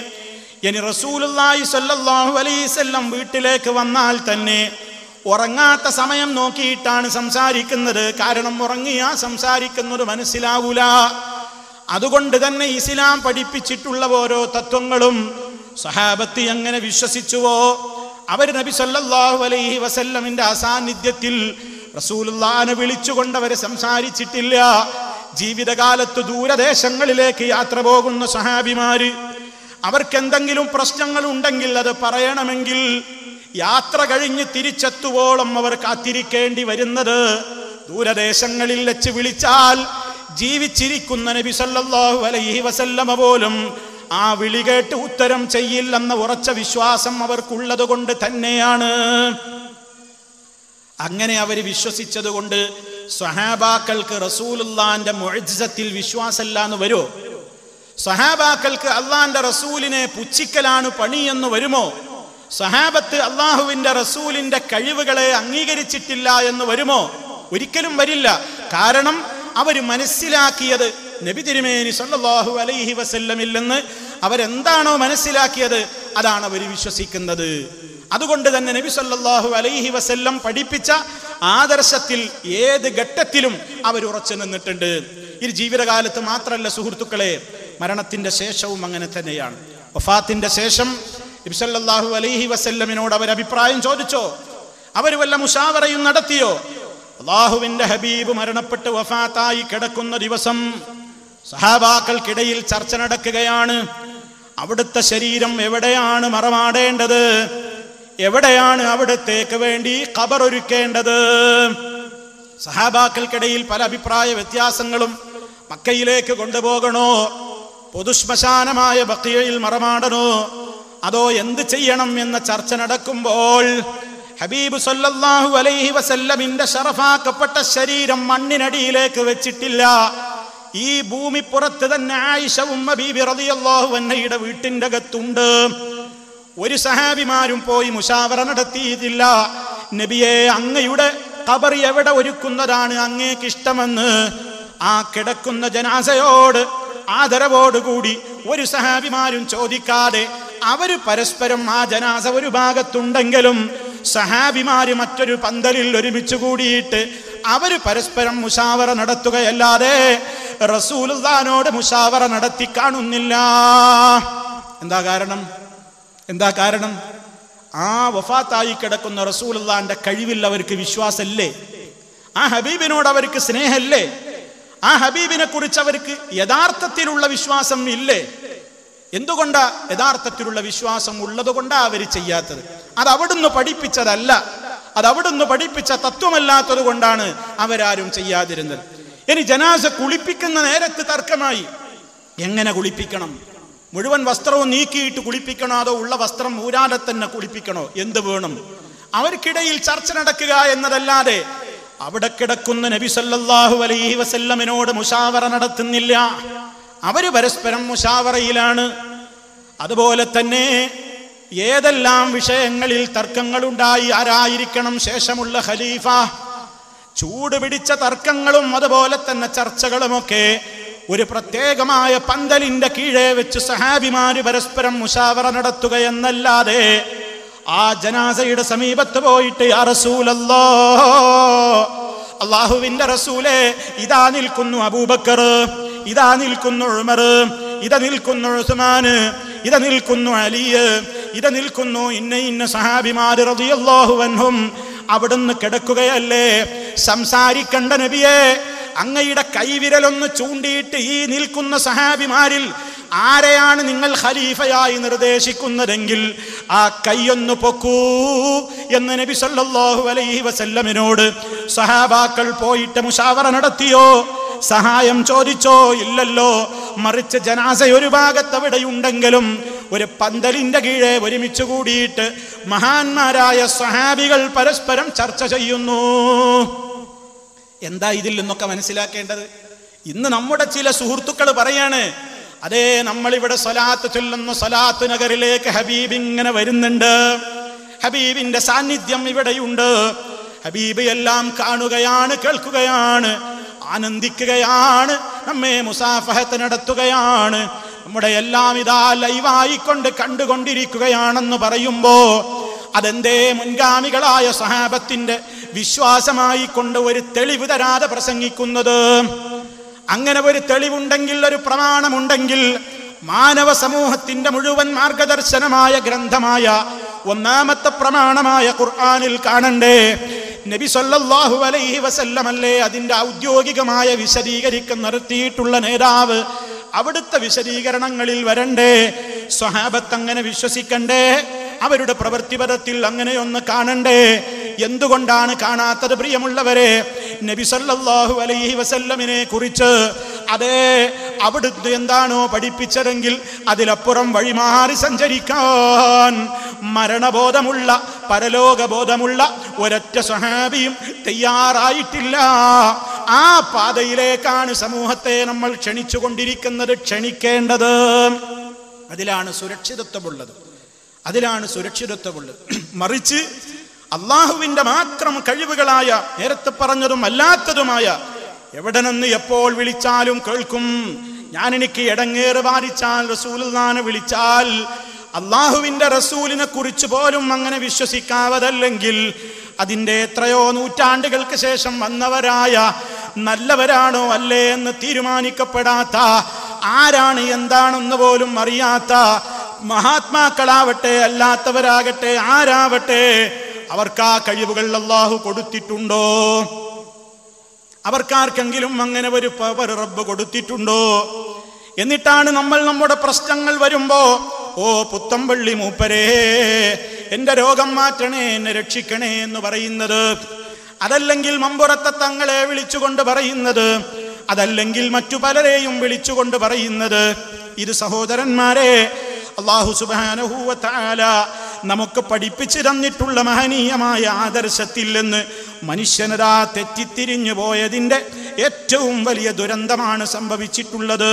ഇനി റസൂലുള്ളാഹി സ്വല്ലല്ലാഹു അലൈഹി വസല്ലം വീട്ടിലേക്ക് വന്നാൽ തന്നെ ഉറങ്ങാത്ത സമയം നോക്കിയിട്ടാണ് സംസാരിക്കുന്നത്. കാരണം ഉറങ്ങിയാ സംസാരിക്കുന്നത് മനസ്സിലാവൂല. അതുകൊണ്ട് തന്നെ ഇസ്ലാം പഠിപ്പിച്ചിട്ടുള്ള ഓരോ തത്വങ്ങളും സഹാബത്ത് എങ്ങനെ വിശ്വസിച്ചുവോ അവർ നബി സല്ലല്ലാഹു അലൈഹി വസല്ലമിന്റെ അസാന്നിധ്യത്തിൽ റസൂലുള്ളാഹിനെ വിളിച്ചുകൊണ്ട് അവരെ സംസാരിച്ചിട്ടില്ല. ജീവിതകാലത്ത് ദൂരദേശങ്ങളിലേക്ക് യാത്ര പോകുന്ന സഹാബിമാര് അവർക്ക് എന്തെങ്കിലും പ്രശ്നങ്ങൾ ഉണ്ടെങ്കിൽ അത് പറയണമെങ്കിൽ യാത്ര കഴിഞ്ഞ് തിരിച്ചെത്തുവോളം അവർ കാത്തിരിക്കേണ്ടി വരുന്നത്. ദൂരദേശങ്ങളിൽ വെച്ച് വിളിച്ചാൽ ജീവിച്ചിരിക്കുന്ന നബി സല്ലല്ലാഹു അലൈഹി വസല്ലമ പോലും ആ വിളി കേട്ട് ഉത്തരം ചെയ്യില്ലെന്ന ഉറച്ച വിശ്വാസം അവർക്കുള്ളത് കൊണ്ട് തന്നെയാണ്. അങ്ങനെ അവർ വിശ്വസിച്ചത് കൊണ്ട് സ്വഹാബാക്കൾക്ക് റസൂലുള്ളാഹിന്റെ മുഅ്ജിസത്തിൽ വിശ്വാസമില്ലാന്ന് വരുമോ? സഹാബാക്കൾക്ക് അള്ളാന്റെ റസൂലിനെ പുച്ഛിക്കലാണ് പണി എന്ന് വരുമോ? സഹാബത്ത് അള്ളാഹുവിന്റെ റസൂലിന്റെ കഴിവുകളെ അംഗീകരിച്ചിട്ടില്ല എന്ന് വരുമോ? ഒരിക്കലും വരില്ല. കാരണം അവര് മനസ്സിലാക്കിയത് നബി തിരുമേനി സല്ലല്ലാഹു അലൈഹി വസല്ലമിൽ നിന്ന് അവരെന്താണോ മനസ്സിലാക്കിയത് അതാണ് അവർ വിശ്വസിക്കുന്നത്. അതുകൊണ്ട് തന്നെ നബി സല്ലല്ലാഹു അലൈഹി വസല്ലം പഠിപ്പിച്ച ആദർശത്തിൽ ഏത് ഘട്ടത്തിലും അവർ ഉറച്ചു നിന്നിട്ടുണ്ട്. ഈ ജീവിതകാലത്ത് മാത്രമല്ല സുഹൃത്തുക്കളെ, മരണത്തിന്റെ ശേഷവും അങ്ങനെ തന്നെയാണ്. വഫാത്തിന്റെ ശേഷം നബി സല്ലല്ലാഹു അലൈഹി വസല്ലമിനോട് അവർ അഭിപ്രായം ചോദിച്ചോ? അവർ വല്ല മുശാവറയും നടത്തിയോ? അല്ലാഹുവിന്റെ ഹബീബ് മരണപ്പെട്ട് വഫാത്തായി കിടക്കുന്ന ദിവസം സഹാബാക്കൾക്കിടയിൽ ചർച്ച നടക്കുകയാണ്. അവിടുത്തെ ശരീരം എവിടെയാണ് മറമാടേണ്ടത്? എവിടെയാണ് അവിടത്തേക്ക് വേണ്ടി ഖബർ ഒരുക്കേണ്ടത്? സഹാബാക്കൾക്കിടയിൽ പല അഭിപ്രായ വ്യത്യാസങ്ങളും. മക്കയിലേക്ക് കൊണ്ടുപോകണോ? പൊതുശ്മശാനമായ ബഖീയിൽ മറമാടണോ? അതോ എന്ത് ചെയ്യണം എന്ന ചർച്ച നടക്കുമ്പോൾ ഹബീബ് സല്ലല്ലാഹു അലൈഹി വസല്ലമിന്റെ ശറഫാക്കപ്പെട്ട ശരീരം മണ്ണിനടിയിലേക്ക് വെച്ചിട്ടില്ല. ഈ ഭൂമി പുറത്ത് തന്നെ ആയിഷ ഉമ്മ ബീബി റളിയല്ലാഹു അൻഹയുടെ വീട്ടിന്റെ അകത്തുണ്ട്. ഒരു സഹാബിമാരും പോയി മുശാവറ നടത്തിയിട്ടില്ല. നബിയെ, അങ്ങയുടെ ഖബർ എവിടെ ഒരുക്കുന്നതാണ് അങ്ങേക്ക് ഇഷ്ടമെന്ന് ആ കിടക്കുന്ന ജനാസയോട് ആദരവോടുകൂടി ഒരു സഹാബിമാരും ചോദിക്കാതെ അവര് പരസ്പരം, ആ ജനാസ ഒരു ഭാഗത്തുണ്ടെങ്കിലും സഹാബിമാര് മറ്റൊരു പന്തലിൽ ഒരുമിച്ച് കൂടിയിട്ട് അവര് പരസ്പരം മുശാവറ നടത്തുകയല്ലാതെ റസൂലുള്ളാഹിനോട് മുശാവറ നടത്തി കാണുന്നില്ല. എന്താ കാരണം? ആ വഫാത്തായി കിടക്കുന്ന റസൂലുള്ളാഹിന്റെ കഴിവിൽ അവർക്ക് വിശ്വാസമില്ലേ? ആ ഹബീബിനോട് അവർക്ക് സ്നേഹമില്ലേ? ആ ഹബീബിനെ കുറിച്ച് അവർക്ക് യഥാർത്ഥത്തിലുള്ള വിശ്വാസം ഇല്ലേ? എന്തുകൊണ്ടാ? യഥാർത്ഥത്തിലുള്ള വിശ്വാസം ഉള്ളത് കൊണ്ടാ അവർ ചെയ്യാത്തത്. അത് അവിടുന്ന് പഠിപ്പിച്ചതല്ല, അത് അവിടുന്ന് പഠിപ്പിച്ച തത്വമല്ലാത്തത് കൊണ്ടാണ് അവരാരും ചെയ്യാതിരുന്നത്. ഇനി ജനാസ കുളിപ്പിക്കുന്ന നേരത്ത് തർക്കമായി. എങ്ങനെ കുളിപ്പിക്കണം? മുഴുവൻ വസ്ത്രവും നീക്കിയിട്ട് കുളിപ്പിക്കണോ, അതോ ഉള്ള വസ്ത്രം ഊരാതെ തന്നെ കുളിപ്പിക്കണോ? എന്ത് വേണം? അവർക്കിടയിൽ ചർച്ച നടക്കുക എന്നതല്ലാതെ അവിടെ കിടക്കുന്ന നബി സല്ലല്ലാഹു അലൈഹി വസല്ലമിനോട് മുശാവറ നടത്തുന്നില്ല. അവര് പരസ്പരം മുശാവറയിലാണ്. അതുപോലെ തന്നെ ഏതെല്ലാം വിഷയങ്ങളിൽ തർക്കങ്ങളുണ്ടായി, ആരായിരിക്കണം ശേഷമുള്ള ഖലീഫ, ചൂട് പിടിച്ച തർക്കങ്ങളും അതുപോലെ തന്നെ ചർച്ചകളുമൊക്കെ ഒരു പ്രത്യേകമായ പന്തലിന്റെ കീഴെ വെച്ച് സഹാബിമാര് പരസ്പരം മുശാവറ നടത്തുകയെന്നല്ലാതെ ആ ജനാസയുടെ സമീപത്ത് പോയിട്ട് യാ റസൂലല്ലാഹ്, അല്ലാഹുവിന്റെ റസൂലേ, ഇതാ നിൽക്കുന്നു അബൂബക്കർ, ഇതാ നിൽക്കുന്നു ഉമർ, ഇതാ നിൽക്കുന്നു ഉസ്മാൻ, ഇതാ നിൽക്കുന്നു അലി, ഇതാ നിൽക്കുന്നു ഇന്ന സഹാബിമാര് റളിയല്ലാഹു അൻഹും, അവിടുന്ന് കിടക്കുകയല്ലേ? സംസാരിക്കണ്ട നബിയെ, അങ്ങയുടെ കൈവിരലൊന്ന് ചൂണ്ടിയിട്ട് ഈ നിൽക്കുന്ന സഹാബിമാരിൽ ആരെയാണ് നിങ്ങൾ ഖലീഫയായി നിർദ്ദേശിക്കുന്നതെങ്കിൽ ആ കൈയൊന്ന് പൊക്കൂ എന്ന് നബി സല്ലല്ലാഹു അലൈഹി വസല്ലമിനോട് സഹാബാക്കൾ പോയിട്ട് മുശാവറ നടത്തിയോ? സഹായം ചോദിച്ചോ? ഇല്ലല്ലോ. മറിച്ച് ജനാസ ഒരു ഭാഗത്ത് അവിടെയുണ്ടെങ്കിലും ഒരു പന്തലിന്റെ കീഴെ ഒരുമിച്ച് കൂടിയിട്ട് മഹാന്മാരായ സഹാബികൾ പരസ്പരം ചർച്ച ചെയ്യുന്നു. എന്താ ഇതിൽ നിന്നൊക്കെ മനസ്സിലാക്കേണ്ടത്? ഇന്ന് നമ്മുടെ ചില സുഹൃത്തുക്കൾ പറയാണ്, അതേ നമ്മളിവിടെ സ്വലാത്ത് ചൊല്ലുന്ന സ്വലാത്ത് നഗറിലേക്ക് ഹബീബ് ഇങ്ങനെ വരുന്നുണ്ട്, ഹബീബിന്റെ സാന്നിധ്യം ഇവിടെയുണ്ട്, ഹബീബ് എല്ലാം കാണുകയാണ്, കേൾക്കുകയാണ്, ആനന്ദിക്കുകയാണ്, നമ്മെ മുസാഫഹത്ത് നടത്തുകയാണ്, നമ്മുടെ എല്ലാം ഇതാ ലൈവായിക്കൊണ്ട് കണ്ടുകൊണ്ടിരിക്കുകയാണെന്ന് പറയുമ്പോ അതെന്തേ മുൻഗാമികളായ സഹാബത്തിന്റെ വിശ്വാസമായി കൊണ്ട് ഒരു തെളിവ് തരാതെ പ്രസംഗിക്കുന്നത്? അങ്ങനെ ഒരു തെളിവുണ്ടെങ്കിൽ, ഒരു പ്രമാണമുണ്ടെങ്കിൽ മാനവ സമൂഹത്തിന്റെ മുഴുവൻ മാർഗദർശനമായ ഗ്രന്ഥമായ ഒന്നാമത്തെ പ്രമാണമായ ഖുർആനിൽ കാണണ്ടേ? നബി സല്ലല്ലാഹു അലൈഹി വസല്ലമല്ലേ അതിന്റെ ഔദ്യോഗികമായ വിശദീകരിക്കാൻ നിർത്തിയിട്ടുള്ള നേതാവ്. അവിടുത്തെ വിശദീകരണങ്ങളിൽ വരണ്ടേ? സ്വഹാബത്ത് അങ്ങനെ വിശ്വസിക്കണ്ടേ? അവരുടെ പ്രവൃത്തിപഥത്തിൽ അങ്ങനെയൊന്ന് കാണണ്ടേ? എന്തുകൊണ്ടാണ് കാണാത്തത്? പ്രിയമുള്ളവരെ, നബി സല്ലല്ലാഹു അലൈഹി വസല്ലമിനെ കുറിച്ച് അതേ അവിടുന്ന് എന്താണോ പഠിപ്പിച്ചതെങ്കിൽ അതിലപ്പുറം വഴിമാറി സഞ്ചരിക്കാൻ മരണബോധമുള്ള, പരലോകബോധമുള്ള ഒരൊറ്റ സ്വഹാബിയും തയ്യാറായിട്ടില്ല. ആ പാതയിലേക്കാണ് സമൂഹത്തെ നമ്മൾ ക്ഷണിച്ചുകൊണ്ടിരിക്കുന്നത്, ക്ഷണിക്കേണ്ടത്. അതിലാണ് സുരക്ഷിതത്വമുള്ളത്, അതിലാണ് സുരക്ഷിതത്വമുള്ളത്. മറിച്ച് അള്ളാഹുവിന്റെ മാത്രം കഴിവുകളായ, നേരത്തെ പറഞ്ഞതും അല്ലാത്തതുമായ, എവിടെ നിന്ന് എപ്പോൾ വിളിച്ചാലും കേൾക്കും. ഞാൻ എനിക്ക് ഇടങ്ങേറ് ബാധിച്ചാൽ റസൂലുള്ളാഹിനെ വിളിച്ചാൽ അള്ളാഹുവിന്റെ റസൂലിനെ കുറിച്ച് പോലും അങ്ങനെ വിശ്വസിക്കാവതല്ലെങ്കിൽ അതിൻ്റെ എത്രയോ നൂറ്റാണ്ടുകൾക്ക് ശേഷം വന്നവരായ നല്ലവരാണോ അല്ലേ എന്ന് തീരുമാനിക്കപ്പെടാത്ത, ആരാണ് എന്താണെന്ന് പോലും അറിയാത്ത മഹാത്മാക്കളാവട്ടെ അല്ലാത്തവരാകട്ടെ ആരാവട്ടെ, അവർക്ക് ആ കഴിവുകൾ അല്ലാഹു കൊടുത്തിട്ടുണ്ടോ? അവർക്കാർക്കെങ്കിലും അങ്ങനെ ഒരു പവർ റബ്ബ് കൊടുത്തിട്ടുണ്ടോ? എന്നിട്ടാണ് നമ്മൾ നമ്മുടെ പ്രശ്നങ്ങൾ വരുമ്പോ, ഓ പുത്തമ്പള്ളി മൂപ്പരേ, എന്റെ രോഗം മാറ്റണേ, എന്നെ രക്ഷിക്കണേ എന്ന് പറയുന്നത്. അതല്ലെങ്കിൽ മമ്പുറത്തെ തങ്ങളെ വിളിച്ചുകൊണ്ട് പറയുന്നത്, അതല്ലെങ്കിൽ മറ്റു പലരെയും വിളിച്ചുകൊണ്ട് പറയുന്നത്. ഇത് സഹോദരന്മാരെ, അല്ലാഹു സുബ്ഹാനഹു വ തആല നമുക്ക് പഠിപ്പിച്ചു തന്നിട്ടുള്ള മഹനീയമായ ആദർശത്തിൽ നിന്ന് മനുഷ്യനതാ തെറ്റിത്തിരിഞ്ഞു പോയതിൻ്റെ ഏറ്റവും വലിയ ദുരന്തമാണ് സംഭവിച്ചിട്ടുള്ളത്.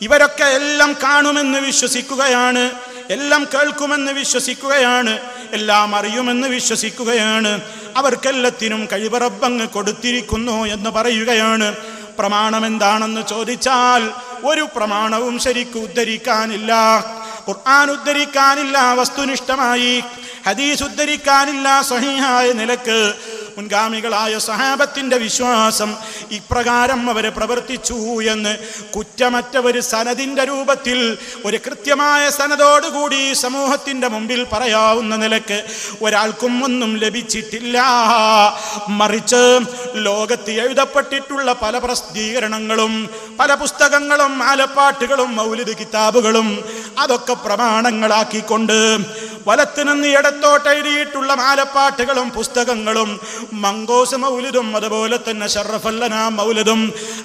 ഇവരൊക്കെ എല്ലാം കാണുമെന്ന് വിശ്വസിക്കുകയാണ്, എല്ലാം കേൾക്കുമെന്ന് വിശ്വസിക്കുകയാണ്, എല്ലാം അറിയുമെന്ന് വിശ്വസിക്കുകയാണ്, അവർക്കെല്ലാത്തിനും കഴിവ് റബ്ബങ്ങ് കൊടുത്തിരിക്കുന്നു എന്ന് പറയുകയാണ്. പ്രമാണം എന്താണെന്ന് ചോദിച്ചാൽ ഒരു പ്രമാണവും ശരിക്കും ഉദ്ധരിക്കാനില്ല. ഖുർആൻ ഉദ്ധരിക്കാനില്ല വസ്തുനിഷ്ഠമായി, ഹദീസ് ഉദ്ധരിക്കാനില്ല സ്വഹീഹായ നിലക്ക്. മുൻഗാമികളായ സഹാബത്തിന്റെ വിശ്വാസം ഇപ്രകാരം അവരെ പ്രവർത്തിച്ചു എന്ന് കുറ്റമറ്റ ഒരു സനദിന്റെ രൂപത്തിൽ, ഒരു കൃത്യമായ സനദോടുകൂടി സമൂഹത്തിന്റെ മുമ്പിൽ പറയാവുന്ന നിലക്ക് ഒരാൾക്കും ഒന്നും ലഭിച്ചിട്ടില്ല. മറിച്ച് ലോകത്ത് എഴുതപ്പെട്ടിട്ടുള്ള പല പ്രസിദ്ധീകരണങ്ങളും പല പുസ്തകങ്ങളും ആലപ്പാട്ടുകളും മൗലിദ് കിതാബുകളും അതൊക്കെ പ്രമാണങ്ങളാക്കിക്കൊണ്ട് വലത്ത് നിന്ന് ഇടത്തോട്ട് എഴുതിയിട്ടുള്ള മാലപ്പാട്ടുകളും പുസ്തകങ്ങളും മങ്കോസ് മൗലിദും അതുപോലെ തന്നെ ഷറഫല്ലന മൗലിദും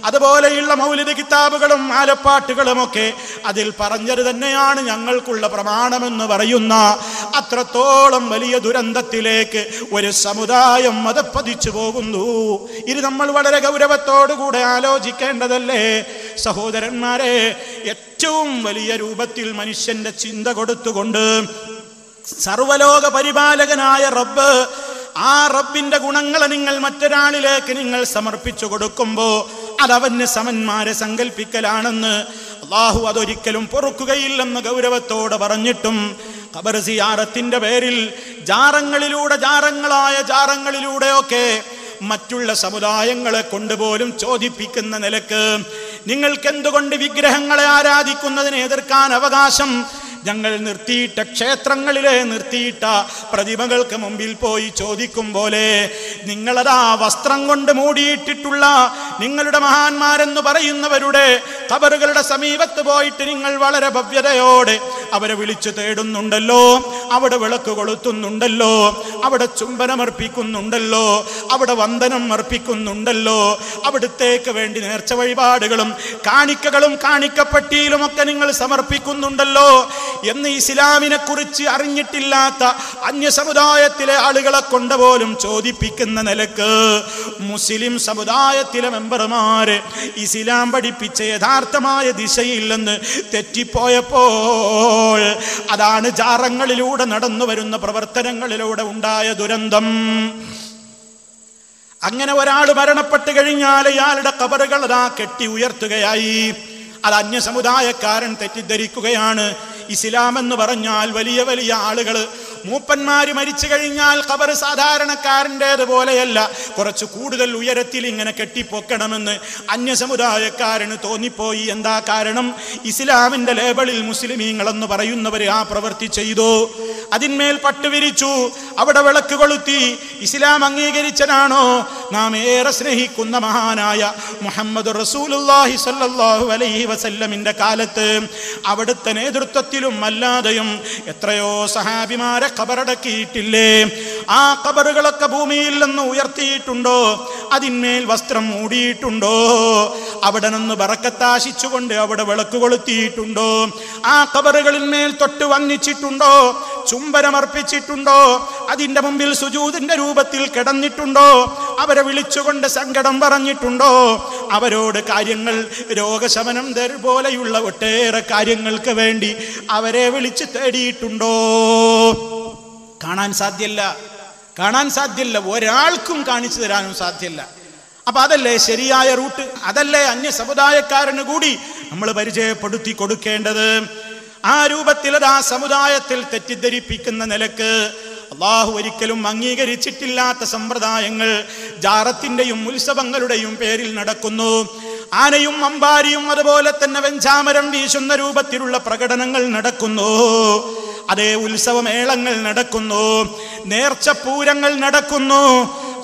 അതുപോലെയുള്ള മൗലിദ് കിതാബുകളും ആലപ്പാട്ടുകളും ഒക്കെ അതിൽ പറഞ്ഞത് തന്നെയാണ് ഞങ്ങൾക്കുള്ള പ്രമാണമെന്ന് പറയുന്ന അത്രത്തോളം വലിയ ദുരന്തത്തിലേക്ക് ഒരു സമുദായം മതപ്പതിച്ചു പോകുന്നു. ഇത് നമ്മൾ വളരെ ഗൗരവത്തോടുകൂടെ ആലോചിക്കേണ്ടതല്ലേ സഹോദരന്മാരെ? ഏറ്റവും വലിയ രൂപത്തിൽ മനുഷ്യന്റെ ചിന്ത കൊടുത്തുകൊണ്ട് സർവലോക പരിപാലകനായ റബ്ബ്, ആ റബ്ബിന്റെ ഗുണങ്ങളെ നിങ്ങൾ മറ്റൊരാളിലേക്ക് നിങ്ങൾ സമർപ്പിച്ചു കൊടുക്കുമ്പോൾ അതവന് സമന്മാരെ സങ്കല്പിക്കലാണെന്ന് അല്ലാഹു അതൊരിക്കലും പൊറുക്കുകയില്ലെന്ന് ഗൗരവത്തോടെ പറഞ്ഞിട്ടും ഖബർ സിയാറത്തിന്റെ പേരിൽ ജാറങ്ങളിലൂടെയൊക്കെ മറ്റുള്ള സമുദായങ്ങളെ കൊണ്ടുപോലും ചോദിപ്പിക്കുന്ന നിലക്ക് നിങ്ങൾക്ക് എന്തുകൊണ്ട് വിഗ്രഹങ്ങളെ ആരാധിക്കുന്നതിനെ എതിർക്കാൻ അവകാശം? ഞങ്ങൾ നിർത്തിയിട്ട ക്ഷേത്രങ്ങളിലെ നിർത്തിയിട്ട പ്രതിമകൾക്ക് മുമ്പിൽ പോയി ചോദിക്കും പോലെ നിങ്ങളതാ വസ്ത്രം കൊണ്ട് മൂടിയിട്ടിട്ടുള്ള നിങ്ങളുടെ മഹാന്മാരെന്ന് പറയുന്നവരുടെ ഖബറുകളുടെ സമീപത്ത് പോയിട്ട് നിങ്ങൾ വളരെ ഭവ്യതയോടെ അവരെ വിളിച്ചു തേടുന്നുണ്ടല്ലോ, അവിടെ വിളക്ക് കൊളുത്തുന്നുണ്ടല്ലോ, അവിടെ ചുംബനമർപ്പിക്കുന്നുണ്ടല്ലോ, അവിടെ വന്ദനം അർപ്പിക്കുന്നുണ്ടല്ലോ, അവിടുത്തേക്ക് വേണ്ടി നേർച്ച വഴിപാടുകളും കാണിക്കകളും കാണിക്കപ്പെട്ടിയിലുമൊക്കെ നിങ്ങൾ സമർപ്പിക്കുന്നുണ്ടല്ലോ എന്ന് ഇസ്ലാമിനെ കുറിച്ച് അറിഞ്ഞിട്ടില്ലാത്ത അന്യ സമുദായത്തിലെ ആളുകളെ കൊണ്ടുപോലും ചോദിപ്പിക്കുന്ന നിലക്ക് മുസ്ലിം സമുദായത്തിലെ മെമ്പർമാര് ഇസ്ലാം പഠിപ്പിച്ച യഥാർത്ഥമായ ദിശയിൽ നിന്ന് തെറ്റിപ്പോയപ്പോൾ അതാണ് ജാറങ്ങളിലൂടെ നടന്നു വരുന്ന പ്രവർത്തനങ്ങളിലൂടെ ഉണ്ടായ ദുരന്തം. അങ്ങനെ ഒരാൾ മരണപ്പെട്ട് കഴിഞ്ഞാൽ അയാളുടെ ഖബറുകൾ അതാ കെട്ടി ഉയർത്തുകയായി. അത് അന്യ സമുദായക്കാരൻ തെറ്റിദ്ധരിക്കുകയാണ്. ഇസ്ലാം എന്ന് പറഞ്ഞാൽ വലിയ വലിയ ആളുകൾ, മൂപ്പന്മാര് മരിച്ചു കഴിഞ്ഞാൽ ഖബർ സാധാരണക്കാരൻ്റേതുപോലെയല്ല, കുറച്ച് കൂടുതൽ ഉയരത്തിൽ ഇങ്ങനെ കെട്ടിപ്പൊക്കണമെന്ന് അന്യ സമുദായക്കാരന് തോന്നിപ്പോയി. എന്താ കാരണം? ഇസ്ലാമിന്റെ ലേബിളിൽ മുസ്ലിമീങ്ങളെന്ന് പറയുന്നവർ ആ പ്രവൃത്തി ചെയ്തു. അതിന്മേൽ പട്ടുവിരിച്ചു, അവിടെ വിളക്ക് കൊളുത്തി. ഇസ്ലാം അംഗീകരിച്ചതാണോ? നാം ഏറെ സ്നേഹിക്കുന്ന മഹാനായ മുഹമ്മദ് റസൂലുള്ളാഹി സ്വല്ലല്ലാഹു അലൈഹി വസല്ലമിന്റെ കാലത്ത് അവിടുത്തെ നേതൃത്വത്തിലും അല്ലാതെയും എത്രയോ സഹാബിമാരെ ഖബറടക്കിയിട്ടില്ലേ? ആ ഖബറുകളൊക്കെ ഭൂമിയിൽ നിന്ന് ഉയർത്തിയിട്ടുണ്ടോ? അതിന്മേൽ വസ്ത്രം മൂടിയിട്ടുണ്ടോ? അവിടെ നിന്ന് ബറക്കത്താശിച്ചുകൊണ്ട് അവിടെ വിളക്ക് കൊളുത്തിയിട്ടുണ്ടോ? ആ ഖബറുകളിന്മേൽ തൊട്ട് വന്നിച്ചിട്ടുണ്ടോ? ചുംബനമർപ്പിച്ചിട്ടുണ്ടോ? അതിന്റെ മുമ്പിൽ സുജൂദിന്റെ രൂപത്തിൽ കിടന്നിട്ടുണ്ടോ? അവരെ വിളിച്ചുകൊണ്ട് സങ്കടം പറഞ്ഞിട്ടുണ്ടോ? അവരോട് കാര്യങ്ങൾ രോഗശമനം പോലെയുള്ള ഒട്ടേറെ കാര്യങ്ങൾക്ക് വേണ്ടി അവരെ വിളിച്ച് തേടിയിട്ടുണ്ടോ? കാണാൻ സാധ്യല്ല. ഒരാൾക്കും കാണിച്ചു തരാനും സാധ്യല്ല. അപ്പൊ അതല്ലേ ശരിയായ റൂട്ട്? അതല്ലേ അന്യ സമുദായക്കാരന് കൂടി നമ്മൾ പരിചയപ്പെടുത്തി കൊടുക്കേണ്ടത്? ആ രൂപത്തിൽ അത് ആ സമുദായത്തിൽ തെറ്റിദ്ധരിപ്പിക്കുന്ന നിലക്ക് അള്ളാഹു ഒരിക്കലും അംഗീകരിച്ചിട്ടില്ലാത്ത സമ്പ്രദായങ്ങൾ ജാറത്തിന്റെയും ഉത്സവങ്ങളുടെയും പേരിൽ നടക്കുന്നു. ആനയും അമ്പാരിയും അതുപോലെ തന്നെ വെഞ്ചാമരം വീശുന്ന രൂപത്തിലുള്ള പ്രകടനങ്ങൾ നടക്കുന്നു. അതേ ഉത്സവമേളങ്ങൾ നടക്കുന്നു, നേർച്ചപ്പൂരങ്ങൾ നടക്കുന്നു.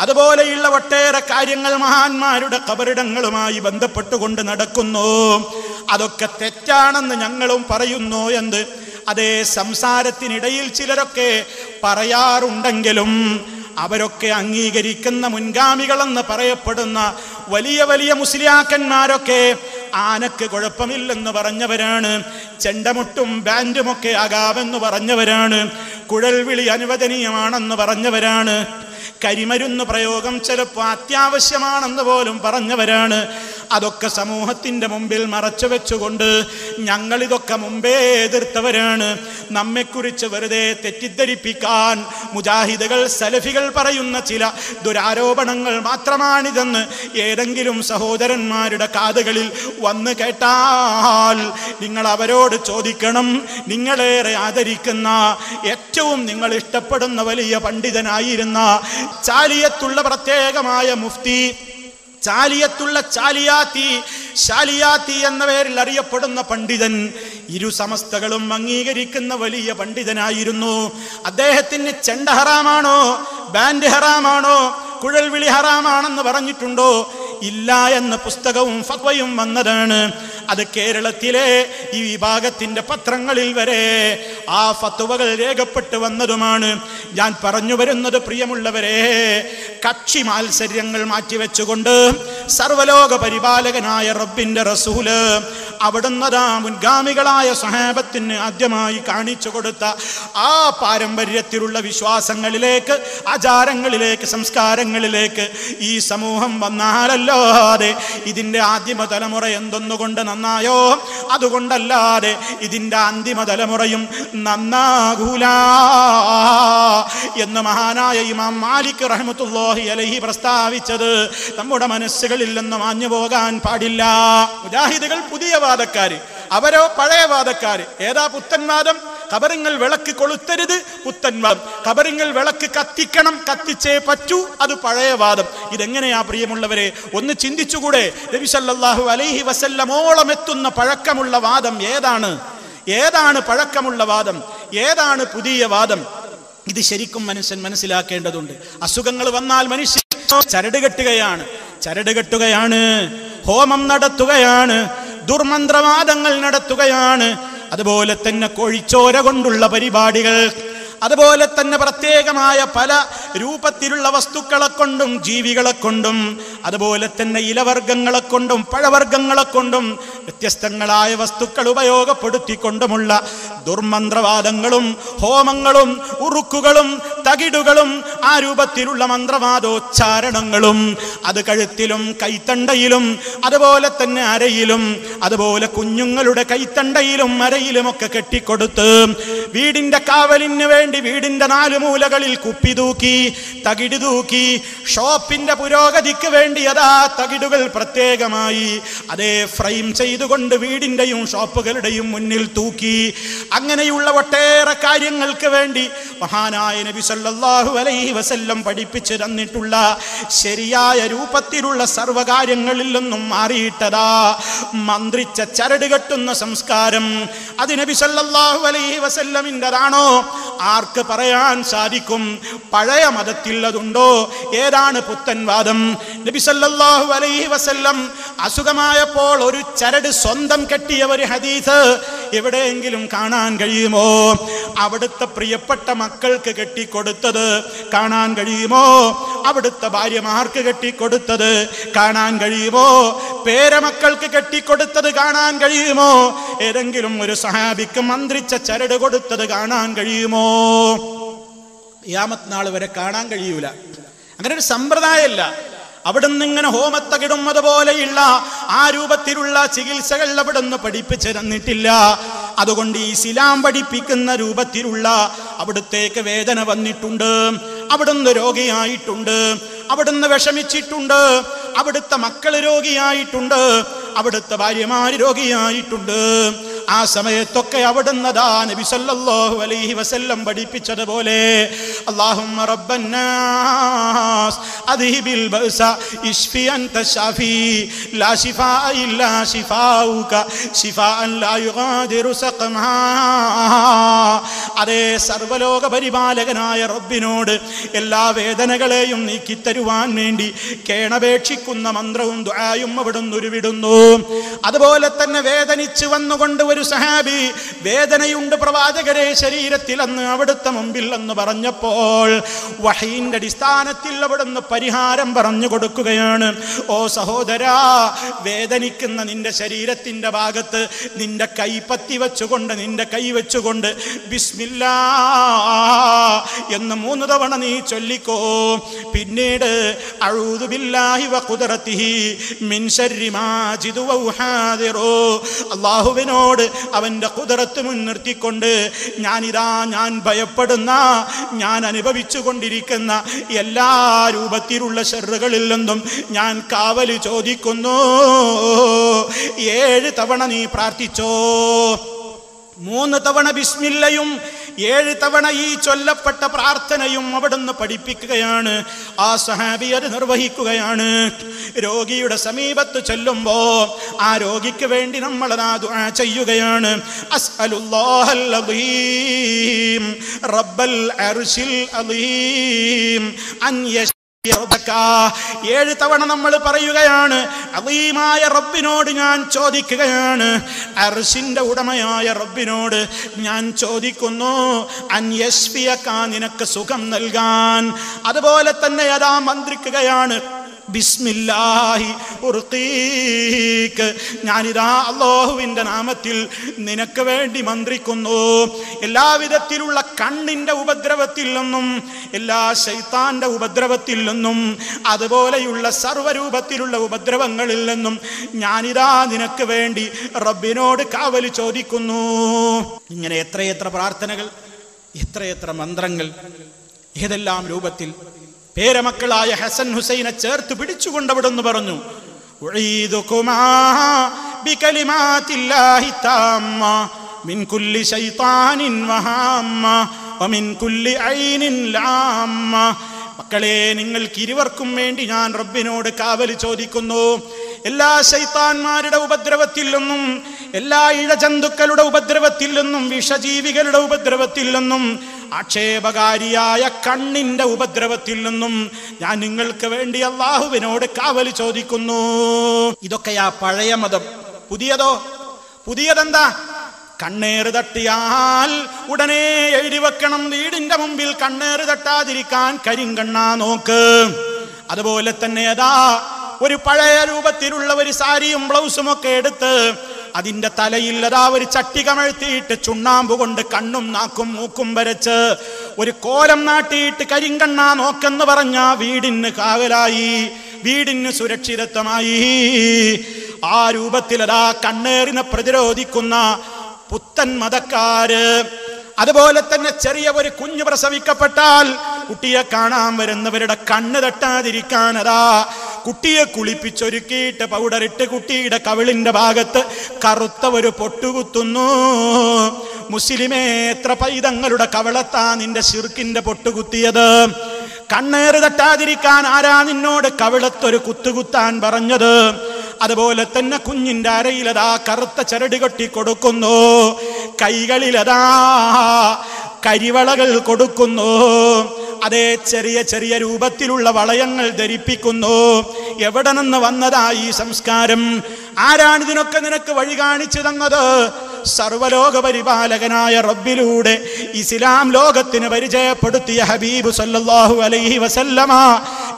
അതുപോലെയുള്ള ഒട്ടേറെ കാര്യങ്ങൾ മഹാന്മാരുടെ ഖബറിടങ്ങളുമായി ബന്ധപ്പെട്ടുകൊണ്ട് നടക്കുന്നു. അതൊക്കെ തെറ്റാണെന്ന് ഞങ്ങളും പറയുന്നു എന്ന് അതേ സംസാരത്തിനിടയിൽ ചിലരൊക്കെ പറയാറുണ്ടെങ്കിലും അവരൊക്കെ അംഗീകരിക്കുന്ന മുൻഗാമികളെന്ന് പറയപ്പെടുന്ന വലിയ വലിയ മുസ്ലിയാക്കന്മാരൊക്കെ ആനക്ക് കുഴപ്പമില്ലെന്ന് പറഞ്ഞവരാണ്. ചെണ്ടമുട്ടും ബാൻഡുമൊക്കെ ആകാമെന്ന് പറഞ്ഞവരാണ്. കുഴൽവിളി അനുവദനീയമാണെന്ന് പറഞ്ഞവരാണ്. കരിമരുന്ന് പ്രയോഗം ചിലപ്പോൾ അത്യാവശ്യമാണെന്ന് പോലും പറഞ്ഞവരാണ്. അതൊക്കെ സമൂഹത്തിന്റെ മുമ്പിൽ മറച്ചു വെച്ചുകൊണ്ട് ഞങ്ങളിതൊക്കെ മുമ്പേ എതിർത്തവരാണ്. നമ്മെക്കുറിച്ച് വെറുതെ തെറ്റിദ്ധരിപ്പിക്കാൻ മുജാഹിദുകൾ സലഫികൾ പറയുന്ന ചില ദുരാരോപണങ്ങൾ മാത്രമാണിതെന്ന് ഏതെങ്കിലും സഹോദരന്മാരുടെ കാതുകളിൽ വന്ന് കേട്ടാൽ നിങ്ങൾ അവരോട് ചോദിക്കണം. നിങ്ങളേറെ ആദരിക്കുന്ന, ഏറ്റവും നിങ്ങൾ ഇഷ്ടപ്പെടുന്ന വലിയ പണ്ഡിതനായിരുന്ന ചാലിയത്തുള്ള പ്രത്യേകമായ മുഫ്തി, ചാലിയത്തുള്ള ശാലിയാത്തി എന്ന പേരിൽ അറിയപ്പെടുന്ന പണ്ഡിതൻ, ഇരു സമസ്തകളും അംഗീകരിക്കുന്ന വലിയ പണ്ഡിതനായിരുന്നു. അദ്ദേഹത്തിന് ചെണ്ട ഹറാമാണോ, ബാൻഡ് ഹറാമാണോ, കുഴൽവിളി ഹറാമാണെന്ന് പറഞ്ഞിട്ടുണ്ടോ? ഇല്ല എന്ന പുസ്തകവും ഫത്വയും വന്നതാണ്. അത് കേരളത്തിലെ ഈ വിഭാഗത്തിന്റെ പത്രങ്ങളിൽ വരെ ആ ഫത്വകൾ രേഖപ്പെട്ട് വന്നതുമാണ്. ഞാൻ പറഞ്ഞു വരുന്നത്, പ്രിയമുള്ളവരെ, കക്ഷി മാത്സര്യങ്ങൾ മാറ്റിവെച്ചുകൊണ്ട് സർവലോക പരിപാലകനായ റബ്ബിന്റെ റസൂല് അവിടുന്നതാ മുൻഗാമികളായ സ്വഹാബത്തിന് ആദ്യമായി കാണിച്ചു കൊടുത്ത ആ പാരമ്പര്യത്തിലുള്ള വിശ്വാസങ്ങളിലേക്ക്, ആചാരങ്ങളിലേക്ക്, സംസ്കാരങ്ങളിലേക്ക് ഈ സമൂഹം വന്നാലല്ലാതെ ഇതിന്റെ ആദിമ തലമുറ എന്തൊന്നുകൊണ്ട് നന്നായോ അതുകൊണ്ടല്ലാതെ ഇതിന്റെ അന്തിമ തലമുറയും നന്നാകൂല എന്ന് മഹാനായ ഇമാം മാലിക് റഹ്മത്തുള്ളാഹി അലൈഹി പ്രസ്താവിച്ചത് നമ്മുടെ മനസ്സുകളിൽ നിന്ന് മാഞ്ഞു പോകാൻ പാടില്ല. മുജാഹിദുകൾ പുതിയ വാദക്കാര്, അവരോ പഴയ വാദക്കാര്. ഏതാ പുത്തൻവാദം? ഖബറിങ്ങൾ വിളക്ക് കൊളുത്തരുത്, പുത്തൻവാദം. ഖബറിങ്ങൾ വിളക്ക് കത്തിക്കണം, കത്തിച്ചേ പറ്റൂ, അത് പഴയ വാദം. ഇതെങ്ങനെയാ പ്രിയമുള്ളവരെ, ഒന്ന് ചിന്തിച്ചുകൂടെ? നബി സല്ലല്ലാഹു അലൈഹി വസല്ലമോളം എത്തുന്ന പഴക്കമുള്ള വാദം ഏതാണ്? ഏതാണ് പഴക്കമുള്ള വാദം? ഏതാണ് പുതിയ വാദം? ഇത് ശരിക്കും മനുഷ്യൻ മനസ്സിലാക്കേണ്ടതുണ്ട്. അസുഖങ്ങൾ വന്നാൽ മനുഷ്യൻ ചരട് കെട്ടുകയാണ്, ഹോമം നടത്തുകയാണ്, ദുർമന്ത്രവാദങ്ങൾ നടത്തുകയാണ്. അതുപോലെ തന്നെ കോഴിച്ചോര കൊണ്ടുള്ള പരിപാടികൾ, അതുപോലെ തന്നെ പ്രത്യേകമായ പല രൂപത്തിലുള്ള വസ്തുക്കളെ കൊണ്ടും ജീവികളെ കൊണ്ടും അതുപോലെ തന്നെ ഇലവർഗങ്ങളെ കൊണ്ടും പഴവർഗങ്ങളെ കൊണ്ടും വ്യത്യസ്തങ്ങളായ വസ്തുക്കൾ ഉപയോഗപ്പെടുത്തിക്കൊണ്ടുമുള്ള ദുർമന്ത്രവാദങ്ങളും ഹോമങ്ങളും ഉറുക്കുകളും തകിടുകളും ആ രൂപത്തിലുള്ള മന്ത്രവാദോച്ചാരണങ്ങളും അത് കഴുത്തിലും കൈത്തണ്ടയിലും അതുപോലെ തന്നെ അരയിലും അതുപോലെ കുഞ്ഞുങ്ങളുടെ കൈത്തണ്ടയിലും അരയിലുമൊക്കെ കെട്ടിക്കൊടുത്ത് വീടിന്റെ കാവലിന് വേണ്ടി വീടിന്റെ നാലു മൂലകളിൽ കുപ്പി തൂക്കി തകിട് തൂക്കി ഷോപ്പിന്റെ പുരോഗതിക്ക് വേണ്ടി അതാ തകിടുകൾ പ്രത്യേകമായി അതേ ഫ്രെയിം ചെയ്തുകൊണ്ട് വീടിന്റെയും ഷോപ്പുകളുടെയും മുന്നിൽ തൂക്കി അങ്ങനെയുള്ള ഒട്ടേറെ കാര്യങ്ങൾക്ക് വേണ്ടി മഹാനായ നബി സല്ലല്ലാഹു അലൈഹി വസല്ലം പഠിപ്പിച്ചു തന്നിട്ടുള്ള ശരിയായ രൂപത്തിലുള്ള സർവകാര്യങ്ങളിൽ നിന്നും മാറിയിട്ടതാ മന്ത്രിച്ച ചരട് കെട്ടുന്ന സംസ്കാരം. അത് നബി സല്ലല്ലാഹു അലൈഹി വസല്ലമിൻ്റെതാണോ? ആർക്ക് പറയാൻ സാധിക്കും? പഴയ മതത്തിൽ അതുണ്ടോ? ഏതാണ് പുത്തൻവാദം? നബി സല്ലല്ലാഹു അലൈഹി വസല്ലം അസുഖമായപ്പോൾ ഒരു ചരട് സ്വന്തം കെട്ടിയ ഒരു ഹദീസ് എവിടെയെങ്കിലും കാണാൻ കഴിയുമോ? അവിടുത്തെ പ്രിയപ്പെട്ട മക്കൾക്ക് കെട്ടിക്കൊടുത്തത് കാണാൻ കഴിയുമോ? അവിടുത്തെ ഭാര്യമാർക്ക് കെട്ടിക്കൊടുത്തത് കാണാൻ കഴിയുമോ? പേരമക്കൾക്ക് കെട്ടിക്കൊടുത്തത് കാണാൻ കഴിയുമോ? ഏതെങ്കിലും ഒരു സഹാബിക്ക് മന്ത്രിച്ച ചരട് കൊടുത്തത് കാണാൻ കഴിയുമോ? ഖിയാമത്ത് നാൾ വരെ കാണാൻ കഴിയൂല. അങ്ങനെ ഒരു സമ്പ്രദായമല്ല. അവിടുന്ന് ഇങ്ങനെ ഹോമത്തകിടും അതുപോലെയുള്ള ആ രൂപത്തിലുള്ള ചികിത്സകൾ അവിടുന്ന് പഠിപ്പിച്ചു തന്നിട്ടില്ല. അതുകൊണ്ട് ഇസ്ലാം പഠിപ്പിക്കുന്ന രൂപത്തിലുള്ള അവിടുത്തേക്ക് വേദന വന്നിട്ടുണ്ട്, അവിടുന്ന് രോഗിയായിട്ടുണ്ട്, അവിടുന്ന് വിഷമിച്ചിട്ടുണ്ട്, അവിടുത്തെ മക്കൾ രോഗിയായിട്ടുണ്ട്, അവിടുത്തെ ഭാര്യമാര് രോഗിയായിട്ടുണ്ട്. ആ സമയത്തൊക്കെ അവിടുന്ന് നബി സല്ലല്ലാഹു അലൈഹി വസല്ലം പഠിപ്പിച്ചതുപോലെ അല്ലാഹുമ്മ റബ്ബന്നാസ് അദ്ഹിബിൽ ബഅസ ഇശ്ഫി അൻത ശാഫി ലാ ശിഫാ ഇല്ലാ ശിഫാഉക ശിഫാഅൻ ലാ യുഗാദിറു സഖമാ. അതേ സർവലോക പരിപാലകനായ റബ്ബിനോട് എല്ലാ വേദനകളെയും നീക്കിത്തരുവാൻ വേണ്ടി കേണപേക്ഷിക്കുന്ന മന്ത്രവും ദുആയും അവിടുന്ന് ഉരുവിടുന്നു. അതുപോലെ തന്നെ വേദനിച്ച് വന്നുകൊണ്ട് ഒരു സഹാബി വേദനയുണ്ട് പ്രവാചകരെ ശരീരത്തിൽ അന്ന് അവിടുത്തെ മുമ്പിൽ എന്ന് പറഞ്ഞപ്പോൾ വഹീന്റെ അടിസ്ഥാനത്തിൽ അവിടുന്ന് പരിഹാരം പറഞ്ഞു കൊടുക്കുകയാണ്. ഓ സഹോദരാ, വേദനിക്കുന്ന നിന്റെ ശരീരത്തിന്റെ ഭാഗത്ത് നിന്റെ കൈ പത്തി വെച്ചുകൊണ്ട് നിന്റെ കൈ വെച്ചുകൊണ്ട് ബിസ്മില്ലാ എന്ന് 3 തവണ നീ ചൊല്ലിക്കോ. പിന്നീട് അഊദു ബില്ലാഹി വഖുദ്റതിഹി മിൻ ശർരി മാ ജിദു വഹാദിറു, അല്ലാഹുവിനോട് റബ്ബിനോട് അവന്റെ ഖുദ്റത്ത് മുൻനിർത്തിക്കൊണ്ട് ഞാൻ ഭയപ്പെടുന്ന, ഞാൻ അനുഭവിച്ചു കൊണ്ടിരിക്കുന്ന എല്ലാ രൂപത്തിലുള്ള ശർറുകളിൽ നിന്നും ഞാൻ കാവല് ചോദിക്കുന്നു. 7 തവണ നീ പ്രാർത്ഥിച്ചോ. 3 തവണ ബിസ്മില്ലയും 7 തവണ ഈ ചൊല്ലപ്പെട്ട പ്രാർത്ഥനയും അവിടുന്ന് പഠിപ്പിക്കുകയാണ്. ആ സഹാബി അത് നിർവഹിക്കുകയാണ്. രോഗിയുടെ സമീപത്ത് ചെല്ലുമ്പോ ആ രോഗിക്ക് വേണ്ടി നമ്മൾ ദുആ ചെയ്യുകയാണ്. അസ്അലുല്ലാഹൽ അദീം റബ്ബൽ അർശിൽ അദീം അൻ 7 തവണ നമ്മൾ പറയുകയാണ്. അദീമായ റബ്ബിനോട് ഞാൻ ചോദിക്കുകയാണ്, അർശിന്റെ ഉടമയായ റബ്ബിനോട് ഞാൻ ചോദിക്കുന്നു, അൻ യശ്ഫിയക, നിനക്ക് സുഖം നൽകാൻ. അതുപോലെ തന്നെ അതാ മന്ത്രിക്കുകയാണ്, ബിസ്മില്ലാഹി ഉർഖീക്, ഞാനിതാ അല്ലാഹുവിന്റെ നാമത്തിൽ നിനക്ക് വേണ്ടി മന്ത്രിക്കുന്നു. എല്ലാവിധത്തിലുള്ള കണ്ണിന്റെ ഉപദ്രവത്തിൽ നിന്നും, എല്ലാ ശൈത്താന്റെ ഉപദ്രവത്തിൽ നിന്നും, അതുപോലെയുള്ള സർവ്വരൂപത്തിലുള്ള ഉപദ്രവങ്ങളിൽ നിന്നും ഞാനിതാ നിനക്ക് വേണ്ടി റബ്ബിനോട് കാവൽ ചോദിക്കുന്നു. ഇങ്ങനെ എത്രയെത്ര പ്രാർത്ഥനകൾ, എത്രയെത്ര മന്ത്രങ്ങൾ, ഏതെല്ലാം രൂപത്തിൽ. പേരമക്കളായ ഹസൻ ഹുസൈനെ ചേർത്ത് പിടിച്ചുകൊണ്ട് അവിടുന്ന് പറഞ്ഞു, ഉഈദുകുമാ ബികലിമാത്തില്ലാഹി തമ്മ മിൻ കുല്ലി ശൈത്താനിൻ വഹമ്മ വമിൻ കുല്ലി ഐനിൻ ലാമ്മ. മക്കളെ, നിങ്ങൾക്ക് ഇരുവർക്കും വേണ്ടി ഞാൻ റബ്ബിനോട് കാവൽ ചോദിക്കുന്നു. എല്ലാ ശൈത്താന്മാരുടെ ഉപദ്രവത്തിൽ നിന്നും, എല്ലാ ഇഴജന്തുക്കളുടെ ഉപദ്രവത്തിൽ നിന്നും, വിഷജീവികളുടെ ഉപദ്രവത്തിൽ നിന്നും, ആക്ഷേപകാരിയായ കണ്ണിന്റെ ഉപദ്രവത്തിൽ നിന്നും ഞാൻ നിങ്ങൾക്ക് വേണ്ടി അല്ലാഹുവിനോട് കാവൽ ചോദിക്കുന്നു. ഇതൊക്കെയാ പഴയ മതം. പുതിയതെന്താ? കണ്ണേറ് തട്ടിയാൽ ഉടനെ എഴുതി വെക്കണം, വീടിന്റെ മുമ്പിൽ കണ്ണേറ് തട്ടാതിരിക്കാൻ കരിങ്കണ്ണാ നോക്ക്. അതുപോലെ തന്നെ അതാ ഒരു പഴയ രൂപത്തിലുള്ള ഒരു സാരിയും ബ്ലൗസും ഒക്കെ എടുത്ത് അതിന്റെ തലയിൽ അതാ ഒരു ചട്ടി കമഴ്ത്തിയിട്ട് ചുണ്ണാമ്പ് കൊണ്ട് കണ്ണും നാക്കും മൂക്കും വരച്ച് ഒരു കോലം നാട്ടിയിട്ട് കരിങ്കണ്ണാ നോക്കെന്ന് പറഞ്ഞ വീടിന് കാവലായി, വീടിന് സുരക്ഷിതത്വമായി. ആ രൂപത്തിൽ അതാ കണ്ണേറിനെ പ്രതിരോധിക്കുന്ന പുത്തൻ മതക്കാര്. അതുപോലെ തന്നെ ചെറിയ ഒരു കുഞ്ഞ് പ്രസവിക്കപ്പെട്ടാൽ കുട്ടിയെ കാണാൻ വരുന്നവരുടെ കണ്ണ് തട്ടാതിരിക്കാൻ അതാ കുട്ടിയെ കുളിപ്പിച്ചൊരുക്കിയിട്ട് പൗഡറിട്ട് കുട്ടിയുടെ കവിളിന്റെ ഭാഗത്ത് കറുത്ത ഒരു പൊട്ടുകുത്തുന്നു. മുസ്ലിമേ, എത്ര പൈതങ്ങളുടെ കവളത്താ നിന്റെ ശിർക്കിന്റെ പൊട്ടുകുത്തിയത്? കണ്ണേറ് തട്ടാതിരിക്കാൻ ആരാ നിന്നോട് കവിളത്തൊരു കുത്തുകുത്താൻ പറഞ്ഞത്? അതുപോലെ തന്നെ കുഞ്ഞിന്റെ അരയിലതാ കറുത്ത ചരട് കെട്ടി കൊടുക്കുന്നു, കൈകളിലതാ കരിവളകൾ കൊടുക്കുന്നു, അതേ ചെറിയ ചെറിയ രൂപത്തിലുള്ള വളയങ്ങൾ ധരിപ്പിക്കുന്നു. എവിടെ നിന്ന് വന്നതാ ഈ സംസ്കാരം? ആരാണിതിനൊക്കെ നിനക്ക് വഴി കാണിച്ചു തന്നത്? സർവലോക പരിപാലകനായ റബ്ബിലൂടെ ഇസ്ലാം ലോകത്തിന് പരിചയപ്പെടുത്തിയ ഹബീബ് സല്ലല്ലാഹു അലൈഹി വസല്ലമ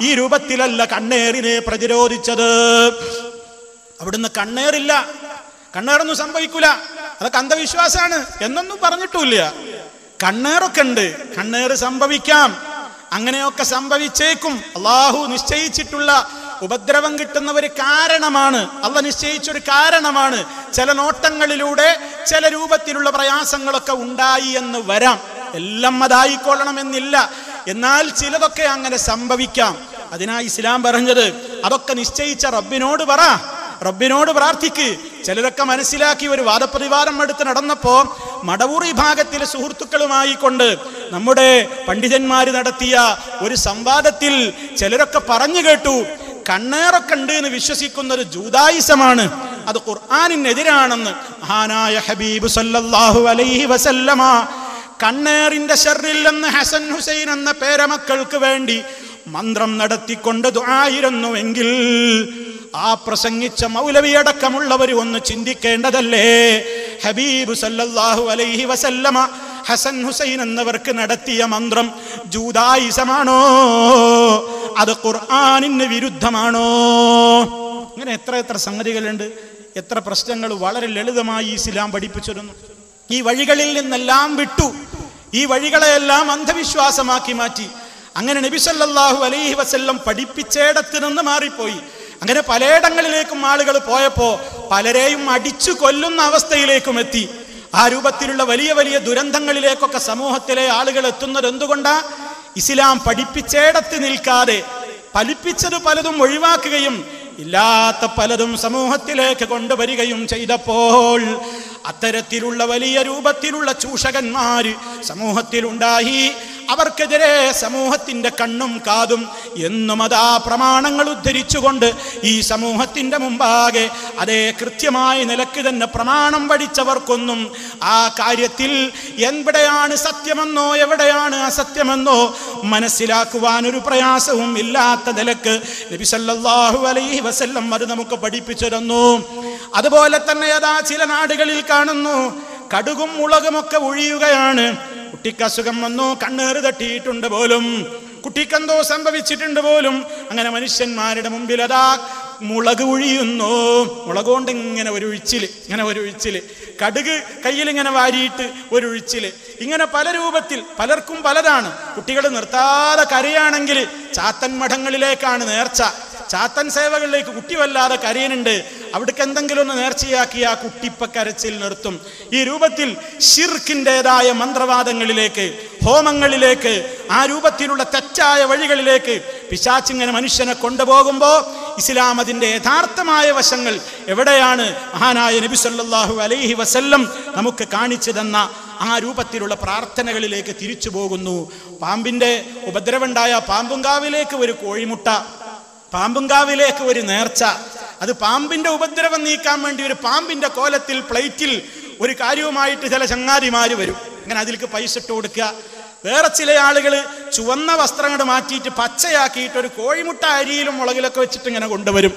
ഈ രൂപത്തിലല്ല കണ്ണേറിനെ പ്രതിരോധിച്ചത്. അവിടുന്ന് കണ്ണേറില്ല, കണ്ണേറൊന്നും സംഭവിക്കൂല, അതൊക്കെ അന്ധവിശ്വാസാണ് എന്നൊന്നും പറഞ്ഞിട്ടില്ല. കണ്ണേറൊക്കെ ഉണ്ട്, കണ്ണേറ് സംഭവിക്കാം, അങ്ങനെയൊക്കെ സംഭവിച്ചേക്കും. അള്ളാഹു നിശ്ചയിച്ചിട്ടുള്ള ഉപദ്രവം കിട്ടുന്ന ഒരു കാരണമാണ്, അള്ളാഹ് നിശ്ചയിച്ചൊരു കാരണമാണ്. ചില നോട്ടങ്ങളിലൂടെ ചില രൂപത്തിലുള്ള പ്രയാസങ്ങളൊക്കെ ഉണ്ടായി എന്ന് വരാം, എല്ലാം അതായിക്കൊള്ളണമെന്നില്ല. എന്നാൽ ചിലതൊക്കെ അങ്ങനെ സംഭവിക്കാം. അതിനാ ഇസ്ലാം പറഞ്ഞത് അതൊക്കെ നിശ്ചയിച്ച റബ്ബിനോട് പറ, റബ്ബിനോട് പ്രാർത്ഥിക്ക്. ചിലരൊക്കെ മനസ്സിലാക്കി ഒരു വാദപ്രതിവാദം എടുത്ത് നടന്നപ്പോ മടവൂർ വിഭാഗത്തിലെ സുഹൃത്തുക്കളുമായി കൊണ്ട് നമ്മുടെ പണ്ഡിതന്മാര് നടത്തിയ ഒരു സംവാദത്തിൽ ചിലരൊക്കെ പറഞ്ഞു കേട്ടു, കണ്ണേറൊക്കെ ഉണ്ട് എന്ന് വിശ്വസിക്കുന്നത് ജൂദായിസമാണ്, അത് ഖുർആനിനെതിരാണെന്ന്. മഹാനായ ഹബീബ് സല്ലല്ലാഹു അലൈഹി വസല്ലമ കണ്ണേറിന്റെ ശർറിൽ നിന്ന് ഹസൻ ഹുസൈൻ എന്ന പേരമക്കൾക്ക് വേണ്ടി മന്ത്രം നടത്തിക്കൊണ്ട് ദുആയിരുന്നുവെങ്കിൽ ആ പ്രസംഗിച്ച മൗലവിയടക്കമുള്ളവർ ഒന്ന് ചിന്തിക്കേണ്ടതല്ലേ? ഹബീബ് സല്ലല്ലാഹു അലൈഹി വസല്ലമ ഹസൻ ഹുസൈൻ എന്നവർക്ക് നടത്തിയ മന്ത്രം ജൂദായിസമാണോ, അത് ഖുർആനിന് വിരുദ്ധമാണോ? ഇങ്ങനെ എത്ര സംഗതികളുണ്ട്, എത്ര പ്രശ്നങ്ങൾ വളരെ ലളിതമായി ഇസ്ലാം പഠിപ്പിച്ചിരുന്നു. ഈ വഴികളിൽ നിന്നെല്ലാം വിട്ടു, ഈ വഴികളെയെല്ലാം അന്ധവിശ്വാസമാക്കി മാറ്റി. അങ്ങനെ നബി സല്ലല്ലാഹു അലൈഹി വസല്ലം പഠിപ്പിച്ചേടത്ത് നിന്ന് മാറിപ്പോയി. അങ്ങനെ പലയിടങ്ങളിലേക്കും ആളുകൾ പോയപ്പോൾ പലരെയും അടിച്ചു കൊല്ലുന്ന അവസ്ഥയിലേക്കും എത്തി. ആ രൂപത്തിലുള്ള വലിയ വലിയ ദുരന്തങ്ങളിലേക്കൊക്കെ സമൂഹത്തിലെ ആളുകൾ എത്തുന്നത് എന്തുകൊണ്ടാ? ഇസ്ലാം പഠിപ്പിച്ചേടത്ത് നിൽക്കാതെ ഫലിപ്പിച്ചത് പലതും ഒഴിവാക്കുകയും ഇല്ലാത്ത പലതും സമൂഹത്തിലേക്ക് കൊണ്ടുവരികയും ചെയ്തപ്പോൾ അത്തരത്തിലുള്ള വലിയ രൂപത്തിലുള്ള ചൂഷകന്മാര് സമൂഹത്തിലുണ്ടായി. അവർക്കെതിരെ സമൂഹത്തിന്റെ കണ്ണും കാതും എന്നും അതാ പ്രമാണങ്ങൾ ഉദ്ധരിച്ചുകൊണ്ട് ഈ സമൂഹത്തിന്റെ മുമ്പാകെ അതേ കൃത്യമായ നിലക്ക് തന്നെ പ്രമാണം പഠിച്ചവർക്കൊന്നും ആ കാര്യത്തിൽ എവിടെയാണ് സത്യമെന്നോ എവിടെയാണ് അസത്യമെന്നോ മനസ്സിലാക്കുവാനൊരു പ്രയാസവും ഇല്ലാത്ത നിലക്ക് നബി സല്ലല്ലാഹു അലൈഹി വസല്ലം അത് നമുക്ക് പഠിപ്പിച്ചു തന്നു. അതുപോലെ തന്നെ അതാ ചില നാടുകളിൽ കാണുന്നു കടുകും മുളകുമൊക്കെ ഒഴിയുകയാണ്. കുട്ടിക്ക് അസുഖം വന്നു, കണ്ണേറ് തട്ടിയിട്ടുണ്ട് പോലും, കുട്ടിക്കെന്തോ സംഭവിച്ചിട്ടുണ്ട് പോലും. അങ്ങനെ മനുഷ്യന്മാരുടെ മുമ്പിൽ അതാ മുളക് ഒഴിയുന്നു. മുളക് കൊണ്ട് ഇങ്ങനെ ഒരു ഒഴിച്ചില്, കടുക് കയ്യിൽ ഇങ്ങനെ വാരിയിട്ട് ഒരു ഒഴിച്ചില്, ഇങ്ങനെ പല രൂപത്തിൽ പലർക്കും പലതാണ്. കുട്ടികൾ നിർത്താതെ കരയാണെങ്കിൽ ചാത്തൻ മഠങ്ങളിലേക്കാണ് നേർച്ച, ചാത്തൻ സേവകളിലേക്ക് കുട്ടി വല്ലാതെ കരയുന്നുണ്ട്, അവിടേക്ക് എന്തെങ്കിലും ഒന്ന് നേർച്ചയാക്കി ആ കുട്ടിപ്പ കരച്ചിൽ നിർത്തും. ഈ രൂപത്തിൽ ശിർക്കിൻ്റെതായ മന്ത്രവാദങ്ങളിലേക്ക്, ഹോമങ്ങളിലേക്ക്, ആ രൂപത്തിലുള്ള തെറ്റായ വഴികളിലേക്ക് പിശാചിങ്ങനെ മനുഷ്യനെ കൊണ്ടുപോകുമ്പോൾ ഇസ്ലാം അതിൻ്റെ യഥാർത്ഥമായ വശങ്ങൾ എവിടെയാണ് മഹാനായ നബി സല്ലല്ലാഹു അലൈഹി വസല്ലം നമുക്ക് കാണിച്ചു തന്ന ആ രൂപത്തിലുള്ള പ്രാർത്ഥനകളിലേക്ക് തിരിച്ചു പോകുന്നു. പാമ്പിൻ്റെ ഉപദ്രവമുണ്ടായ പാമ്പുംകാവിലേക്ക് ഒരു കോഴിമുട്ട, പാമ്പുംകാവിലേക്ക് ഒരു നേർച്ച, അത് പാമ്പിന്റെ ഉപദ്രവം നീക്കാൻ വേണ്ടി ഒരു പാമ്പിന്റെ കോലത്തിൽ പ്ലേറ്റിൽ ഒരു കാര്യവുമായിട്ട് ചില ചങ്ങാതിമാര് വരും. അങ്ങനെ അതിലേക്ക് പൈസ ഇട്ട് കൊടുക്കുക. വേറെ ചില ആളുകൾ ചുവന്ന വസ്ത്രങ്ങൾ മാറ്റിയിട്ട് പച്ചയാക്കിയിട്ട് ഒരു കോഴിമുട്ട അരിയിലും മുളകിലൊക്കെ വെച്ചിട്ട് ഇങ്ങനെ കൊണ്ടുവരും.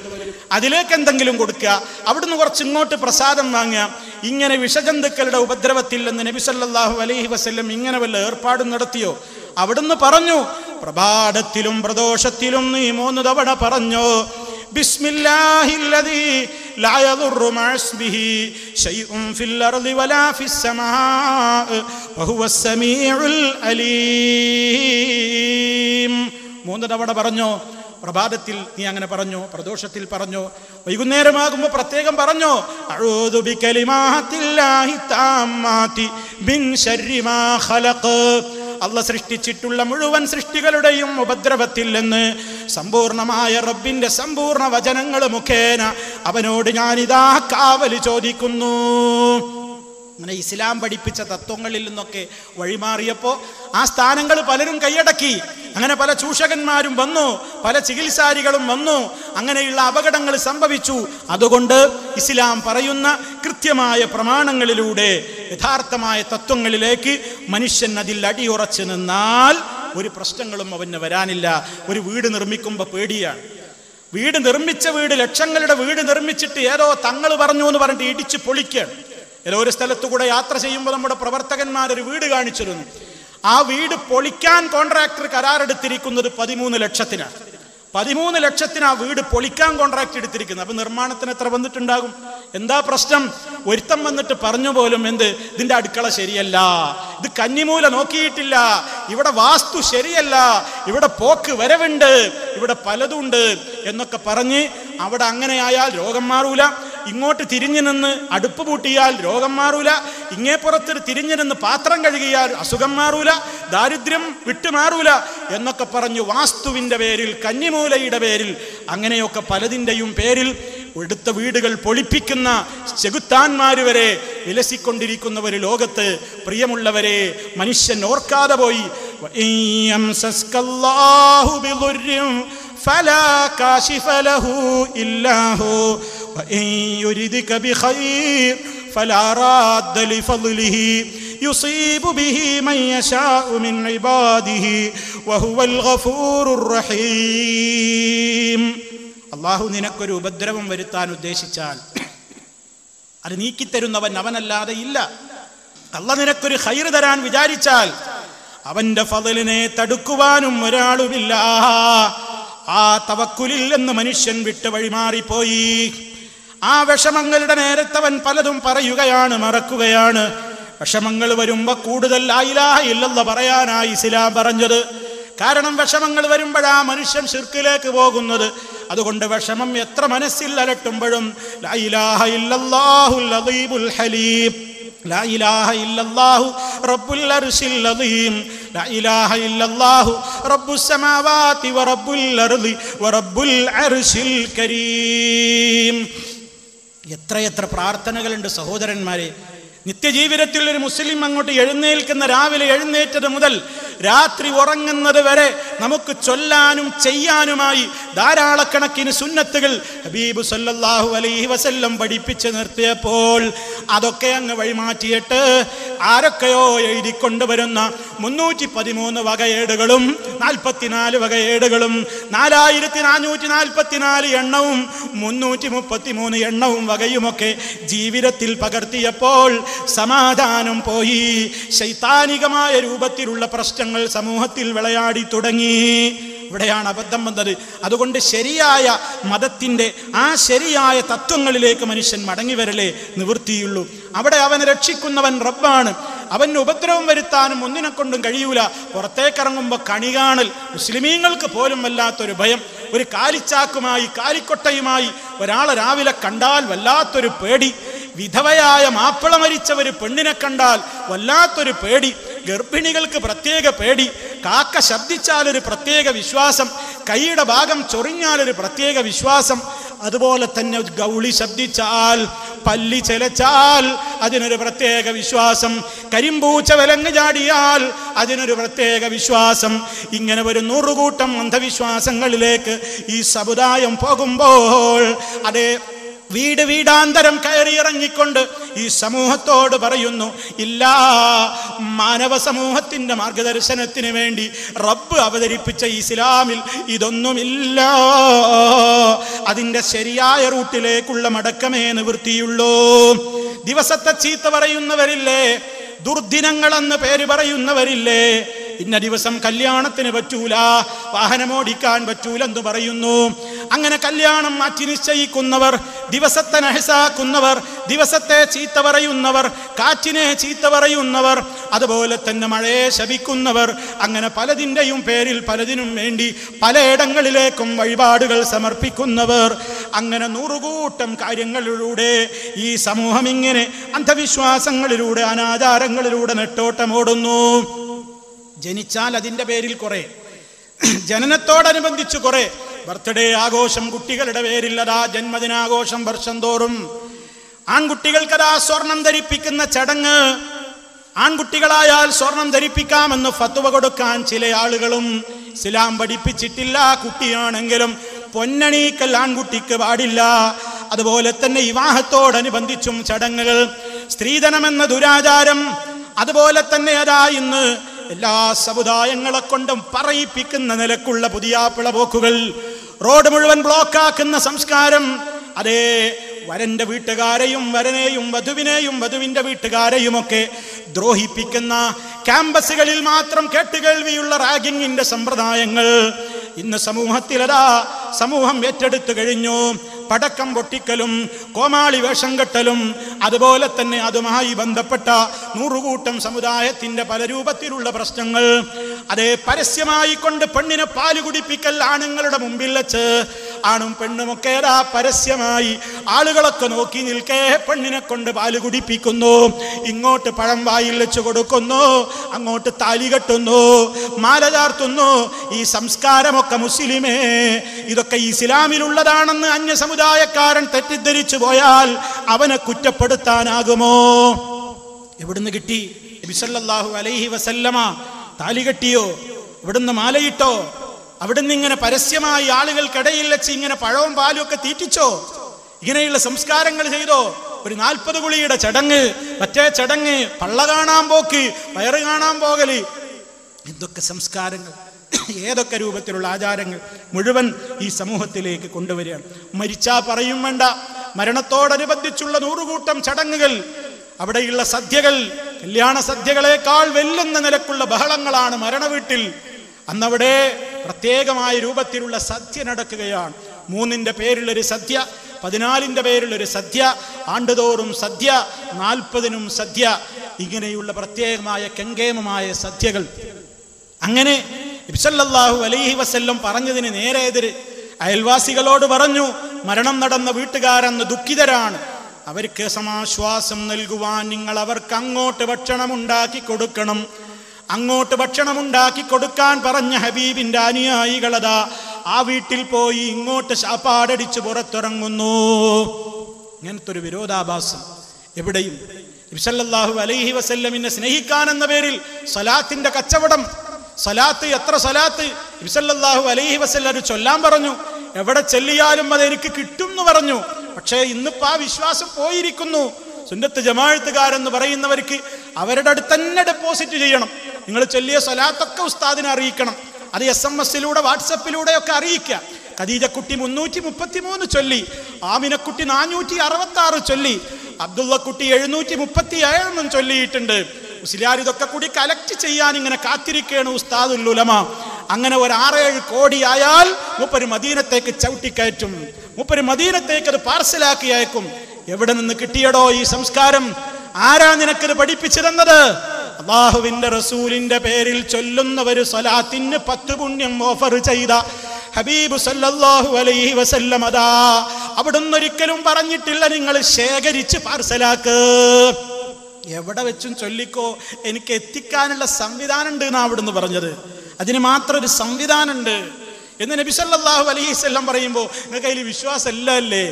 അതിലേക്ക് എന്തെങ്കിലും കൊടുക്കുക, അവിടുന്ന് കുറച്ച് ഇങ്ങോട്ട് പ്രസാദം വാങ്ങുക. ഇങ്ങനെ വിഷജന്തുക്കളുടെ ഉപദ്രവത്തിൽ നിന്ന് നബി സല്ലല്ലാഹു അലൈഹി വസല്ലം ഇങ്ങനെ വല്ല ഏർപ്പാടും നടത്തിയോ? അവിടുന്ന് പറഞ്ഞു, പ്രഭാതത്തിലും പ്രദോഷത്തിലും നീ 3 തവണ പറഞ്ഞു, ബിസ്മില്ലാഹില്ലദീ ലാ യദുറു മഅസ്മിഹി ശൈഉൻ ഫിൽ അർളി വലാ ഫിസ് സമാഇ വഹുവസ് സമീഉൽ അലീം. 3 തവണ പറഞ്ഞു. പ്രഭാതത്തിൽ നീ അങ്ങനെ പറഞ്ഞു, പ്രദോഷത്തിൽ പറഞ്ഞു, വൈകുന്നേരമാകുമ്പോൾ പ്രത്യേകം പറഞ്ഞു, അഊദു ബികലിമാത്തില്ലാഹി താമ്മാതി മിൻ ശർരി മാ ഖലഖ്. അള്ളാഹ് സൃഷ്ടിച്ചിട്ടുള്ള മുഴുവൻ സൃഷ്ടികളുടെയും ഉപദ്രവത്തിൽ നിന്ന് സമ്പൂർണമായ റബ്ബിന്റെ സമ്പൂർണ്ണ വചനങ്ങൾ മുഖേന അവനോട് ഞാനിതാ കാവല് ചോദിക്കുന്നു. അങ്ങനെ ഇസ്ലാം പഠിപ്പിച്ച തത്വങ്ങളിൽ നിന്നൊക്കെ വഴിമാറിയപ്പോൾ ആ സ്ഥാനങ്ങൾ പലരും കൈയടക്കി. അങ്ങനെ പല ചൂഷകന്മാരും വന്നു, പല ചികിത്സാരികളും വന്നു, അങ്ങനെയുള്ള അപകടങ്ങൾ സംഭവിച്ചു. അതുകൊണ്ട് ഇസ്ലാം പറയുന്ന കൃത്യമായ പ്രമാണങ്ങളിലൂടെ യഥാർത്ഥമായ തത്വങ്ങളിലേക്ക് മനുഷ്യൻ അതിൽ അടിയുറച്ചു നിന്നാൽ ഒരു പ്രശ്നങ്ങളും അവന് വരാനില്ല. ഒരു വീട് നിർമ്മിക്കുമ്പോൾ പേടിയാണ്. നിർമ്മിച്ച വീട്, ലക്ഷങ്ങളുടെ വീട് നിർമ്മിച്ചിട്ട് ഏതോ തങ്ങൾ പറഞ്ഞു എന്ന് പറഞ്ഞിട്ട് ഇടിച്ച് പൊളിക്കുകയാണ്. ഏതോ ഒരു സ്ഥലത്തു കൂടെ യാത്ര ചെയ്യുമ്പോൾ നമ്മുടെ പ്രവർത്തകന്മാരൊരു വീട് കാണിച്ചിരുന്നു. ആ വീട് പൊളിക്കാൻ കോൺട്രാക്ടർ കരാറെടുത്തിരിക്കുന്നത് 13 ലക്ഷത്തിനാണ്. 13 ലക്ഷത്തിന് ആ വീട് പൊളിക്കാൻ കോൺട്രാക്ട് എടുത്തിരിക്കുന്നത്. അപ്പൊ നിർമ്മാണത്തിന് എത്ര വന്നിട്ടുണ്ടാകും? എന്താ പ്രശ്നം? ഒരുത്തം വന്നിട്ട് പറഞ്ഞു പോലും, ഇതിന്റെ അടുക്കള ശരിയല്ല, ഇത് കന്നിമൂല നോക്കിയിട്ടില്ല, ഇവിടെ വാസ്തു ശരിയല്ല, ഇവിടെ പോക്ക് വരവുണ്ട്, ഇവിടെ പലതുണ്ട് എന്നൊക്കെ പറഞ്ഞ് അവിടെ അങ്ങനെയായാൽ രോഗം മാറൂല. ഇങ്ങോട്ട് തിരിഞ്ഞു നിന്ന് അടുപ്പ് പൂട്ടിയാൽ രോഗം മാറൂല. ഇങ്ങേപ്പുറത്ത് തിരിഞ്ഞു നിന്ന് പാത്രം കഴുകിയാൽ അസുഖം മാറൂല, ദാരിദ്ര്യം വിട്ടുമാറൂല എന്നൊക്കെ പറഞ്ഞു വാസ്തുവിന്റെ പേരിൽ, കന്നിമൂലയുടെ പേരിൽ, അങ്ങനെയൊക്കെ പലതിൻ്റെയും പേരിൽ എടുത്ത വീടുകൾ പൊളിപ്പിക്കുന്ന ചെകുത്താന്മാര് വരെ വിലസിക്കൊണ്ടിരിക്കുന്നവർ ലോകത്ത്. പ്രിയമുള്ളവരെ, മനുഷ്യൻ ഓർക്കാതെ പോയി, فلا كاشف له إلا هو وإن يردك بخير فلا راد لفضله يصيب به من يشاء من عباده وهو الغفور الرحيم. അള്ളാഹു നിനക്കൊരു ഉപദ്രവം വരുത്താൻ ഉദ്ദേശിച്ചാൽ അത് നീക്കിത്തരുന്നവൻ അവനല്ലാതെ ഇല്ല. അള്ളാഹ് നിനക്കൊരു ഖൈർ തരാൻ വിചാരിച്ചാൽ അവന്റെ ഫളലിനെ തടുക്കുവാനും ഒരാളുമില്ല. ആ തവക്കുലിൽ നിന്ന് മനുഷ്യൻ വിട്ട് വഴിമാറിപ്പോയി. ആ വിഷമങ്ങളുടെ നേരത്തവൻ പലതും പറയുകയാണ്, മറക്കുകയാണ്. വിഷമങ്ങൾ വരുമ്പോ കൂടുതൽ ലാ ഇലാഹ ഇല്ലല്ലാഹ് പറയാനായി ഇസ്ലാം പറഞ്ഞത്. കാരണം വിഷമങ്ങൾ വരുമ്പോഴാ മനുഷ്യൻ ശിർക്കിലേക്ക് പോകുന്നത്. അതുകൊണ്ട് വിഷമം എത്ര മനസ്സിൽ അലട്ടുമ്പോഴും ലാ ഇലാഹ ഇല്ലല്ലാഹുൽ അദീമുൽ ഹലീം, ലാ ഇലാഹ ഇല്ലല്ലാഹു റബ്ബുൽ അർശിൽ അദീം, ലാ ഇലാഹ ഇല്ലല്ലാഹു റബ്ബുസ് സമാവാതി വ റബ്ബുൽ അർളി വ റബ്ബുൽ അർശിൽ കരീം. എത്രയെത്ര പ്രാർത്ഥനകളുണ്ട് സഹോദരന്മാരെ. നിത്യജീവിതത്തിൽ ഒരു മുസ്ലിം അങ്ങോട്ട് എഴുന്നേൽക്കുന്ന രാവിലെ എഴുന്നേറ്റത് മുതൽ രാത്രി ഉറങ്ങുന്നത് വരെ നമുക്ക് ചൊല്ലാനും ചെയ്യാനുമായി ധാരാളക്കണക്കിന് സുന്നത്തുകൾ ഹബീബ് സല്ലല്ലാഹു അലൈഹി വസല്ലം പഠിപ്പിച്ച് നിർത്തിയപ്പോൾ അതൊക്കെ അങ്ങ് വഴിമാറ്റിയിട്ട് ആരൊക്കെയോ എഴുതിക്കൊണ്ടുവരുന്ന 313 വകയേടുകളും 44 വകയേടുകളും 4444 എണ്ണവും 333 എണ്ണവും വകയുമൊക്കെ ജീവിതത്തിൽ പകർത്തിയപ്പോൾ സമാധാനം പോയി. ശൈത്താനികമായ രൂപത്തിലുള്ള പ്രശ്നങ്ങൾ സമൂഹത്തിൽ വിളയാടി തുടങ്ങി. ഇവിടെയാണ് അബദ്ധം വന്നത്. അതുകൊണ്ട് ശരിയായ മതത്തിൻ്റെ ആ ശരിയായ തത്വങ്ങളിലേക്ക് മനുഷ്യൻ മടങ്ങി വരലേ നിവൃത്തിയുള്ളൂ. അവിടെ അവനെ രക്ഷിക്കുന്നവൻ റബ്ബാണ്. അവന് ഉപദ്രവം വരുത്താനും ഒന്നിനെ കൊണ്ടും കഴിയൂല. പുറത്തേക്കിറങ്ങുമ്പോൾ കണി കാണൽ മുസ്ലിമീങ്ങൾക്ക് പോലും വല്ലാത്തൊരു ഭയം. ഒരു കാലിച്ചാക്കുമായി കാലിക്കൊട്ടയുമായി ഒരാളെ രാവിലെ കണ്ടാൽ വല്ലാത്തൊരു പേടി. വിധവയായ മാപ്പിള മരിച്ച ഒരു പെണ്ണിനെ കണ്ടാൽ വല്ലാത്തൊരു പേടി. ഗർഭിണികൾക്ക് പ്രത്യേക പേടി. കാക്ക ശബ്ദിച്ചാലൊരു പ്രത്യേക വിശ്വാസം. കൈയുടെ ഭാഗം ചൊറിഞ്ഞാലൊരു പ്രത്യേക വിശ്വാസം. അതുപോലെ തന്നെ ഗൗളി ശബ്ദിച്ചാൽ, പല്ലി ചെലച്ചാൽ അതിനൊരു പ്രത്യേക വിശ്വാസം. കരിമ്പൂച്ച വിലങ്ങ് ചാടിയാൽ അതിനൊരു പ്രത്യേക വിശ്വാസം. ഇങ്ങനെ ഒരു 100 കൂട്ടം അന്ധവിശ്വാസങ്ങളിലേക്ക് ഈ സമുദായം പോകുമ്പോൾ അതേ വീട് വീടാന്തരം കയറിയിറങ്ങിക്കൊണ്ട് ഈ സമൂഹത്തോട് പറയുന്നു, ഇല്ല, മാനവ സമൂഹത്തിന്റെ മാർഗദർശനത്തിന് വേണ്ടി റബ്ബ് അവതരിപ്പിച്ച ഇസ്ലാമിൽ ഇതൊന്നുമില്ല. അതിന്റെ ശരിയായ റൂട്ടിലേക്കുള്ള മടക്കമേ നിവൃത്തിയുള്ളൂ. ദിവസത്തെ ചീത്ത പറയുന്നവരില്ലേ, ദുർദിനങ്ങളെന്ന് പേര് പറയുന്നവരില്ലേ, ഇന്ന ദിവസം കല്യാണത്തിന് പറ്റൂല, വാഹനമോടിക്കാൻ പറ്റൂലെന്ന് പറയുന്നു. അങ്ങനെ കല്യാണം മാറ്റി നിശ്ചയിക്കുന്നവർ, ദിവസത്തെ നഹസാക്കുന്നവർ, ദിവസത്തെ ചീത്ത പറയുന്നവർ, കാറ്റിനെ ചീത്ത പറയുന്നവർ, അതുപോലെ തന്നെ മഴയെ ശപിക്കുന്നവർ, അങ്ങനെ പലതിൻ്റെയും പേരിൽ പലതിനും വേണ്ടി പലയിടങ്ങളിലേക്കും വഴിപാടുകൾ സമർപ്പിക്കുന്നവർ, അങ്ങനെ 100 കൂട്ടം കാര്യങ്ങളിലൂടെ ഈ സമൂഹം ഇങ്ങനെ അന്ധവിശ്വാസങ്ങളിലൂടെ അനാചാരങ്ങളിലൂടെ നെട്ടോട്ടമോടുന്നു. ജനിച്ചാൽ അതിൻ്റെ പേരിൽ കുറെ, ജനനത്തോടനുബന്ധിച്ച് കുറെ ബർത്ത്ഡേ ആഘോഷം, കുട്ടികളുടെ പേരില്ലതാ ജന്മദിനാഘോഷം വർഷം തോറും. ആൺകുട്ടികൾക്കതാ സ്വർണം ധരിപ്പിക്കുന്ന ചടങ്ങ്. ആൺകുട്ടികളായാൽ സ്വർണം ധരിപ്പിക്കാമെന്ന് ഫത്വ കൊടുക്കാൻ ചില ആളുകളും. ഇസ്ലാം പഠിപ്പിച്ചിട്ടില്ല. കുട്ടിയാണെങ്കിലും പൊന്നണീക്കൽ ആൺകുട്ടിക്ക് പാടില്ല. അതുപോലെ തന്നെ വിവാഹത്തോടനുബന്ധിച്ചും ചടങ്ങുകൾ, സ്ത്രീധനമെന്ന ദുരാചാരം. അതുപോലെ തന്നെ അതാ ഇന്ന് എല്ലാ സമുദായങ്ങളെ കൊണ്ടും പറയിപ്പിക്കുന്ന നിലക്കുള്ള പുതിയാപ്പിള പോക്കുകൾ, റോഡ് മുഴുവൻ ബ്ലോക്കാക്കുന്ന സംസ്കാരം. അതേ വരന്റെ വീട്ടുകാരെയും വരനെയും വധുവിനെയും വധുവിന്റെ വീട്ടുകാരെയുമൊക്കെ ദ്രോഹിപ്പിക്കുന്ന, ക്യാമ്പസുകളിൽ മാത്രം കേട്ടുകേൾവിയുള്ള റാഗിങ്ങിന്റെ സമ്പ്രദായങ്ങൾ ഇന്ന് സമൂഹത്തിലതാ സമൂഹം ഏറ്റെടുത്തു കഴിഞ്ഞു. പടക്കം പൊട്ടിക്കലും കോമാളി വേഷം കെട്ടലും അതുപോലെ തന്നെ അതുമായി ബന്ധപ്പെട്ട 100 കൂട്ടം സമുദായത്തിന്റെ പല രൂപത്തിലുള്ള പ്രശ്നങ്ങൾ. അതേ പരസ്യമായി കൊണ്ട് പെണ്ണിനെ പാല് കുടിപ്പിക്കൽ ആണുങ്ങളുടെ മുമ്പിൽ വെച്ച്. ആണും പെണ്ണുമൊക്കെ പരസ്യമായി ആളുകളൊക്കെ നോക്കി നിൽക്കേ പെണ്ണിനെ കൊണ്ട് പാല് കുടിപ്പിക്കുന്നു. ഇങ്ങോട്ട് പഴം വായിൽ വെച്ച് കൊടുക്കുന്നു, അങ്ങോട്ട് താലി കെട്ടുന്നു, മാല ചാർത്തുന്നു. ഈ സംസ്കാരമൊക്കെ മുസ്ലിമേ, ഇതൊക്കെ ഇസ്ലാമിലുള്ളതാണെന്ന് അന്യ സമുദായക്കാരൻ തെറ്റിദ്ധരിച്ചു പോയാൽ അവനെ കുറ്റപ്പെടുത്താനാകുമോ? എവിടുന്ന് കിട്ടി? നബി സല്ലല്ലാഹു അലൈഹി വസല്ലമ താലി കെട്ടിയോ? ഇവിടുന്ന് മാലയിട്ടോ? അവിടുന്ന് ഇങ്ങനെ പരസ്യമായി ആളുകൾക്കിടയിൽ വെച്ച് ഇങ്ങനെ പഴവും പാലും ഒക്കെ തീറ്റിച്ചോ? ഇങ്ങനെയുള്ള സംസ്കാരങ്ങൾ ചെയ്തോ? ഒരു 40 കുളിയുടെ ചടങ്ങ്, മറ്റേ ചടങ്ങ്, പള്ള കാണാൻ പോക്ക്, വയറ് കാണാൻ പോകല്, എന്തൊക്കെ സംസ്കാരങ്ങൾ, ഏതൊക്കെ രൂപത്തിലുള്ള ആചാരങ്ങൾ മുഴുവൻ ഈ സമൂഹത്തിലേക്ക് കൊണ്ടുവരികയാണ്. മരിച്ചാ പറയും വേണ്ട, മരണത്തോടനുബന്ധിച്ചുള്ള 100 കൂട്ടം ചടങ്ങുകൾ, അവിടെയുള്ള സദ്യകൾ, കല്യാണ സദ്യകളെക്കാൾ വെല്ലുന്ന നിലക്കുള്ള ബഹളങ്ങളാണ് മരണവീട്ടിൽ. അന്നവിടെ പ്രത്യേകമായ രൂപത്തിലുള്ള സദ്യ നടക്കുകയാണ്. 3ന്റെ പേരിലൊരു സദ്യ, 14ന്റെ പേരിലൊരു സദ്യ, ആണ്ടുതോറും സദ്യ, 40നും സദ്യ, ഇങ്ങനെയുള്ള പ്രത്യേകമായ കെങ്കേമമായ സദ്യകൾ. അങ്ങനെ നബി സല്ലല്ലാഹു അലൈഹി വസല്ലം പറഞ്ഞതിന് നേരെ എതിര് അയൽവാസികളോട് പറഞ്ഞു, മരണം നടന്ന വീട്ടുകാരെന്ന് ദുഃഖിതരാണ്, അവർക്ക് സമാശ്വാസം നൽകുവാൻ നിങ്ങൾ അവർക്ക് അങ്ങോട്ട് ഭക്ഷണമുണ്ടാക്കി കൊടുക്കണം. അങ്ങോട്ട് ഭക്ഷണമുണ്ടാക്കി കൊടുക്കാൻ പറഞ്ഞ ഹബീബിന്റെ അനുയായികളതാ ആ വീട്ടിൽ പോയി ഇങ്ങോട്ട് ശാപ്പാടടിച്ച് പുറത്തിറങ്ങുന്നു. ഇങ്ങനത്തെ ഒരു വിരോധാഭാസം എവിടെയും. നബി സല്ലല്ലാഹു അലൈഹി വസല്ലമിനെ സ്നേഹിക്കാൻ എന്ന പേരിൽ സ്വലാത്തിന്റെ കച്ചവടം. സ്വലാത്ത്, എത്ര സ്വലാത്ത് നബി സല്ലല്ലാഹു അലൈഹി വസല്ലം ചൊല്ലാൻ പറഞ്ഞു. എവിടെ ചെല്ലിയാലും അത് എനിക്ക് കിട്ടും എന്ന് പറഞ്ഞു. പക്ഷേ ഇന്നിപ്പോ ആ വിശ്വാസം പോയിരിക്കുന്നു. സുന്നത്ത് ജമാഅത്തുകാരെന്ന് പറയുന്നവർക്ക് അവരുടെ അടുത്ത് തന്നെ ഡെപ്പോസിറ്റ് ചെയ്യണം. നിങ്ങൾ ചൊല്ലിയ സ്വലാത്തൊക്കെ ഉസ്താദിനെ അറിയിക്കണം. അത് SMS-ലൂടെ വാട്സപ്പിലൂടെ ഒക്കെ അറിയിക്കുക. ഖദീജക്കുട്ടി 333 ചൊല്ലി, ആമിനക്കുട്ടി 466 ചൊല്ലി, അബ്ദുള്ളക്കുട്ടി 737 ചൊല്ലിയിട്ടുണ്ട്. മുസ്ലിയാർ ഇതൊക്കെ കൂടി കലക്ട് ചെയ്യാൻ ഇങ്ങനെ കാത്തിരിക്കുകയാണ് ഉസ്താദുൽ ഉലമ. അങ്ങനെ ഒരു 6-7 കോടി ആയാൽ മൂപ്പര് മദീനത്തേക്ക് ചവിട്ടിക്കയറ്റും. മൂപ്പര് മദീനത്തേക്ക് അത് പാർസലാക്കി അയക്കും. എവിടെ നിന്ന് കിട്ടിയടോ ഈ സംസ്കാരം? ആരാ നിനക്കത് പഠിപ്പിച്ചു തന്നത്? അല്ലാഹുവിന്റെ റസൂലിന്റെ പേരിൽ ചൊല്ലുന്നവര് സ്വലാത്തിന് 10 പുണ്യം ഓഫർ ചെയ്ത ഹബീബ് സല്ലല്ലാഹു അലൈഹി വസല്ലം അതാ അവിടുന്ന് ഒരിക്കലും പറഞ്ഞിട്ടില്ല നിങ്ങൾ ശേഖരിച്ച് പാർസലാക്ക്. എവിടെ വെച്ചും ചൊല്ലിക്കോ, എനിക്ക് എത്തിക്കാനുള്ള സംവിധാനം ഉണ്ട് എന്നാ അവിടുന്ന് പറഞ്ഞത്. അതിന് മാത്രം ഒരു സംവിധാനം ഉണ്ട് എന്ന് നബി സല്ലല്ലാഹു അലൈഹി വസല്ലം പറയുമ്പോൾ നിങ്ങൾക്ക് അതിൽ വിശ്വാസം അല്ലേ?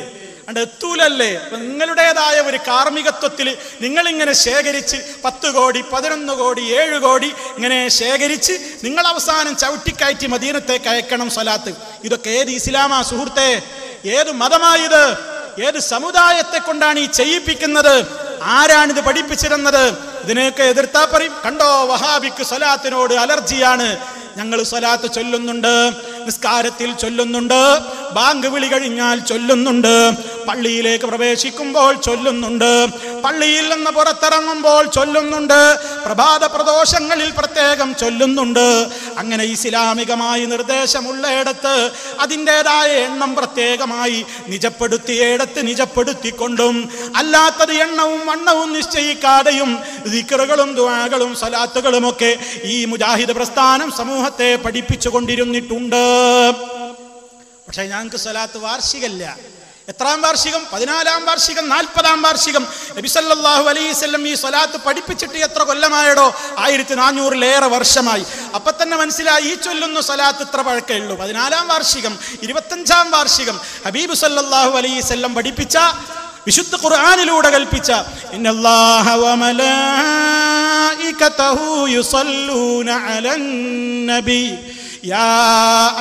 അണ്ട് എത്തൂലല്ലേ? നിങ്ങളുടേതായ ഒരു കാർമ്മികത്വത്തിൽ നിങ്ങളിങ്ങനെ ശേഖരിച്ച് 10 കോടി 11 കോടി 7 കോടി ഇങ്ങനെ ശേഖരിച്ച് നിങ്ങൾ അവസാനം ചവിട്ടിക്കയറ്റി മദീനത്തേക്ക് അയക്കണം സ്വലാത്ത്. ഇതൊക്കെ ഏത് ഇസ്ലാമാ സുഹൃത്തെ? ഏത് മതമായത്? ഏത് സമുദായത്തെ കൊണ്ടാണ് ഈ ചെയ്യിപ്പിക്കുന്നത്? ആരാണിത് പഠിപ്പിച്ചിരുന്നത്? ഇതിനെയൊക്കെ എതിർത്താ പറയും, കണ്ടോ വഹാബിക്ക് സ്വലാത്തിനോട് അലർജിയാണ്. ഞങ്ങൾ സ്വലാത്ത് ചൊല്ലുന്നുണ്ട്, നിസ്കാരത്തിൽ ചൊല്ലുന്നുണ്ട്, ബാങ്ക് വിളി കഴിഞ്ഞാൽ ചൊല്ലുന്നുണ്ട്, പള്ളിയിലേക്ക് പ്രവേശിക്കുമ്പോൾ ചൊല്ലുന്നുണ്ട്, പള്ളിയിൽ നിന്ന് പുറത്തിറങ്ങുമ്പോൾ ചൊല്ലുന്നുണ്ട്, പ്രഭാത പ്രദോഷങ്ങളിൽ പ്രത്യേകം ചൊല്ലുന്നുണ്ട്. അങ്ങനെ ഇസ്ലാമികമായി നിർദ്ദേശമുള്ളയിടത്ത് അതിൻ്റെതായ എണ്ണം പ്രത്യേകമായി നിജപ്പെടുത്തിയിടത്ത് നിജപ്പെടുത്തിക്കൊണ്ടും അല്ലാത്തത് എണ്ണവും വണ്ണവും നിശ്ചയിക്കാതെയും ദിക്റുകളും ദുആകളും സ്വലാത്തുകളും ഒക്കെ ഈ മുജാഹിദ് പ്രസ്ഥാനം സമൂഹത്തെ പഠിപ്പിച്ചു കൊണ്ടിരുന്നിട്ടുണ്ട്. പക്ഷേ ഞങ്ങൾക്ക് സ്വലാത്ത് വാർഷികമല്ല. എത്രാം വാർഷികം? 14-ാം വാർഷികം, 40-ാം വാർഷികം. നബി സല്ലല്ലാഹു അലൈഹി വസല്ലം ഈ സ്വലാത്ത് പഠിപ്പിച്ചിട്ട് എത്ര കൊല്ലമായടോ? 1400-ലേറെ വർഷമായി. അപ്പൊ തന്നെ മനസ്സിലായി ഈ ചൊല്ലുന്ന സ്വലാത്ത് ഇത്ര പഴക്കേ ഉള്ളൂ. 14-ാം വാർഷികം, 25-ാം വാർഷികം. ഹബീബ് സല്ലല്ലാഹു അലൈഹി വസല്ലം പഠിപ്പിച്ച, വിശുദ്ധ ഖുർആനിലൂടെ കൽപ്പിച്ച ഇന്നല്ലാഹ വ മലായികതഹു യുസല്ലൂന അലൻ നബി യാ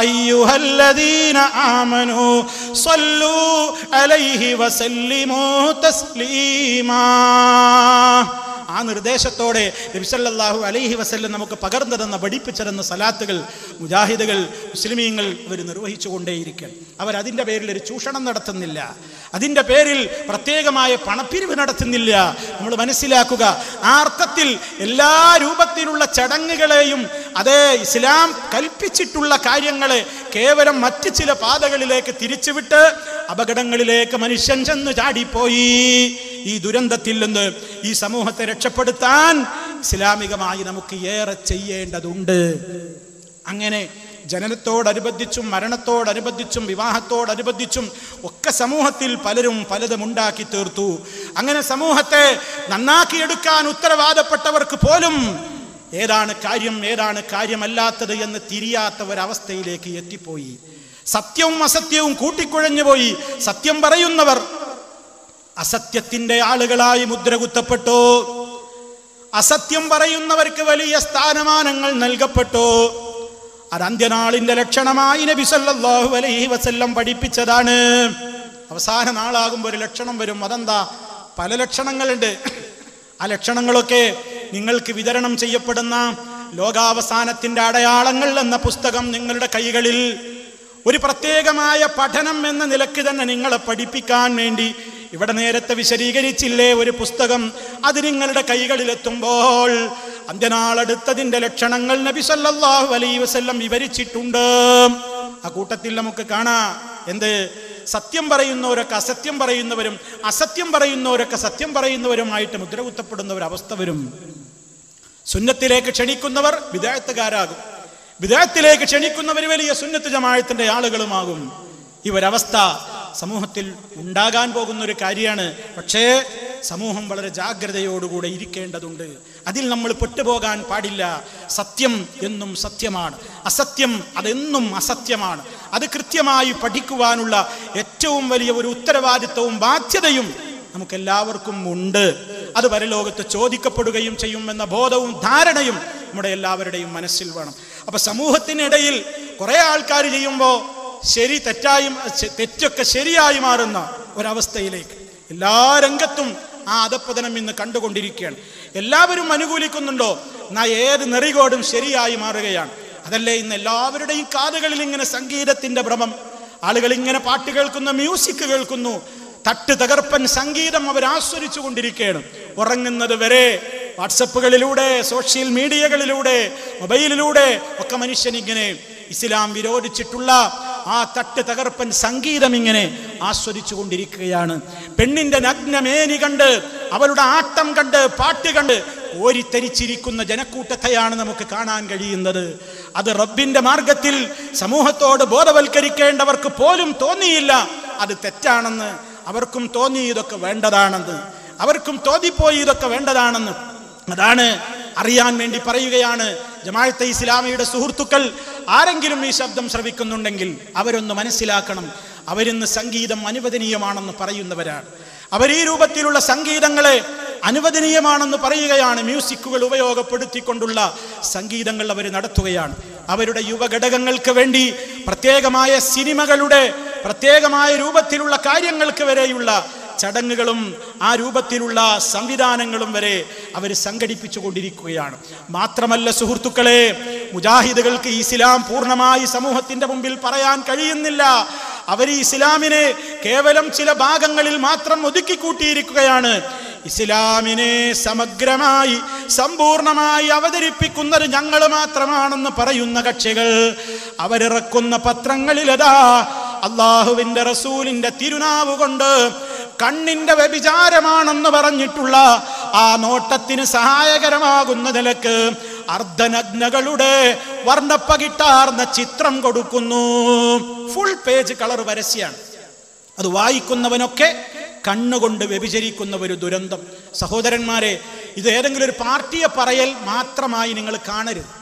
അയ്യുഹല്ലദീന ആമനൂ സ്വല്ലൂ അലൈഹി വസല്ലിമൂ തസ്ലീമാ. ആ നിർദ്ദേശത്തോടെ നബി സല്ലല്ലാഹു അലൈഹി വസല്ലം നമുക്ക് പകർന്നു തന്ന പഠിപ്പിച്ചിരുന്ന സലാത്തുകൾ മുജാഹിദുകൾ മുസ്ലിമീങ്ങൾ അവർ നിർവഹിച്ചു കൊണ്ടേയിരിക്കും. അവരതിൻ്റെ പേരിൽ ഒരു ചൂഷണം നടത്തുന്നില്ല, അതിൻ്റെ പേരിൽ പ്രത്യേകമായ പണപ്പിരിവ് നടത്തുന്നില്ല. നമ്മൾ മനസ്സിലാക്കുക, ആ അർത്ഥത്തിൽ എല്ലാ രൂപത്തിലുള്ള ചടങ്ങുകളെയും അതേ ഇസ്ലാം കൽപ്പിച്ചിട്ടുള്ള കാര്യങ്ങളെ കേവലം മറ്റ് ചില പാതകളിലേക്ക് തിരിച്ചുവിട്ട് അപകടങ്ങളിലേക്ക് മനുഷ്യൻ ചെന്ന് ചാടിപ്പോയി. ഈ ദുരന്തത്തിൽ നിന്ന് ഈ സമൂഹത്തെ രക്ഷപ്പെടുത്താൻ ഇസ്ലാമികമായി നമുക്ക് ഏറെ ചെയ്യേണ്ടതുണ്ട്. അങ്ങനെ ജനനത്തോടനുബന്ധിച്ചും മരണത്തോടനുബന്ധിച്ചും വിവാഹത്തോടനുബന്ധിച്ചും ഒക്കെ സമൂഹത്തിൽ പലരും പലതും ഉണ്ടാക്കി തീർത്തു. അങ്ങനെ സമൂഹത്തെ നന്നാക്കിയെടുക്കാൻ ഉത്തരവാദപ്പെട്ടവർക്ക് പോലും ഏതാണ് കാര്യം ഏതാണ് കാര്യമല്ലാത്തത് എന്ന് തിരിയാത്ത ഒരവസ്ഥയിലേക്ക് എത്തിപ്പോയി. സത്യവും അസത്യവും കൂട്ടിക്കുഴഞ്ഞു പോയി. സത്യം പറയുന്നവർ അസത്യത്തിന്റെ ആളുകളായി മുദ്രകുത്തപ്പെട്ടു. അസത്യം പറയുന്നവർക്ക് വലിയ സ്ഥാനമാനങ്ങൾ നൽകപ്പെട്ടു. അത് അന്ത്യനാളിന്റെ ലക്ഷണമായി നബി സല്ലല്ലാഹു അലൈഹി വസല്ലം പഠിപ്പിച്ചതാണ്. അവസാന നാളാകുമ്പോൾ ഒരു ലക്ഷണം വരും. അതെന്താ? പല ലക്ഷണങ്ങളുണ്ട്. ആ ലക്ഷണങ്ങളൊക്കെ നിങ്ങൾക്ക് വിതരണം ചെയ്യപ്പെടുന്ന ലോകാവസാനത്തിന്റെ അടയാളങ്ങൾ എന്ന പുസ്തകം നിങ്ങളുടെ കൈകളിൽ ഒരു പ്രത്യേകമായ പഠനം എന്ന നിലയ്ക്ക് തന്നെ നിങ്ങളെ പഠിപ്പിക്കാൻ വേണ്ടി ഇവിടെ നേരത്തെ വിശദീകരിച്ചില്ലേ ഒരു പുസ്തകം, അത് നിങ്ങളുടെ കൈകളിലെത്തുമ്പോൾ അന്ത്യനാളടുത്തതിന്റെ ലക്ഷണങ്ങൾ നബി സല്ലല്ലാഹു അലൈഹി വസല്ലം വിവരിച്ചിട്ടുണ്ട്. ആ കൂട്ടത്തിൽ നമുക്ക് കാണാം എന്ത്? സത്യം പറയുന്നവരൊക്കെ അസത്യം പറയുന്നവരും അസത്യം പറയുന്നവരൊക്കെ സത്യം പറയുന്നവരുമായിട്ട് മുദ്രകുത്തപ്പെടുന്ന ഒരു അവസ്ഥ വരും. സുന്നത്തിലേക്ക് ക്ഷണിക്കുന്നവർ ബിദ്അത്തുകാരാകും, ബിദ്അത്തിലേക്ക് ക്ഷണിക്കുന്നവർ വലിയ സുന്നത്ത് ജമാഅത്തിന്റെ ആളുകളുമാകും. ഈ ഒരവസ്ഥ സമൂഹത്തിൽ ഉണ്ടാകാൻ പോകുന്ന ഒരു കാര്യമാണ്. പക്ഷേ സമൂഹം വളരെ ജാഗ്രതയോടുകൂടെ ഇരിക്കേണ്ടതുണ്ട്. അതിൽ നമ്മൾ പെട്ടുപോകാൻ പാടില്ല. സത്യം എന്നും സത്യമാണ്, അസത്യം അതെന്നും അസത്യമാണ്. അത് കൃത്യമായി പഠിക്കുവാനുള്ള ഏറ്റവും വലിയ ഒരു ഉത്തരവാദിത്വവും ബാധ്യതയും നമുക്കെല്ലാവർക്കും ഉണ്ട്. അത് പരലോകത്ത് ചോദിക്കപ്പെടുകയും ചെയ്യുമെന്ന ബോധവും ധാരണയും നമ്മുടെ എല്ലാവരുടെയും മനസ്സിൽ വേണം. അപ്പൊ സമൂഹത്തിനിടയിൽ കുറെ ആൾക്കാർ ചെയ്യുമ്പോൾ ശരി തെറ്റായും തെറ്റൊക്കെ ശരിയായി മാറുന്ന ഒരവസ്ഥയിലേക്ക് എല്ലാ രംഗത്തും ആ അധപ്പതനം ഇന്ന് കണ്ടുകൊണ്ടിരിക്കുകയാണ്. എല്ലാവരും അനുകൂലിക്കുന്നുണ്ടോ? എന്നാൽ ഏത് നെറികോടും ശരിയായി മാറുകയാണ്. അതല്ലേ ഇന്ന് എല്ലാവരുടെയും കാതുകളിൽ ഇങ്ങനെ സംഗീതത്തിന്റെ ഭ്രമം, ആളുകൾ ഇങ്ങനെ പാട്ട് കേൾക്കുന്നു, മ്യൂസിക് കേൾക്കുന്നു, തട്ട് തകർപ്പൻ സംഗീതം അവർ ആസ്വദിച്ചു കൊണ്ടിരിക്കുകയാണ്. ഉറങ്ങുന്നത് വരെ വാട്സപ്പുകളിലൂടെ, സോഷ്യൽ മീഡിയകളിലൂടെ, മൊബൈലിലൂടെ ഒക്കെ മനുഷ്യനിങ്ങനെ ഇസ്ലാം വിരോധിച്ചിട്ടുള്ള ആ തട്ട് തകർപ്പൻ സംഗീതം ഇങ്ങനെ ആസ്വദിച്ചു കൊണ്ടിരിക്കുകയാണ്. പെണ്ണിന്റെ നഗ്നമേനി കണ്ട്, അവളുടെ ആട്ടം കണ്ട്, പാട്ട് കണ്ട് ഓരിത്തരിച്ചിരിക്കുന്ന ജനക്കൂട്ടത്തെയാണ് നമുക്ക് കാണാൻ കഴിയുന്നത്. അത് റബ്ബിന്റെ മാർഗത്തിൽ സമൂഹത്തോട് ബോധവൽക്കരിക്കേണ്ടവർക്ക് പോലും തോന്നിയില്ല അത് തെറ്റാണെന്ന്. അവർക്കും തോന്നി ഇതൊക്കെ വേണ്ടതാണെന്ന്, അവർക്കും തോന്നിപ്പോയി ഇതൊക്കെ വേണ്ടതാണെന്ന്. അതാണ് അറിയാൻ വേണ്ടി പറയുകയാണ്. ജമാഅത്തെ ഇസ്ലാമിയുടെ സുഹൃത്തുക്കൾ ആരെങ്കിലും ഈ ശബ്ദം ശ്രവിക്കുന്നുണ്ടെങ്കിൽ അവരൊന്ന് മനസ്സിലാക്കണം. അവരിന്ന് സംഗീതം അനുവദനീയമാണെന്ന് പറയുന്നവരാണ്. അവർ ഈ രൂപത്തിലുള്ള സംഗീതങ്ങളെ അനുവദനീയമാണെന്ന് പറയുകയാണ്. മ്യൂസിക്കുകൾ ഉപയോഗപ്പെടുത്തിക്കൊണ്ടുള്ള സംഗീതങ്ങൾ അവർ നടത്തുകയാണ്. അവരുടെ യുവഘടകങ്ങൾക്ക് വേണ്ടി പ്രത്യേകമായ സിനിമകളുടെ പ്രത്യേകമായ രൂപത്തിലുള്ള കാര്യങ്ങൾക്ക് വരെയുള്ള ചടങ്ങുകളും ആ രൂപത്തിലുള്ള സംവിധാനങ്ങളും വരെ അവർ സംഘടിപ്പിച്ചു കൊണ്ടിരിക്കുകയാണ്. മാത്രമല്ല സുഹൃത്തുക്കളെ, മുജാഹിദുകൾക്ക് ഇസ്ലാം പൂർണ്ണമായി സമൂഹത്തിന്റെ മുമ്പിൽ പറയാൻ കഴിയുന്നില്ല. അവർ ഇസ്ലാമിനെ കേവലം ചില ഭാഗങ്ങളിൽ മാത്രം ഒതുക്കിക്കൂട്ടിയിരിക്കുകയാണ്. ഇസ്ലാമിനെ സമഗ്രമായി സമ്പൂർണമായി അവതരിപ്പിക്കുന്നത് ഞങ്ങൾ മാത്രമാണെന്ന് പറയുന്ന കക്ഷികൾ അവരിറക്കുന്ന പത്രങ്ങളിലതാ അള്ളാഹുവിന്റെ റസൂലിന്റെ തിരുനാവ് കൊണ്ട് കണ്ണിന്റെ വ്യഭിചാരമാണെന്ന് പറഞ്ഞിട്ടുള്ള ആ നോട്ടത്തിന് സഹായകരമാകുന്ന നിലക്ക് അർദ്ധനഗ്നകളുടെ വർണ്ണപ്പകിട്ടാർന്ന ചിത്രം കൊടുക്കുന്നു. ഫുൾ പേജ് കളർ പരസ്യമാണ്. അത് വായിക്കുന്നവനൊക്കെ കണ്ണുകൊണ്ട് വ്യഭിചരിക്കുന്ന ഒരു ദുരന്തം. സഹോദരന്മാരെ, ഇത് ഏതെങ്കിലും ഒരു പാർട്ടിയെ പറയൽ മാത്രമായി നിങ്ങൾ കാണരുത്.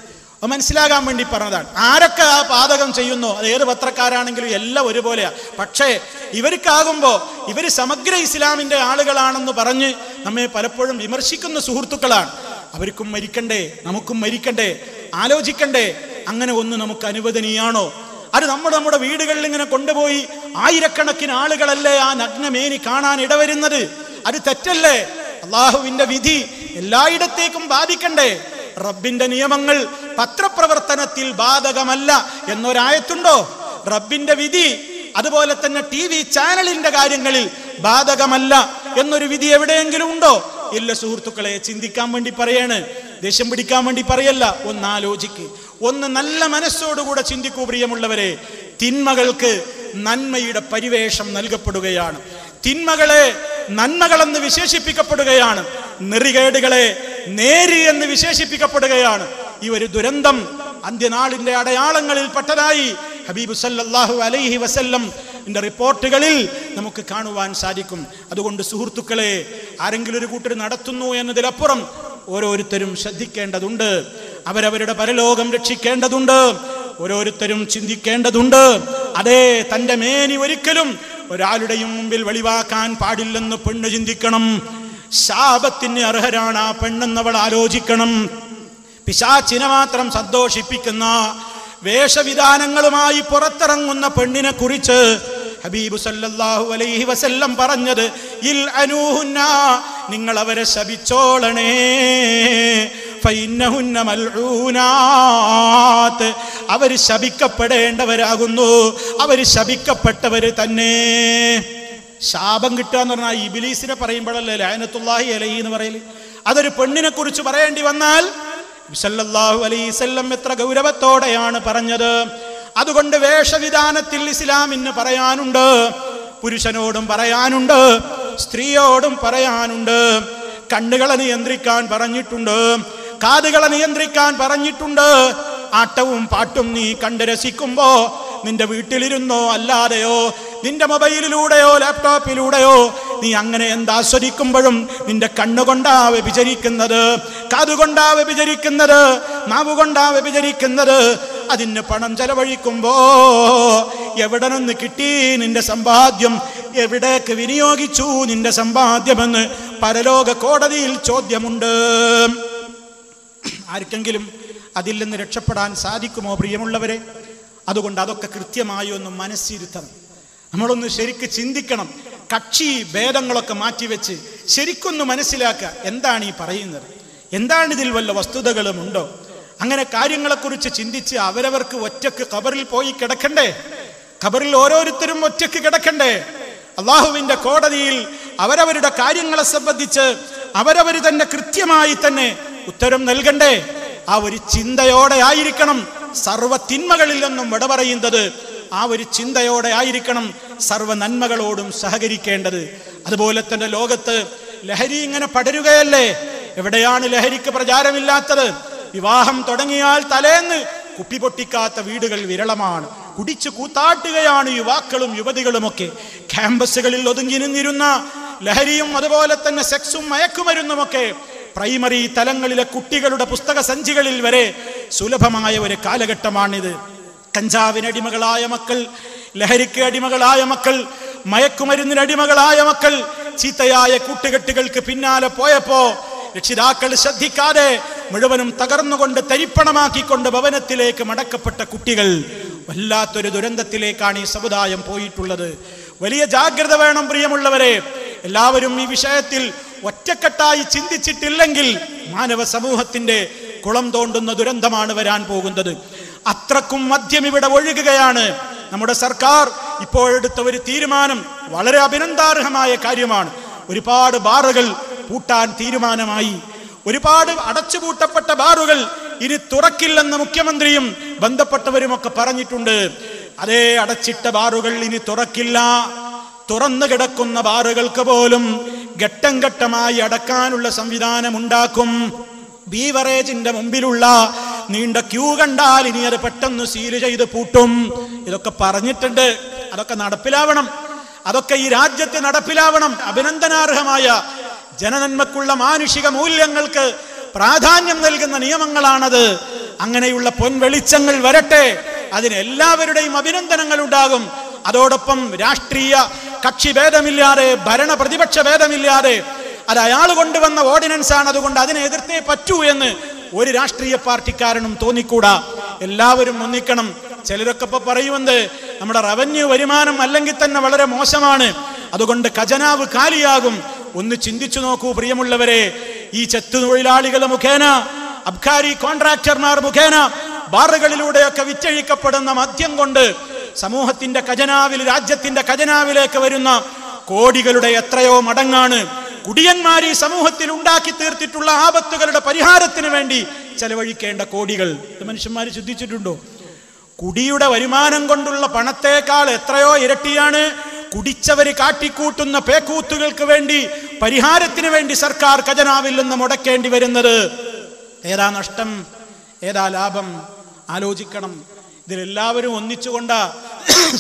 മനസ്സിലാകാൻ വേണ്ടി പറഞ്ഞതാണ്. ആരൊക്കെ ആ പാതകം ചെയ്യുന്നോ, അത് ഏത് പത്രക്കാരാണെങ്കിലും എല്ലാം ഒരുപോലെയാണ്. പക്ഷേ ഇവർക്കാകുമ്പോൾ ഇവർ സമഗ്ര ഇസ്ലാമിന്റെ ആളുകളാണെന്ന് പറഞ്ഞ് നമ്മെ പലപ്പോഴും വിമർശിക്കുന്ന സുഹൃത്തുക്കളാണ്. അവർക്കും മരിക്കണ്ടേ, നമുക്കും മരിക്കണ്ടേ, ആലോചിക്കണ്ടേ? അങ്ങനെ ഒന്ന് നമുക്ക് അനുവദനീയാണോ? അത് നമ്മുടെ വീടുകളിൽ ഇങ്ങനെ കൊണ്ടുപോയി ആയിരക്കണക്കിന് ആളുകളല്ലേ ആ നഗ്നമേനി കാണാൻ ഇടവരുന്നത്? അത് തെറ്റല്ലേ? അള്ളാഹുവിന്റെ വിധി എല്ലായിടത്തേക്കും ബാധിക്കണ്ടേ? റബ്ബിന്റെ നിയമങ്ങൾ പത്രപ്രവർത്തനത്തിൽ ബാധകമല്ല എന്നൊരായത്തുണ്ടോ? റബ്ബിന്റെ വിധി അതുപോലെ തന്നെ TV ചാനലിന്റെ കാര്യങ്ങളിൽ ബാധകമല്ല എന്നൊരു വിധി എവിടെയെങ്കിലും ഉണ്ടോ? ഇല്ല സുഹൃത്തുക്കളെ, ചിന്തിക്കാൻ വേണ്ടി പറയാണ്, ദേഷ്യം പിടിക്കാൻ വേണ്ടി പറയല്ല. ഒന്ന് ആലോചിക്ക്, ഒന്ന് നല്ല മനസ്സോടുകൂടെ ചിന്തിക്കൂ പ്രിയമുള്ളവരെ. തിന്മകൾക്ക് നന്മയുടെ പരിവേഷം നൽകപ്പെടുകയാണ്. തിന്മകളെ നന്മകളെന്ന് വിശേഷിപ്പിക്കപ്പെടുകയാണ്. നെറികേടുകളെ നേരി എന്ന് വിശേഷിപ്പിക്കപ്പെടുകയാണ്. ഈ ഒരു ദുരന്തം അന്ത്യനാളിന്റെ അടയാളങ്ങളിൽ പെട്ടതായി ഹബീബ് സല്ലല്ലാഹു അലൈഹി വസല്ലം റിപ്പോർട്ടുകളിൽ നമുക്ക് കാണുവാൻ സാധിക്കും. അതുകൊണ്ട് സുഹൃത്തുക്കളെ, ആരെങ്കിലും ഒരു കൂട്ടർ നടത്തുന്നു എന്നതിലപ്പുറം ഓരോരുത്തരും ശ്രദ്ധിക്കേണ്ടതുണ്ട്. അവരവരുടെ പരലോകം രക്ഷിക്കേണ്ടതുണ്ട്. ഓരോരുത്തരും ചിന്തിക്കേണ്ടതുണ്ട്. അതേ, തന്റെ മേനി ഒരിക്കലും ഒരാളുടെയും മുമ്പിൽ വെളിവാക്കാൻ പാടില്ലെന്ന് പെണ്ണ് ചിന്തിക്കണം. ശാപത്തിന് അർഹരാണ് ആ പെണ്ണെന്നവൾ ആലോചിക്കണം. പിശാചിനെ മാത്രം സന്തോഷിപ്പിക്കുന്ന വേഷവിധാനങ്ങളുമായി പുറത്തിറങ്ങുന്ന പെണ്ണിനെ കുറിച്ച് ഹബീബ് സല്ലല്ലാഹു അലൈഹി വസല്ലം പറഞ്ഞത്, ഇൽ അനൂഹുന്ന, നിങ്ങൾ അവരെ ശപിച്ചോളണേ, ഫഇന്നഹുന്ന മൽഊനാത്ത്, അവർ ശപിക്കപ്പെടേണ്ടവരാകുന്നു, അവർ ശപിക്കപ്പെട്ടവർ തന്നെ. ശാപം കിട്ടുക എന്ന് പറഞ്ഞാൽ ഇബ്ലീസിനെ പറയുമ്പോഴല്ലേ ലഅനത്തുല്ലാഹി അലൈഹി എന്ന് പറയല്. അതൊരു പെണ്ണിനെ കുറിച്ച് പറയേണ്ടി വന്നാൽ സല്ലല്ലാഹു അലൈഹി വസല്ലം എത്ര ഗൗരവത്തോടെയാണ് പറഞ്ഞത്. അതുകൊണ്ട് വേഷവിധാനത്തിൽ ഇസ്ലാമിന് പറയാനുണ്ട്. പുരുഷനോടും പറയാനുണ്ട്, സ്ത്രീയോടും പറയാനുണ്ട്. കണ്ണുകളെ നിയന്ത്രിക്കാൻ പറഞ്ഞിട്ടുണ്ട്, കാതുകളെ നിയന്ത്രിക്കാൻ പറഞ്ഞിട്ടുണ്ട്. ആട്ടവും പാട്ടും നീ കണ്ട് രസിക്കുമ്പോ നിന്റെ വീട്ടിലിരുന്നോ അല്ലാതെയോ, നിന്റെ മൊബൈലിലൂടെയോ ലാപ്ടോപ്പിലൂടെയോ നീ അങ്ങനെ എന്താസ്വദിക്കുമ്പോഴും നിന്റെ കണ്ണുകൊണ്ടാ വ്യഭിചരിക്കുന്നത്, കാതുകൊണ്ടാ വ്യഭിചരിക്കുന്നത്, നാവുകൊണ്ടാ വ്യഭിചരിക്കുന്നത്. അതിന് പണം ചെലവഴിക്കുമ്പോ എവിടെ നിന്ന് കിട്ടി നിന്റെ സമ്പാദ്യം, എവിടേക്ക് വിനിയോഗിച്ചു നിന്റെ സമ്പാദ്യമെന്ന് പരലോക കോടതിയിൽ ചോദ്യമുണ്ട്. ആർക്കെങ്കിലും അതിൽ നിന്ന് രക്ഷപ്പെടാൻ സാധിക്കുമോ പ്രിയമുള്ളവരെ? അതുകൊണ്ട് അതൊക്കെ കൃത്യമായി ഒന്ന് മനസ്സിരുത്തണം. നമ്മളൊന്ന് ശരിക്ക് ചിന്തിക്കണം. കക്ഷി ഭേദങ്ങളൊക്കെ മാറ്റിവെച്ച് ശരിക്കൊന്ന് മനസ്സിലാക്കുക, എന്താണ് ഈ പറയുന്നത്, എന്താണ് ഇതിൽ വല്ല വസ്തുതകളുമുണ്ടോ? അങ്ങനെ കാര്യങ്ങളെക്കുറിച്ച് ചിന്തിച്ച് അവരവർക്ക് ഒറ്റക്ക് ഖബറിൽ പോയി കിടക്കണ്ടേ? ഖബറിൽ ഓരോരുത്തരും ഒറ്റക്ക് കിടക്കണ്ടേ? അള്ളാഹുവിന്റെ കോടതിയിൽ അവരവരുടെ കാര്യങ്ങളെ സംബന്ധിച്ച് അവരവർ തന്നെ കൃത്യമായി തന്നെ ഉത്തരം നൽകണ്ടേ? ആ ഒരു ചിന്തയോടെ ആയിരിക്കണം സർവ്വ തിന്മകളിൽ നിന്നും വിട പറയുന്നത്. ആ ഒരു ചിന്തയോടെ ആയിരിക്കണം സർവ്വ നന്മകളോടും സഹകരിക്കേണ്ടത്. അതുപോലെ തന്നെ ലോകത്ത് ലഹരി ഇങ്ങനെ പടരുകയല്ലേ? എവിടെയാണ് ലഹരിക്ക് പ്രചാരമില്ലാത്തത്? വിവാഹം തുടങ്ങിയാൽ തലേന്ന് കുപ്പി പൊട്ടിക്കാത്ത വീടുകൾ വിരളമാണ്. കുടിച്ചു കൂത്താട്ടുകയാണ് യുവാക്കളും യുവതികളുമൊക്കെ. ക്യാമ്പസുകളിൽ ഒതുങ്ങി നിന്നിരുന്ന ലഹരിയും അതുപോലെ തന്നെ സെക്സും മയക്കുമരുന്നുമൊക്കെ പ്രൈമറി തലങ്ങളിലെ കുട്ടികളുടെ പുസ്തക സഞ്ചികളിൽ വരെ സുലഭമായ ഒരു കാലഘട്ടമാണിത്. കഞ്ചാവിനടിമകളായ മക്കൾ, ലഹരിക്ക് അടിമകളായ മക്കൾ, മയക്കുമരുന്നിന് അടിമകളായ മക്കൾ ചീത്തയായ കൂട്ടുകെട്ടുകൾക്ക് പിന്നാലെ പോയപ്പോ രക്ഷിതാക്കൾ ശ്രദ്ധിക്കാതെ മുഴുവനും തകർന്നുകൊണ്ട് തരിപ്പണമാക്കിക്കൊണ്ട് ഭവനത്തിലേക്ക് മടക്കപ്പെട്ട കുട്ടികൾ. വല്ലാത്തൊരു ദുരന്തത്തിലേക്കാണ് ഈ സമുദായം പോയിട്ടുള്ളത്. വലിയ ജാഗ്രത വേണം പ്രിയമുള്ളവരെ. എല്ലാവരും ഈ വിഷയത്തിൽ ഒറ്റക്കെട്ടായി ചിന്തിച്ചിട്ടില്ലെങ്കിൽ മാനവ സമൂഹത്തിന്റെ കുളം തോണ്ടുന്ന ദുരന്തമാണ് വരാൻ പോകുന്നത്. അത്രക്കും മദ്യം ഇവിടെ ഒഴുകുകയാണ്. നമ്മുടെ സർക്കാർ ഇപ്പോഴെടുത്ത ഒരു തീരുമാനം വളരെ അഭിനന്ദനാർഹമായ കാര്യമാണ്. ഒരുപാട് ബാറുകൾ പൂട്ടാൻ തീരുമാനമായി. ഒരുപാട് അടച്ചുപൂട്ടപ്പെട്ട ബാറുകൾ ഇനി തുറക്കില്ലെന്ന് മുഖ്യമന്ത്രിയും ബന്ധപ്പെട്ടവരുമൊക്കെ പറഞ്ഞിട്ടുണ്ട്. അതേ അടച്ചിട്ട ബാറുകൾ ഇനി തുറക്കില്ല. തുറന്നു കിടക്കുന്ന ബാറുകൾക്ക് പോലും ഘട്ടം ഘട്ടമായി അടക്കാനുള്ള സംവിധാനം ഉണ്ടാക്കും. ബീവറേജിന്റെ മുമ്പിലുള്ള നീണ്ട ക്യൂ കണ്ടാൽ ഇനി അത് പെട്ടെന്ന് സീൽ ചെയ്ത് പൂട്ടും. ഇതൊക്കെ പറഞ്ഞിട്ടുണ്ട്. അതൊക്കെ നടപ്പിലാവണം. അതൊക്കെ ഈ രാജ്യത്ത് നടപ്പിലാവണം. അഭിനന്ദനാർഹമായ ജനനന്മക്കുള്ള മാനുഷിക മൂല്യങ്ങൾക്ക് പ്രാധാന്യം നൽകുന്ന നിയമങ്ങളാണത്. അങ്ങനെയുള്ള പൊൻവെളിച്ചങ്ങൾ വരട്ടെ. അതിന് എല്ലാവരുടെയും അഭിനന്ദനങ്ങൾ ഉണ്ടാകും. അതോടൊപ്പം രാഷ്ട്രീയ കക്ഷി ഭേദമില്ലാതെ, ഭരണ പ്രതിപക്ഷ ഭേദമില്ലാതെ അത് അയാൾ കൊണ്ടുവന്ന ഓർഡിനൻസ് ആണ്, അതുകൊണ്ട് അതിനെ എതിർത്തേ പറ്റൂ എന്ന് ഒരു രാഷ്ട്രീയ പാർട്ടിക്കാരനും തോന്നിക്കൂടാ. എല്ലാവരും ഒന്നിക്കണം. ചിലരൊക്കെ ഇപ്പൊ പറയുന്നത് നമ്മുടെ റവന്യൂ വരുമാനം അല്ലെങ്കിൽ തന്നെ വളരെ മോശമാണ്, അതുകൊണ്ട് ഖജനാവ് കാലിയാകും. ഒന്ന് ചിന്തിച്ചു നോക്കൂ പ്രിയമുള്ളവരെ. ഈ ചെത്തു തൊഴിലാളികൾ മുഖേന, അബ്കാരി കോൺട്രാക്ടർമാർ മുഖേന ബാറുകളിലൂടെയൊക്കെ വിറ്റഴിക്കപ്പെടുന്ന മദ്യം കൊണ്ട് സമൂഹത്തിന്റെ ഖജനാവിൽ, രാജ്യത്തിന്റെ ഖജനാവിലേക്ക് വരുന്ന കോടികളുടെ എത്രയോ മടങ്ങാണ് കുടിയന്മാർ ഈ സമൂഹത്തിൽ ഉണ്ടാക്കി തീർത്തിട്ടുള്ള ആപത്തുകളുടെ പരിഹാരത്തിന് വേണ്ടി ചെലവഴിക്കേണ്ട കോടികൾ. ഇത് മനുഷ്യന്മാർ ചിന്തിച്ചിട്ടുണ്ടോ? കുടിയുടെ വരുമാനം കൊണ്ടുള്ള പണത്തേക്കാൾ എത്രയോ ഇരട്ടിയാണ് കുടിച്ചവര് കാട്ടിക്കൂട്ടുന്ന പേക്കൂത്തുകൾക്ക് വേണ്ടി, പരിഹാരത്തിന് വേണ്ടി സർക്കാർ ഖജനാവിൽ നിന്ന് മുടക്കേണ്ടി വരുന്നത്. ഏതാ നഷ്ടം, ഏതാ ലാഭം? ആലോചിക്കണം. ഇതിലെല്ലാവരും ഒന്നിച്ചുകൊണ്ട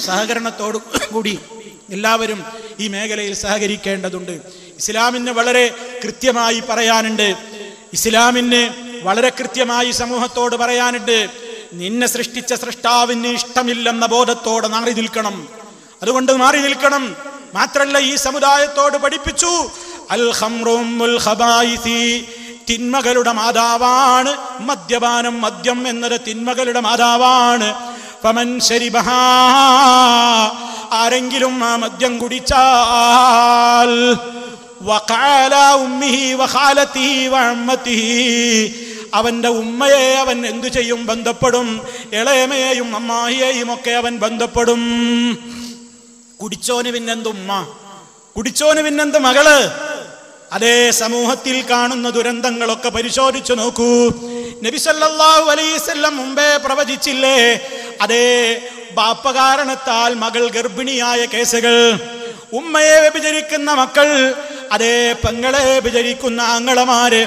സഹകരണത്തോടു കൂടി എല്ലാവരും ഈ മേഖലയിൽ സഹകരിക്കേണ്ടതുണ്ട്. ഇസ്ലാമിന് വളരെ കൃത്യമായി പറയാനുണ്ട്. ഇസ്ലാമിന് വളരെ കൃത്യമായി സമൂഹത്തോട് പറയാനുണ്ട്. നിന്നെ സൃഷ്ടിച്ച സൃഷ്ടാവിന് ഇഷ്ടമില്ലെന്ന ബോധത്തോടെ മാറി നിൽക്കണം. അതുകൊണ്ട് മാറി നിൽക്കണം. മാത്രല്ല ഈ സമുദായത്തോട് പഠിപ്പിച്ചു, അൽ ഖംറുൽ ഖബായിസി, തിന്മകളുടെ മാതാവാണ് മദ്യപാനം. മദ്യം എന്നത് തിന്മകളുടെ മാതാവാണ്. ഫമൻ ശരിബഹാ, ആരെങ്കിലും ആ മദ്യം കുടിച്ചാൽ, വഖാല ഉമ്മിഹി വഖാലതിഹി വഅമ്മതിഹി, അവന്റെ ഉമ്മയെ അവൻ എന്തു ചെയ്യും? ബന്ധപ്പെടും. ഇളയമയെയും അമ്മായിയെയും ഒക്കെ അവൻ ബന്ധപ്പെടും. കുടിച്ചോന് പിന്നെന്ത് ഉമ്മ, കുടിച്ചോന് പിന്നെന്ത് മകള്? അതേ സമൂഹത്തിൽ കാണുന്ന ദുരന്തങ്ങളൊക്കെ പരിശോധിച്ചു നോക്കൂ. നബി സല്ലല്ലാഹു അലൈഹി വസല്ലം മുമ്പേ പ്രവചിച്ചില്ലേ? അതേ ബാപ്പ കാരണത്താൽ മകൾ ഗർഭിണിയായ കേസുകൾ, ഉമ്മയെ വ്യഭിചരിക്കുന്ന മക്കൾ, അതേ പെങ്ങളെ വ്യഭിചരിക്കുന്ന ആങ്ങളമാര്,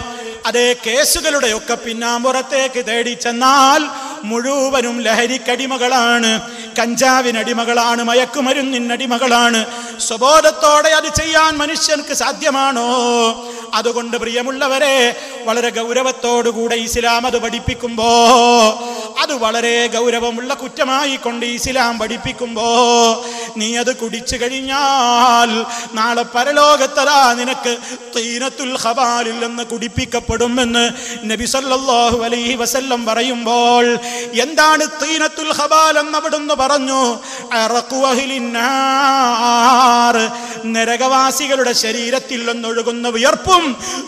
അതേ കേസുകളുടെയൊക്കെ പിന്നാമ്പുറത്തേക്ക് തേടി ചെന്നാൽ മുഴുവനും ലഹരിക്കടിമകളാണ്. കഞ്ചാവിനടിമകളാണ്, മയക്കുമരുന്നിനടിമകളാണ്. സ്വബോധത്തോടെ അത് ചെയ്യാൻ മനുഷ്യർക്ക് സാധ്യമാണോ? അതുകൊണ്ട് പ്രിയമുള്ളവരെ, വളരെ ഗൗരവത്തോടുകൂടെ ഇസ്ലാം അത് പഠിപ്പിക്കുമ്പോ, അത് വളരെ ഗൗരവമുള്ള കുറ്റമായി കൊണ്ട് ഇസ്ലാം പഠിപ്പിക്കുമ്പോ, നീ അത് കുടിച്ചു കഴിഞ്ഞാൽ നാളെ പരലോകത്തതാ നിനക്ക് തീനത്തുൽ ഖബാലിൽ നിന്ന് കുടിപ്പിക്കപ്പെടുമെന്ന് നബി സല്ലല്ലാഹു അലൈഹി വസല്ലം പറയുമ്പോൾ, എന്താണ് തീനത്തുൽ ഖബാൽ എന്ന് അവിടുന്ന് പറഞ്ഞു? അറഖു അഹ്ലിന്നാർ, നരകവാസികളുടെ ശരീരത്തിൽ നിന്നൊഴുകുന്ന വിയർപ്പും,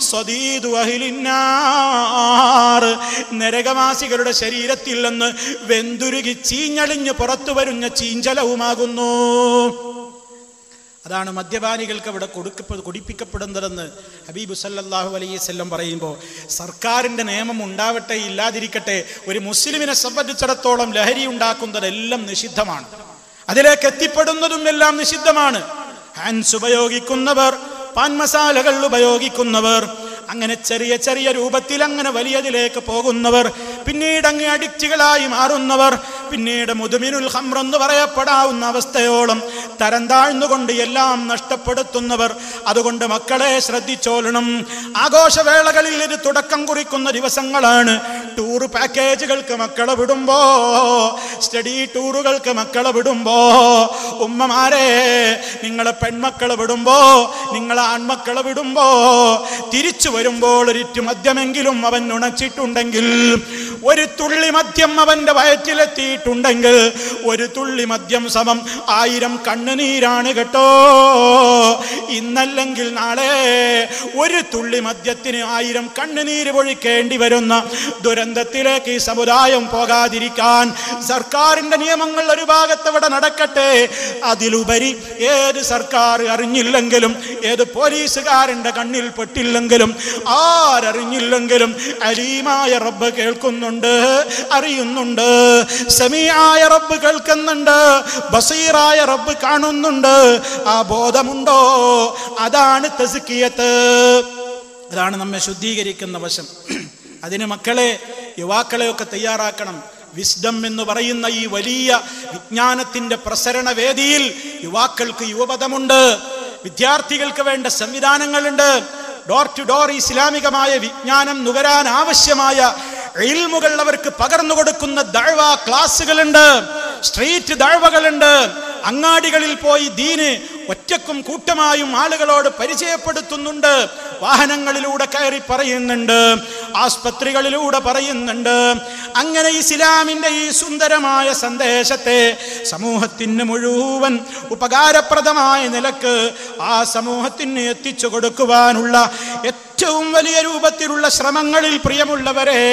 സ്വദീദു അഹ്ലിന്നാർ, നരകവാസികളുടെ ശരീരത്തിൽ നിന്ന് വെന്തുരുകി ചീഞ്ഞളിഞ്ഞ് പുറത്തു വരുന്ന ചീഞ്ചലവുമാകുന്നു. അതാണ് മദ്യപാനികൾക്ക് അവിടെ കുടിപ്പിക്കപ്പെടുന്നതെന്ന് ഹബീബ് സല്ലല്ലാഹു അലൈഹി വസല്ലം പറയുമ്പോൾ, സർക്കാരിൻ്റെ നിയമം ഉണ്ടാവട്ടെ ഇല്ലാതിരിക്കട്ടെ, ഒരു മുസ്ലിമിനെ സംബന്ധിച്ചിടത്തോളം ലഹരി ഉണ്ടാക്കുന്നതെല്ലാം നിഷിദ്ധമാണ്. അതിലേക്ക് എത്തിപ്പെടുന്നതും എല്ലാം നിഷിദ്ധമാണ്. ഹാൻസ് ഉപയോഗിക്കുന്നവർ, പാൻ മസാലകൾ ഉപയോഗിക്കുന്നവർ, അങ്ങനെ ചെറിയ ചെറിയ രൂപത്തിൽ അങ്ങനെ വലിയതിലേക്ക് പോകുന്നവർ, പിന്നീട് അങ്ങ് അഡിക്റ്റുകളായി മാറുന്നവർ, പിന്നീട് മുദ്മിനുൽ ഖംർ എന്ന് പറയപ്പെടാവുന്ന അവസ്ഥയോളം തരം താഴ്ന്നുകൊണ്ട് എല്ലാം നഷ്ടപ്പെടുത്തുന്നവർ. അതുകൊണ്ട് മക്കളെ ശ്രദ്ധിച്ചോളണം. ആഘോഷവേളകളിൽ ഇത് തുടക്കം കുറിക്കുന്ന ദിവസങ്ങളാണ്. ടൂർ പാക്കേജുകൾക്ക് മക്കളെ വിടുമ്പോ, സ്റ്റഡി ടൂറുകൾക്ക് മക്കളെ വിടുമ്പോ, ഉമ്മമാരെ നിങ്ങളെ പെൺമക്കളെ വിടുമ്പോ, നിങ്ങളെ ആൺമക്കളെ വിടുമ്പോ, തിരിച്ചു വരുമ്പോൾ ഒരിറ്റു മദ്യമെങ്കിലും അവൻ ഉണച്ചിട്ടുണ്ടെങ്കിൽ, ഒരു തുള്ളി മദ്യം അവന്റെ വയറ്റിലെത്തിയിട്ടുണ്ടെങ്കിൽ, ഒരു തുള്ളി മദ്യം സമം 1000 കണ്ണുനീരാണ് കേട്ടോ. ഇന്നല്ലെങ്കിൽ നാളെ ഒരു തുള്ളി മദ്യത്തിന് 1000 കണ്ണുനീര് പൊഴിക്കേണ്ടി വരുന്ന ദുരന്തത്തിലേക്ക് ഈ സമുദായം പോകാതിരിക്കാൻ സർക്കാരിന്റെ നിയമങ്ങൾ ഒരു ഭാഗത്തവിടെ നടക്കട്ടെ. അതിലുപരി ഏത് സർക്കാർ അറിഞ്ഞില്ലെങ്കിലും, ഏത് പോലീസുകാരന്റെ കണ്ണിൽ പെട്ടില്ലെങ്കിലും, ആരറിഞ്ഞില്ലെങ്കിലും അലീമായ റബ്ബ് കേൾക്കുന്നുണ്ട്, അറിയുന്നുണ്ട്. സമീആയ റബ്ബ് കേൾക്കുന്നുണ്ട്, ബസീറായ റബ്ബ് കാണുന്നുണ്ട്. ആ ബോധമുണ്ടോ? അതാണ് തസ്കിയത്ത്, അതാണ് നമ്മെ ശുദ്ധീകരിക്കുന്ന വശം. അതിന് മക്കളെ, യുവാക്കളെയൊക്കെ തയ്യാറാക്കണം. വിസ്ഡം എന്ന് പറയുന്ന ഈ വലിയ വിജ്ഞാനത്തിന്റെ പ്രസരണ വേദിയിൽ യുവാക്കൾക്ക് യുവപദമുണ്ട്, വിദ്യാർത്ഥികൾക്ക് വേണ്ട സംവിധാനങ്ങളുണ്ട്. ഡോർ ടു ഡോർ ഇസ്ലാമികമായ വിജ്ഞാനം നുകരാൻ ആവശ്യമായ ഇൽമുകൾ അവർക്ക് പകർന്നു കൊടുക്കുന്ന ദഅ്വ ക്ലാസുകളുണ്ട്, സ്ട്രീറ്റ് ദഅ്വകളുണ്ട്. അങ്ങാടികളിൽ പോയി ദീന് ഒറ്റക്കും കൂട്ടമായും ആളുകളോട് പരിചയപ്പെടുത്തുന്നുണ്ട്. വാഹനങ്ങളിലൂടെ കയറി പറയുന്നുണ്ട്, ആസ്പത്രികളിലൂടെ പറയുന്നുണ്ട്. അങ്ങനെ ഇസ്ലാമിന്റെ ഈ സുന്ദരമായ സന്ദേശത്തെ സമൂഹത്തിന് മുഴുവൻ ഉപകാരപ്രദമായ നിലക്ക് ആ സമൂഹത്തിന് എത്തിച്ചു കൊടുക്കുവാനുള്ള ഏറ്റവും വലിയ രൂപത്തിലുള്ള ശ്രമങ്ങളിൽ പ്രിയമുള്ളവരെ,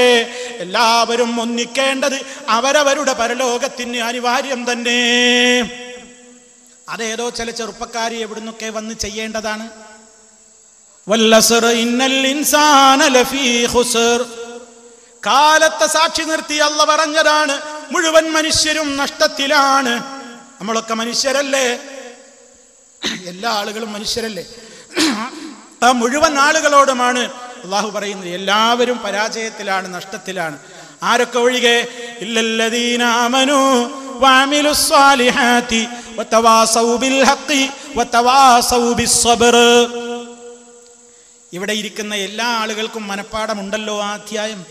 എല്ലാവരും ഒന്നിക്കേണ്ടത് അവരവരുടെ പരലോകത്തിന് അനിവാര്യം തന്നെ. അതേതോ ചില ചെറുപ്പക്കാരി എവിടുന്നൊക്കെ വന്ന് ചെയ്യേണ്ടതാണ്. വല്ലസ്ർ ഇന്നൽ ഇൻസാന ലഫീ ഖുസ്ർ, കാലത്തെ സാക്ഷി നിർത്തി അല്ല പറഞ്ഞതാണ്, മുഴുവൻ മനുഷ്യരും നഷ്ടത്തിലാണ്. നമ്മളൊക്കെ മനുഷ്യരല്ലേ? എല്ലാ ആളുകളും മനുഷ്യരല്ലേ? ആ മുഴുവൻ ആളുകളോടുമാണ് അള്ളാഹു പറയുന്നത്, എല്ലാവരും പരാജയത്തിലാണ്, നഷ്ടത്തിലാണ്. ആരൊക്കെ ഒഴികെ? ഇല്ലല്ലദീന ആമനൂ വഅമിലുസ് സ്വാലിഹാത്തി വതവാസൗ ബിൽ ഹഖി വതവാസൗ ബിസ്സബ്ർ. ഇവിടെ ഇരിക്കുന്ന എല്ലാ ആളുകൾക്കും മനപ്പാഠമുണ്ടല്ലോ ആ അധ്യായം.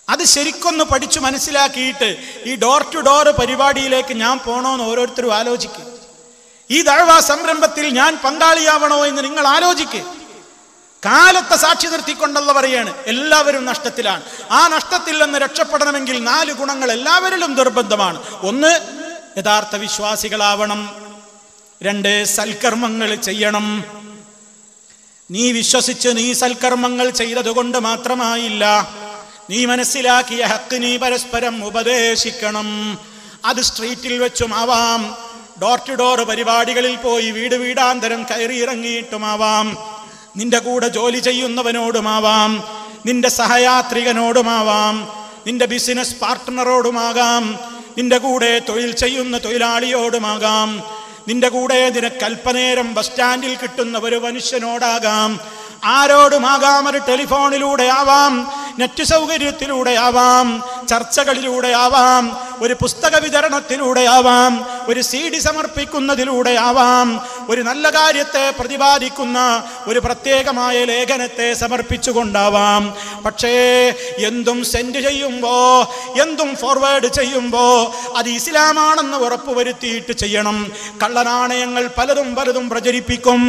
അത് ശരിക്കൊന്ന് പഠിച്ചു മനസ്സിലാക്കിയിട്ട് ഈ ഡോർ ടു ഡോർ പരിപാടിയിലേക്ക് ഞാൻ പോണോന്ന് ഓരോരുത്തരും ആലോചിക്കുക. ഈ ദഅ്വ സംരംഭത്തിൽ ഞാൻ പങ്കാളിയാവണോ എന്ന് നിങ്ങൾ ആലോചിക്കുക. കാലത്തെ സാക്ഷി നിർത്തിക്കൊണ്ടല്ല പറയാണ്, എല്ലാവരും നഷ്ടത്തിലാണ്. ആ നഷ്ടത്തിൽ നിന്ന് രക്ഷപ്പെടണമെങ്കിൽ 4 ഗുണങ്ങൾ എല്ലാവരിലും നിർബന്ധമാണ്. 1, യഥാർത്ഥ വിശ്വാസികളാവണം. 2, സൽക്കർമ്മങ്ങൾ ചെയ്യണം. നീ വിശ്വസിച്ച് നീ സൽക്കർമ്മങ്ങൾ ചെയ്തതുകൊണ്ട് മാത്രമായില്ല, നീ മനസ്സിലാക്കിയ ഹക്ക് നീ പരസ്പരം ഉപദേശിക്കണം. അത് സ്ട്രീറ്റിൽ വെച്ചുമാവാം, ഡോർ ടു ഡോർ പരിപാടികളിൽ പോയി വീട് വീടാന്തരം കയറി ഇറങ്ങിയിട്ടുമാവാം, നിന്റെ കൂടെ ജോലി ചെയ്യുന്നവനോടുമാവാം, നിന്റെ സഹയാത്രികനോടുമാവാം, നിന്റെ ബിസിനസ് പാർട്ട്ണറോടുമാകാം, നിന്റെ കൂടെ തൊഴിൽ ചെയ്യുന്ന തൊഴിലാളിയോടുമാകാം, നിന്റെ കൂടെ നിനക്ക് അല്പനേരം ബസ് സ്റ്റാൻഡിൽ കിട്ടുന്ന ഒരു മനുഷ്യനോടാകാം, ആരോടുമാകാം. ഒരു ടെലിഫോണിലൂടെ ആവാം, നെറ്റ് സൗകര്യത്തിലൂടെ ആവാം, ചർച്ചകളിലൂടെ ആവാം, ഒരു പുസ്തക വിതരണത്തിലൂടെ ആവാം, ഒരു CD സമർപ്പിക്കുന്നതിലൂടെ ആവാം, ഒരു നല്ല കാര്യത്തെ പ്രതിപാദിക്കുന്ന ഒരു പ്രത്യേകമായ ലേഖനത്തെ സമർപ്പിച്ചുകൊണ്ടാവാം. പക്ഷേ എന്തും സെൻഡ് ചെയ്യുമ്പോ, എന്തും ഫോർവേഡ് ചെയ്യുമ്പോ അത് ഇസ്ലാമാണെന്ന് ഉറപ്പുവരുത്തിയിട്ട് ചെയ്യണം. കള്ളനാണയങ്ങൾ പലതും പ്രചരിപ്പിക്കും,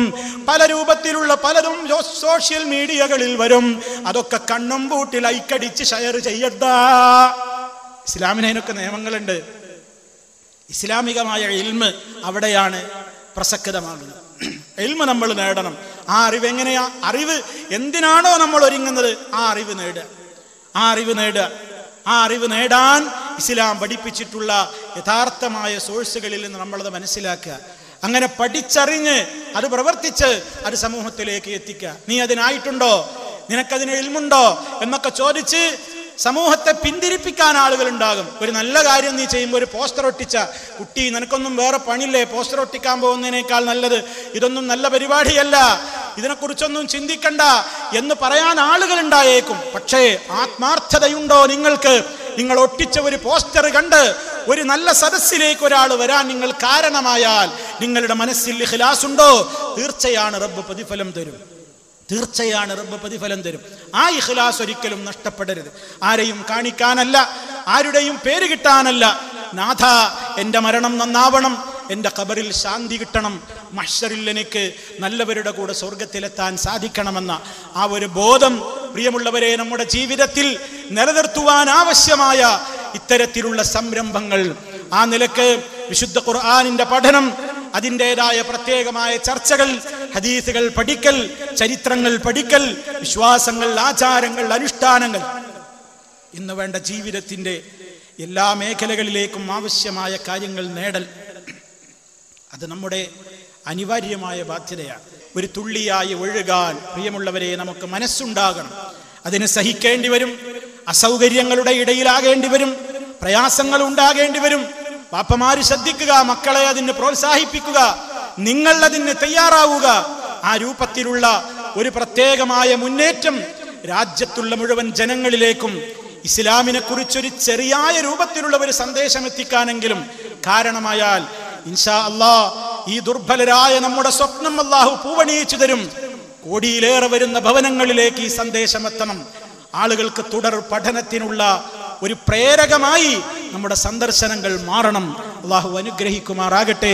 പല രൂപത്തിലുള്ള പലതും സോഷ്യൽ മീഡിയകളിൽ വരും. അതൊക്കെ കണ്ണും പൂട്ടി ലൈക്കടിച്ച് ഷെയർ ചെയ്യണ്ട. ഇസ്ലാമിന് അതിനൊക്കെ നിയമങ്ങളുണ്ട്. ഇസ്ലാമികമായ ഇൽമ് അവിടെയാണ് പ്രസക്തമാകുന്നത്. ഇൽമ് നമ്മൾ നേടണം. ആ അറിവ് എങ്ങനെയാ? അറിവ് എന്തിനാണോ നമ്മൾ ഒരുങ്ങുന്നത് ആ അറിവ് നേടുക. ആ അറിവ് നേടാൻ ഇസ്ലാം പഠിപ്പിച്ചിട്ടുള്ള യഥാർത്ഥമായ സോഴ്സുകളിൽ നിന്ന് നമ്മളത് മനസ്സിലാക്കുക. അങ്ങനെ പഠിച്ചറിഞ്ഞ് അത് പ്രവർത്തിച്ച് അത് സമൂഹത്തിലേക്ക് എത്തിക്കുക. നീ അതിനായിട്ടുണ്ടോ, നിനക്കതിന് ഇൽമുണ്ടോ എന്നൊക്കെ ചോദിച്ച് സമൂഹത്തെ പിന്തിരിപ്പിക്കാൻ ആളുകൾ ഉണ്ടാകും. ഒരു നല്ല കാര്യം നീ ചെയ്യുമ്പോൾ ഒരു പോസ്റ്റർ ഒട്ടിച്ച കുട്ടി, നിനക്കൊന്നും വേറെ പണിയില്ലേ, പോസ്റ്റർ ഒട്ടിക്കാൻ പോകുന്നതിനേക്കാൾ നല്ലത്, ഇതൊന്നും നല്ല പരിപാടിയല്ല, ഇതിനെക്കുറിച്ചൊന്നും ചിന്തിക്കണ്ട എന്ന് പറയാൻ ആളുകൾ ഉണ്ടായേക്കും. പക്ഷേ ആത്മാർത്ഥതയുണ്ടോ നിങ്ങൾക്ക്? നിങ്ങൾ ഒട്ടിച്ച ഒരു പോസ്റ്റർ കണ്ട് ഒരു നല്ല സദസ്സിലേക്ക് ഒരാൾ വരാൻ നിങ്ങൾ കാരണമായാൽ, നിങ്ങളുടെ മനസ്സിൽ ഇഖ്ലാസ് ഉണ്ടോ, തീർച്ചയാണ് റബ്ബ് പ്രതിഫലം തരും. ആ ഇഖ്ലാസ് ഒരിക്കലും നഷ്ടപ്പെടരുത്. ആരെയും കാണിക്കാനല്ല, ആരുടെയും പേര് കിട്ടാനല്ല. നാഥ, എൻ്റെ മരണം നന്നാവണം, എൻ്റെ ഖബറിൽ ശാന്തി കിട്ടണം, മഹ്ശറിൽ എനിക്ക് നല്ലവരുടെ കൂടെ സ്വർഗത്തിലെത്താൻ സാധിക്കണമെന്ന ആ ഒരു ബോധം പ്രിയമുള്ളവരെ നമ്മുടെ ജീവിതത്തിൽ നിലനിർത്തുവാൻ ആവശ്യമായ ഇത്തരത്തിലുള്ള സംരംഭങ്ങൾ, ആ നിലക്ക് വിശുദ്ധ ഖുർആനിന്റെ പഠനം, അതിൻ്റെതായ പ്രത്യേകമായ ചർച്ചകൾ, ഹദീസുകൾ പഠിക്കൽ, ചരിത്രങ്ങൾ പഠിക്കൽ, വിശ്വാസങ്ങൾ, ആചാരങ്ങൾ, അനുഷ്ഠാനങ്ങൾ, ഇന്ന് വേണ്ട ജീവിതത്തിൻ്റെ എല്ലാ മേഖലകളിലേക്കും ആവശ്യമായ കാര്യങ്ങൾ നേടൽ, അത് നമ്മുടെ അനിവാര്യമായ ബാധ്യതയാണ്. ഒരു തുള്ളിയായി ഒഴുകാൻ പ്രിയമുള്ളവരെ നമുക്ക് മനസ്സുണ്ടാകണം. അതിന് സഹിക്കേണ്ടി വരും, അസൗകര്യങ്ങളുടെ ഇടയിലാകേണ്ടി വരും, പ്രയാസങ്ങൾ ഉണ്ടാകേണ്ടി വരും. പാപ്പമാര് ശ്രദ്ധിക്കുക, മക്കളെ അതിന് പ്രോത്സാഹിപ്പിക്കുക, നിങ്ങൾ അതിന് തയ്യാറാവുക. ആ രൂപത്തിലുള്ള ഒരു പ്രത്യേകമായ മുന്നേറ്റം രാജ്യത്തുള്ള മുഴുവൻ ജനങ്ങളിലേക്കും ഇസ്ലാമിനെ കുറിച്ചൊരു ചെറിയായ രൂപത്തിലുള്ള ഒരു സന്ദേശം എത്തിക്കാനെങ്കിലും കാരണമായാൽ ഇൻഷാ അല്ലാഹ് ഈ ദുർബലരായ നമ്മുടെ സ്വപ്നം അല്ലാഹു പൂവണിയിച്ചു തരും. കോടിയിലേറെ വരുന്ന ഭവനങ്ങളിലേക്ക് ഈ സന്ദേശം എത്തണം. ആളുകൾക്ക് തുടർ പഠനത്തിനുള്ള ഒരു പ്രേരകമായി നമ്മുടെ സന്ദർശനങ്ങൾ മാറണം. അല്ലാഹു അനുഗ്രഹിക്കുമാറാകട്ടെ.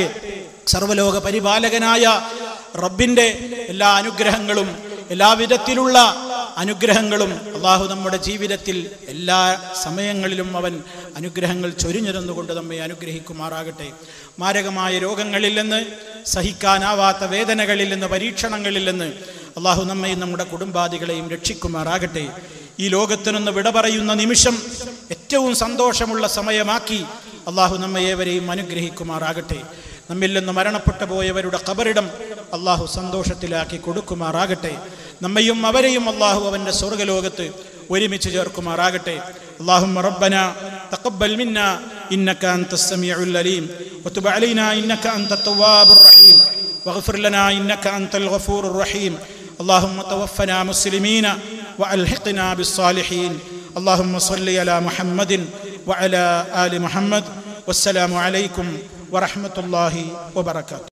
സർവലോക പരിപാലകനായ റബ്ബിന്റെ എല്ലാ അനുഗ്രഹങ്ങളും, എല്ലാവിധത്തിലുള്ള അനുഗ്രഹങ്ങളും അല്ലാഹു നമ്മുടെ ജീവിതത്തിൽ എല്ലാ സമയങ്ങളിലും അവൻ അനുഗ്രഹങ്ങൾ ചൊരിഞ്ഞിരുന്നുകൊണ്ട് നമ്മെ അനുഗ്രഹിക്കുമാറാകട്ടെ. മാരകമായ രോഗങ്ങളിൽ നിന്ന്, സഹിക്കാനാവാത്ത വേദനകളിൽ നിന്ന്, പരീക്ഷണങ്ങളിൽ നിന്ന് അല്ലാഹു നമ്മയും നമ്മുടെ കുടുംബാദികളെയും രക്ഷിക്കുമാറാകട്ടെ. ഈ ലോകത്തിനൊന്ന് വിട പറയുന്ന നിമിഷം ഏറ്റവും സന്തോഷമുള്ള സമയമാക്കി അല്ലാഹു നമ്മെ ഏവരെയും അനുഗ്രഹിക്കുമാറാകട്ടെ. നമ്മിൽ നിന്ന് മരണപ്പെട്ടു പോയവരുടെ ഖബറിടം അല്ലാഹു സന്തോഷത്തിലാക്കി കൊടുക്കുമാറാകട്ടെ. നമ്മയും അവരെയും അല്ലാഹു അവൻ്റെ സ്വർഗ്ഗലോകത്ത് ഒരുമിച്ച് ചേർക്കുമാറാകട്ടെ. അല്ലാഹുമ്മ റബ്ബനാ തഖബ്ബൽ മിന്നാ ഇന്നക അൻതസ് സമീഉൽ അലീം വതുബ് അലൈനാ ഇന്നക അൻതത് തവ്വാബുർ റഹീം വഗ്ഫിർ ലനാ ഇന്നക അൻതൽ ഗഫൂറുർ റഹീം. അല്ലാഹുമ്മ തവഫനാ മുസ്ലിമീന വഅൽഹിഖ്നാ ബിസ്സാലിഹീൻ. അല്ലാഹുമ്മ സ്വല്ലി അലാ മുഹമ്മദിൻ വഅലാ ആലി മുഹമ്മദ്. വസ്സലാമു അലൈക്കും വറഹ്മത്തുള്ളാഹി വബറകാതുഹു.